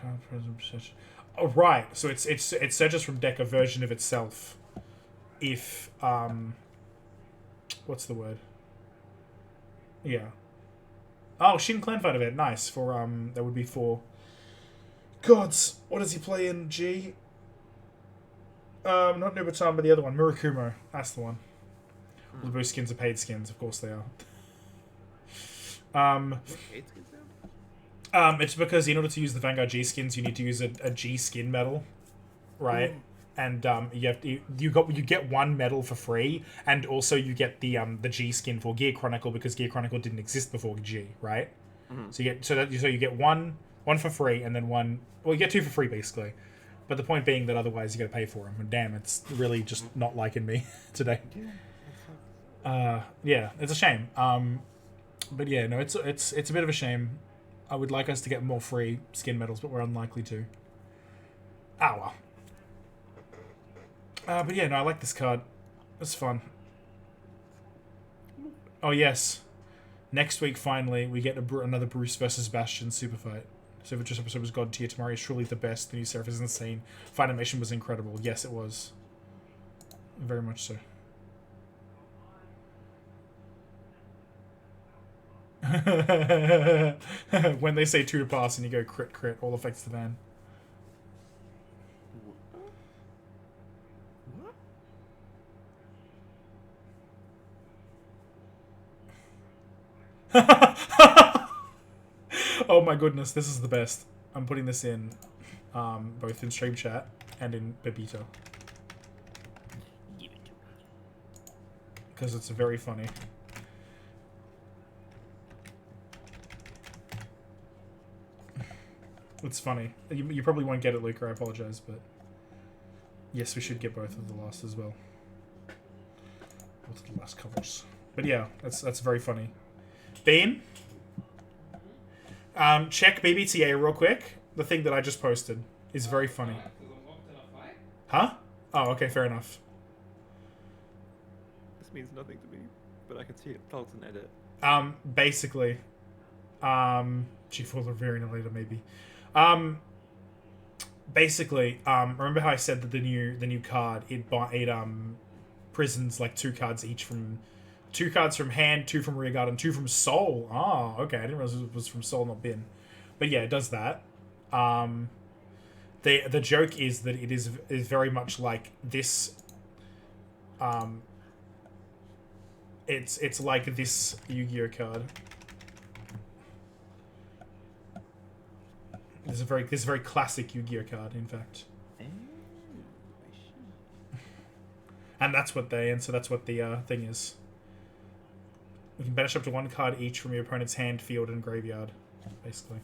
card prison search. Oh right, so it searches from deck a version of itself. If what's the word? Yeah. Oh, Shin Clan Fight event, nice. For that would be for gods. What does he play in G? Not Nubatam, but the other one, Murakumo. That's the one. All the boost skins are paid skins, of course they are. It's because in order to use the Vanguard G skins, you need to use a G skin medal, right? And you get 1 medal for free, and also you get the G skin for Gear Chronicle, because Gear Chronicle didn't exist before G, right? So you get one for free, and then one. Well, you get 2 for free basically, but the point being that otherwise you got to pay for them. And damn, it's really just not liking me today. Yeah, it's a shame. But yeah, no, it's a bit of a shame. I would like us to get more free skin medals, but we're unlikely to. Ah well. But yeah, no, I like this card. It's fun. Oh yes, next week finally we get another Bruce versus Bastion super fight. So if this episode was God tier, tomorrow is truly the best. The new Seraph is insane. Fight animation was incredible. Yes, it was. Very much so. When they say 2 to pass and you go crit, all affects the van. Oh my goodness, this is the best. I'm putting this in both in stream chat and in Babito. Because it's very funny. It's funny. You probably won't get it, Luca, I apologize, but yes, we should get both of the last as well. Both of the last covers. But yeah, that's very funny. Bean? Check BBTA real quick. The thing that I just posted is very funny. Because I'm locked in a fight? Huh? Oh, okay, fair enough. This means nothing to me, but I can see it. Tell it's an edit. Basically, G4 Laverian later maybe. Basically, remember how I said that the new card it prisons like 2 cards each from 2 cards from hand, 2 from rearguard, and 2 from soul. Oh, okay, I didn't realize it was from soul, not bin. But yeah, it does that. The joke is that it is very much like this. It's like this Yu-Gi-Oh card. This is a very classic Yu-Gi-Oh card, in fact. And that's what the thing is. You can banish up to 1 card each from your opponent's hand, field, and graveyard, basically.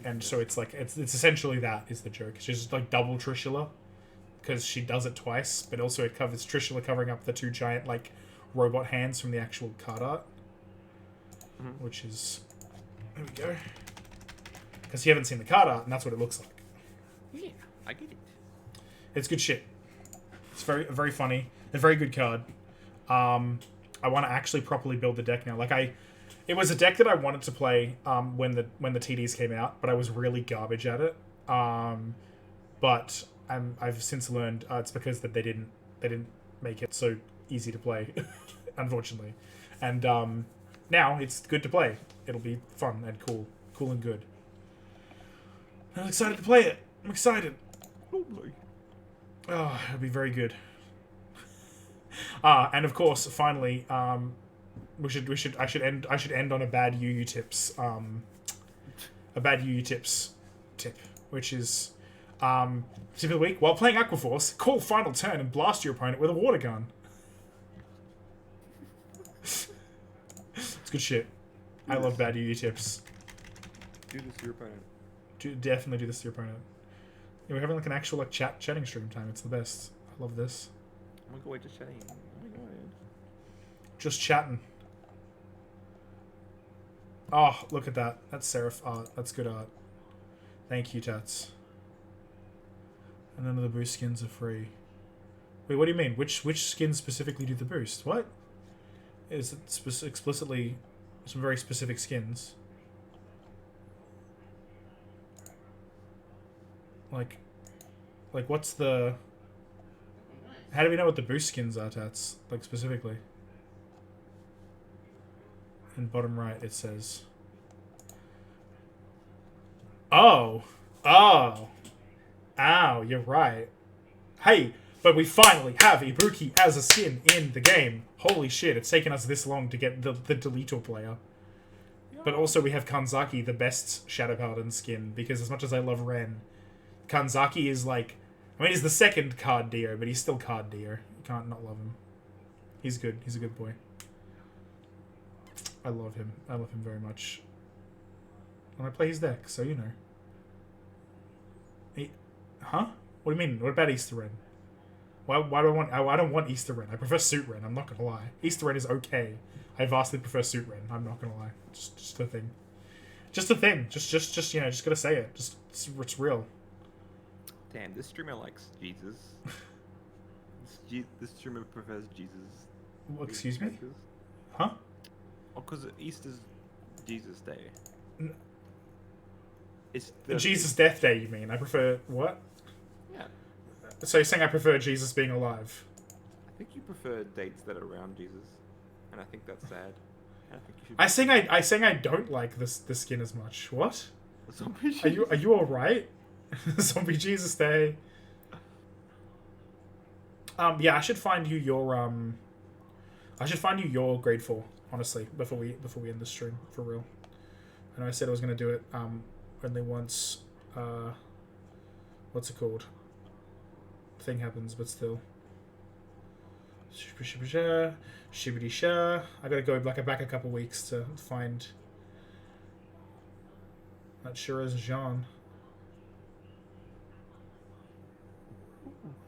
And so it's like it's essentially that is the joke. It's just like double Trishula, because she does it twice, but also it covers Trishula covering up the 2 giant like robot hands from the actual card art, which is there we go. Because you haven't seen the card art, and that's what it looks like. Yeah, I get it. It's good shit. It's very funny. A very good card. I want to actually properly build the deck now. It was a deck that I wanted to play when the TDs came out, but I was really garbage at it. But I've since learned it's because that they didn't make it so easy to play, unfortunately. And now it's good to play. It'll be fun and cool and good. I'm excited to play it. I'm excited. Oh, it'll be very good. And of course, finally, I should end on a bad UU tips. A bad UU tips tip, which is tip of the week. While playing Aquaforce, call final turn and blast your opponent with a water gun. It's good shit. I love bad UU tips. Do this to your opponent. Definitely do this to your opponent. Yeah, we're having like an actual like chatting stream time. It's the best. I love this. Oh my god, just chatting. Oh my god. Just chatting. Oh, look at that. That's Seraph art. That's good art. Thank you, Tats. And none of the boost skins are free. Wait, what do you mean? Which skins specifically do the boost? What? Is it explicitly some very specific skins? Like what's the... How do we know what the boost skins are, Tats? Like, specifically. In bottom right, it says... Oh! Oh! Ow, you're right. Hey, but we finally have Ibuki as a skin in the game. Holy shit, it's taken us this long to get the Deletor player. But also we have Kanzaki, the best Shadow Paladin skin, because as much as I love Ren, Kanzaki is like... I mean, he's the second card Dio, but he's still card Dio. You can't not love him. He's good. He's a good boy. I love him. I love him very much. And I play his deck, so you know. Huh? What do you mean? What about Easter Ren? Why do I want... I don't want Easter Ren. I prefer Suit Ren. I'm not gonna lie. Easter Ren is okay. I vastly prefer Suit Ren. I'm not gonna lie. Just a thing. Just a thing. Just you know, just gotta say it. It's real. Damn, this streamer likes Jesus. This streamer prefers Jesus. Well, excuse me? Huh? Oh, because Easter's Jesus Day. It's Jesus Death Day, you mean? I prefer... What? Yeah. So you're saying I prefer Jesus being alive? I think you prefer dates that are around Jesus. And I think that's sad. And I think you should I saying I don't like the skin as much. What? Zombie Jesus. Are you alright? Zombie Jesus Day. Yeah, I should find you your grade 4, honestly, before we end the stream, for real. I know I said I was gonna do it only once what's it called? Thing happens, but still. Shibbity sha. I gotta go back a couple weeks to find that Shiraz Jean.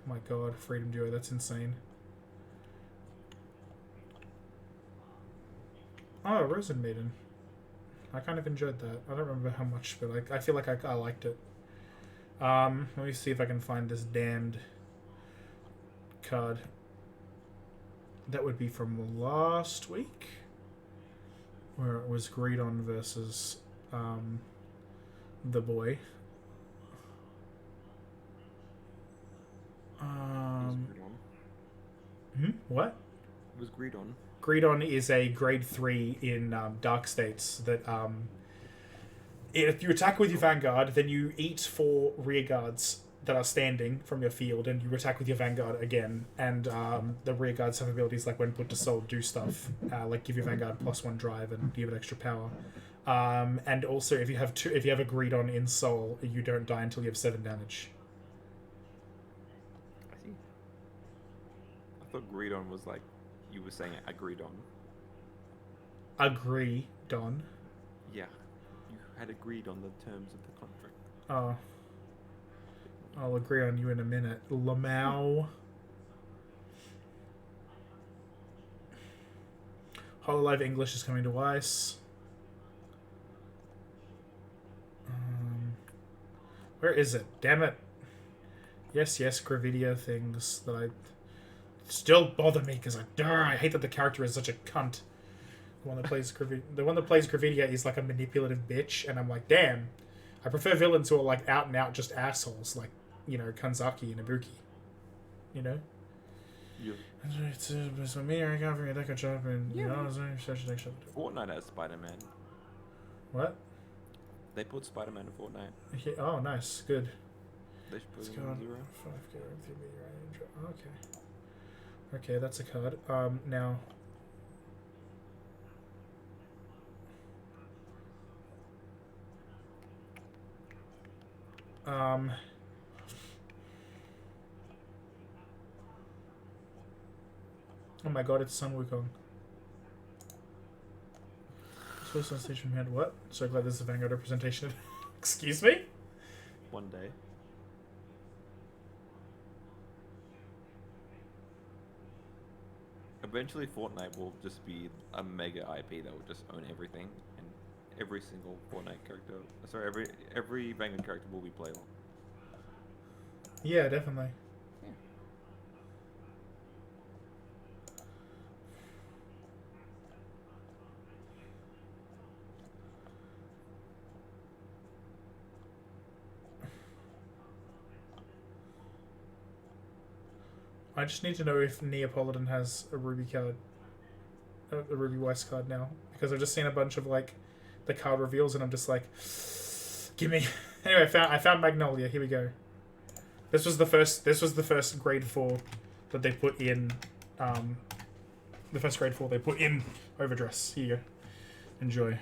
My god, Freedom Duo, that's insane. Oh, Rosen Maiden. I kind of enjoyed that. I don't remember how much, but I feel like I liked it. Let me see if I can find this damned card. That would be from last week, where it was Greedon versus the boy. What? It was Greedon. Greedon is a grade 3 in Dark States that if you attack with your Vanguard, then you eat 4 rear guards that are standing from your field, and you attack with your Vanguard again. And the rear guards have abilities like when put to soul do stuff, like give your Vanguard +1 drive and give it extra power. And also if you have a Greedon in soul, you don't die until you have 7 damage. I see. I thought Greedon was like you were saying agreed on. Agree, Don. Yeah. You had agreed on the terms of the contract. Oh. I'll agree on you in a minute. Lamau. Hololive English is coming to Ice. Where is it? Damn it. Yes, Gravidia things that I still bother me because I hate that the character is such a cunt. The one that plays Gravidia is like a manipulative bitch, and I'm like, damn. I prefer villains who are like out and out just assholes, like, you know, Kanzaki and Ibuki. You know? Yeah. It's me, I got from a deco shop, and you know, Fortnite has Spider-Man. What? They put Spider-Man in Fortnite. Okay. Oh, nice, good. They should put Let's him go on. in 0. 5K range. Okay. Okay, that's a card. Now. Oh my god, it's Sun Wukong. First on stage from hand. What? So glad this is a Vanguard representation. Excuse me? One day. Eventually, Fortnite will just be a mega IP that will just own everything, and every single Fortnite character, sorry, every Vanguard character will be playable. Yeah, definitely. I just need to know if Neapolitan has a Ruby card, a Ruby Weiss card now, because I've just seen a bunch of like the card reveals, and I'm just like, give me. Anyway, I found Magnolia. Here we go. This was the first grade 4 that they put in. The first grade 4 they put in Overdress. Here you go. Enjoy.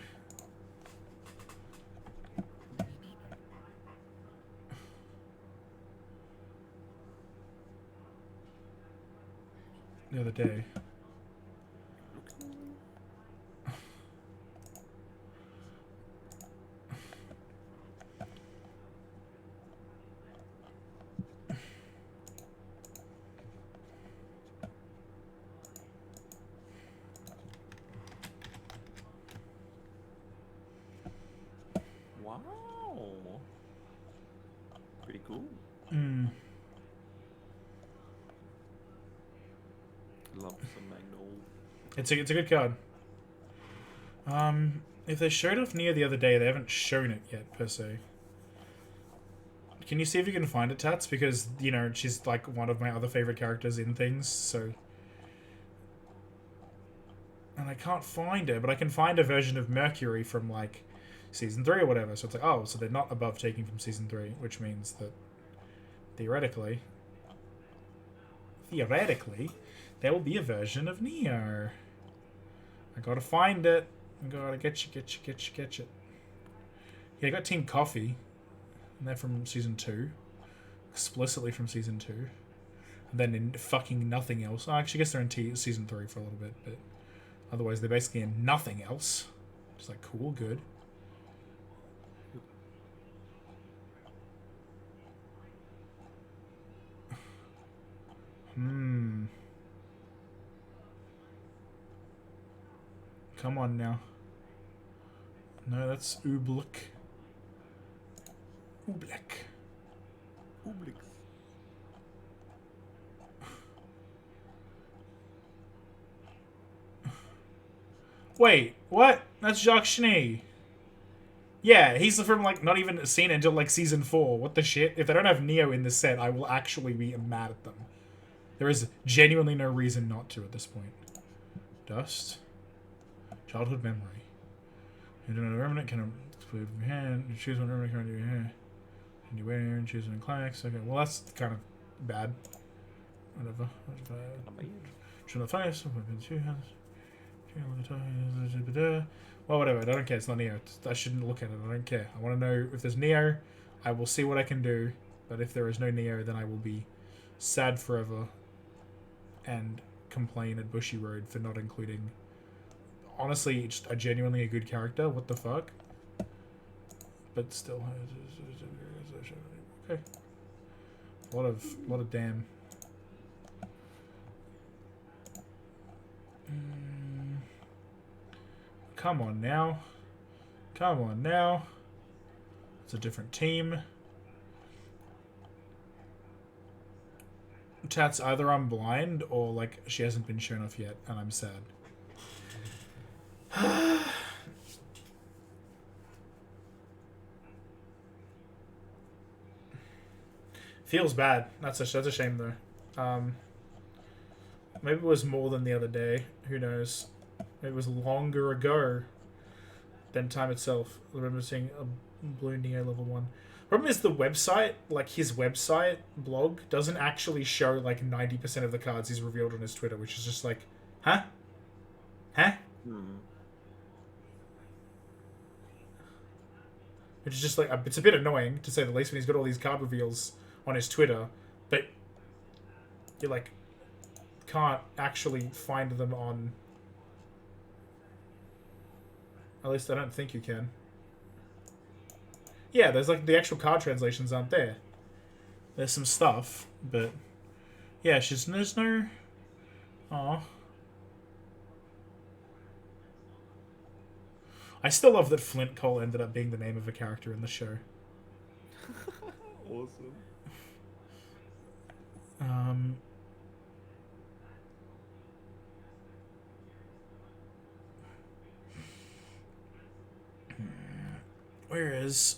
The other day. Wow. Pretty cool. Love some Magnolia. It's a good card. If they showed off Nia the other day, they haven't shown it yet per se. Can you see if you can find it, Tats? Because, you know, she's like one of my other favorite characters in things, so. And I can't find her, but I can find a version of Mercury from like season 3 or whatever. So it's like, oh, so they're not above taking from season 3, which means that theoretically, there will be a version of Neo. I gotta find it. I gotta get you. Yeah, I got Team Coffee. And they're from season 2. Explicitly from season 2. And then in fucking nothing else. Oh, actually, I guess they're in season 3 for a little bit, but otherwise they're basically in nothing else. Just like, cool, good. Come on now. No, that's Ooblik. Ooblik. Publix. Wait, what? That's Jacques Schnee. Yeah, he's from, like, not even seen until, like, season 4. What the shit? If they don't have Neo in the set, I will actually be mad at them. There is genuinely no reason not to at this point. Dust. Childhood memory. You don't know the remnant can play from your hand. You choose one remnant can do your hand. And you wear and choose one climax. Okay, well, that's kind of bad. Whatever. Should not fire. Two hands. Well, whatever. I don't care. It's not Neo. I shouldn't look at it. I don't care. I want to know if there's Neo. I will see what I can do. But if there is no Neo, then I will be sad forever and complain at Bushy Road for not including. Honestly, just a genuinely good character. What the fuck? But still, okay. A lot of damn. Come on now. Come on now. It's a different team. Tats, either I'm blind or, like, she hasn't been shown off yet, and I'm sad. Feels bad. That's a shame, though. Maybe it was more than the other day. Who knows? Maybe it was longer ago than time itself. I remember seeing a blue Neo level 1. Problem is the website, like his website blog, doesn't actually show like 90% of the cards he's revealed on his Twitter, which is just like, huh? Huh? Which is just like, it's a bit annoying, to say the least, when he's got all these card reveals on his Twitter, but you like can't actually find them on. At least I don't think you can. Yeah, there's like the actual card translations aren't there. There's some stuff, but yeah, there's no. Aw. I still love that Flint Cole ended up being the name of a character in the show. Awesome. Where is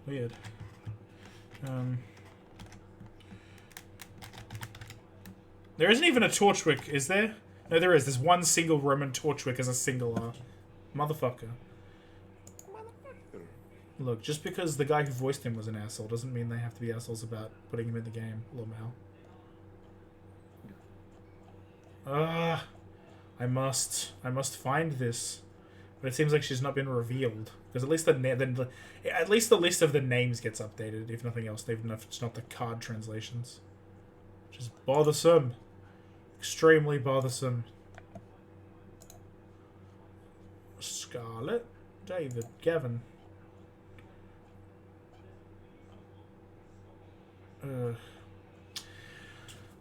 weird. There isn't even a Torchwick, is there? No, there is. There's one single Roman Torchwick as a single motherfucker. Look, just because the guy who voiced him was an asshole doesn't mean they have to be assholes about putting him in the game, Lamau. I must find this, but it seems like she's not been revealed because at least the list of the names gets updated. If nothing else, even if it's not the card translations, which is bothersome, extremely bothersome. Scarlet, David, Gavin.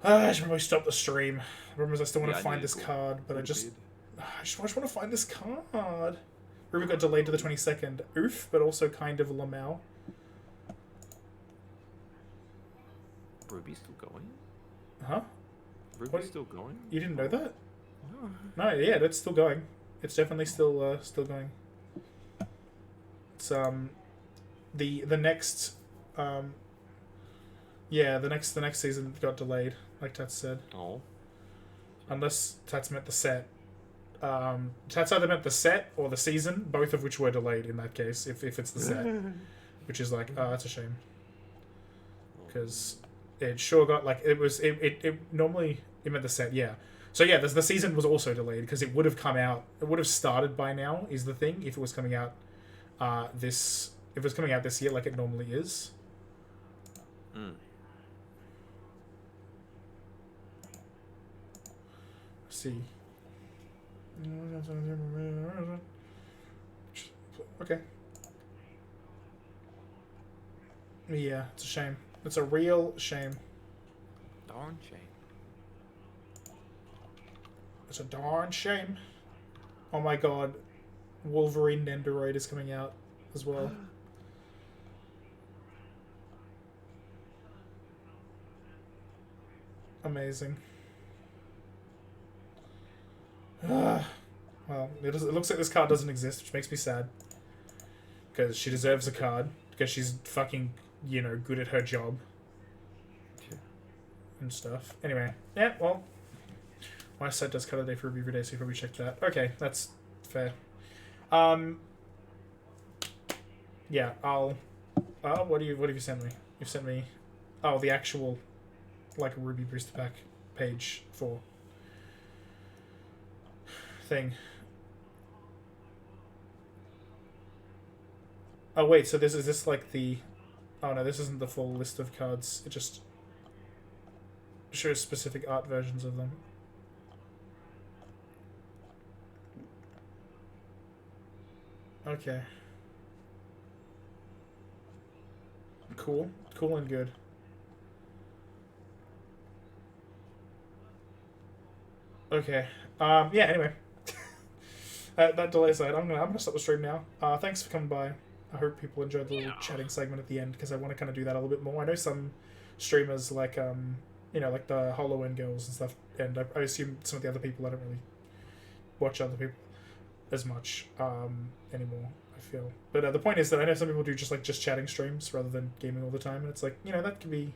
I should probably stop the stream. The problem is I still want to find this card, but I just want to find this card. Ruby got delayed to the 22nd. Oof, but also kind of Lamau. Ruby's still going? Huh? Ruby's still going? You didn't know that? No. No, yeah, that's still going. It's definitely still going. It's the next yeah, the next season got delayed, like Tats said. Oh. Unless Tats meant the set. Tats either meant the set or the season, both of which were delayed in that case, if it's the set. Which is like, that's a shame. Because it sure got, like, it normally, it meant the set, yeah. So yeah, the season was also delayed, because it would have come out, it would have started by now, is the thing, if it was coming out this year like it normally is. See. Okay. Yeah, it's a shame. It's a real shame. Darn shame. It's a darn shame. Oh my god. Wolverine Nendoroid is coming out as well. Amazing. Well, it looks like this card doesn't exist, which makes me sad. Because she deserves a card. Because she's fucking, you know, good at her job. And stuff. Anyway, yeah, well. My site does color day for review every day, so you probably check that. Okay, that's fair. Yeah, I'll... what have you sent me? You've sent me... Oh, the actual, like, Ruby Booster Pack page for... thing. Oh, wait, so is this like the... Oh, no, this isn't the full list of cards. It just shows specific art versions of them. Okay. Cool. Cool and good. Okay. Yeah, anyway. That delay aside, I'm gonna stop the stream now. Thanks for coming by. I hope people enjoyed the little chatting segment at the end, because I want to kind of do that a little bit more. I know some streamers, like, you know, like the HoloWin girls and stuff, and I assume some of the other people, I don't really watch other people as much anymore, I feel. But the point is that I know some people do just chatting streams rather than gaming all the time, and it's like, you know, that could be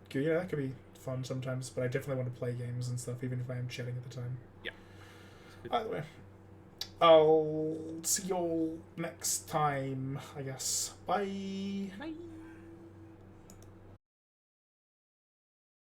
good, you know, that could be fun sometimes, but I definitely want to play games and stuff, even if I am chatting at the time. Yeah. Either way. I'll see you all next time, I guess. Bye. Bye.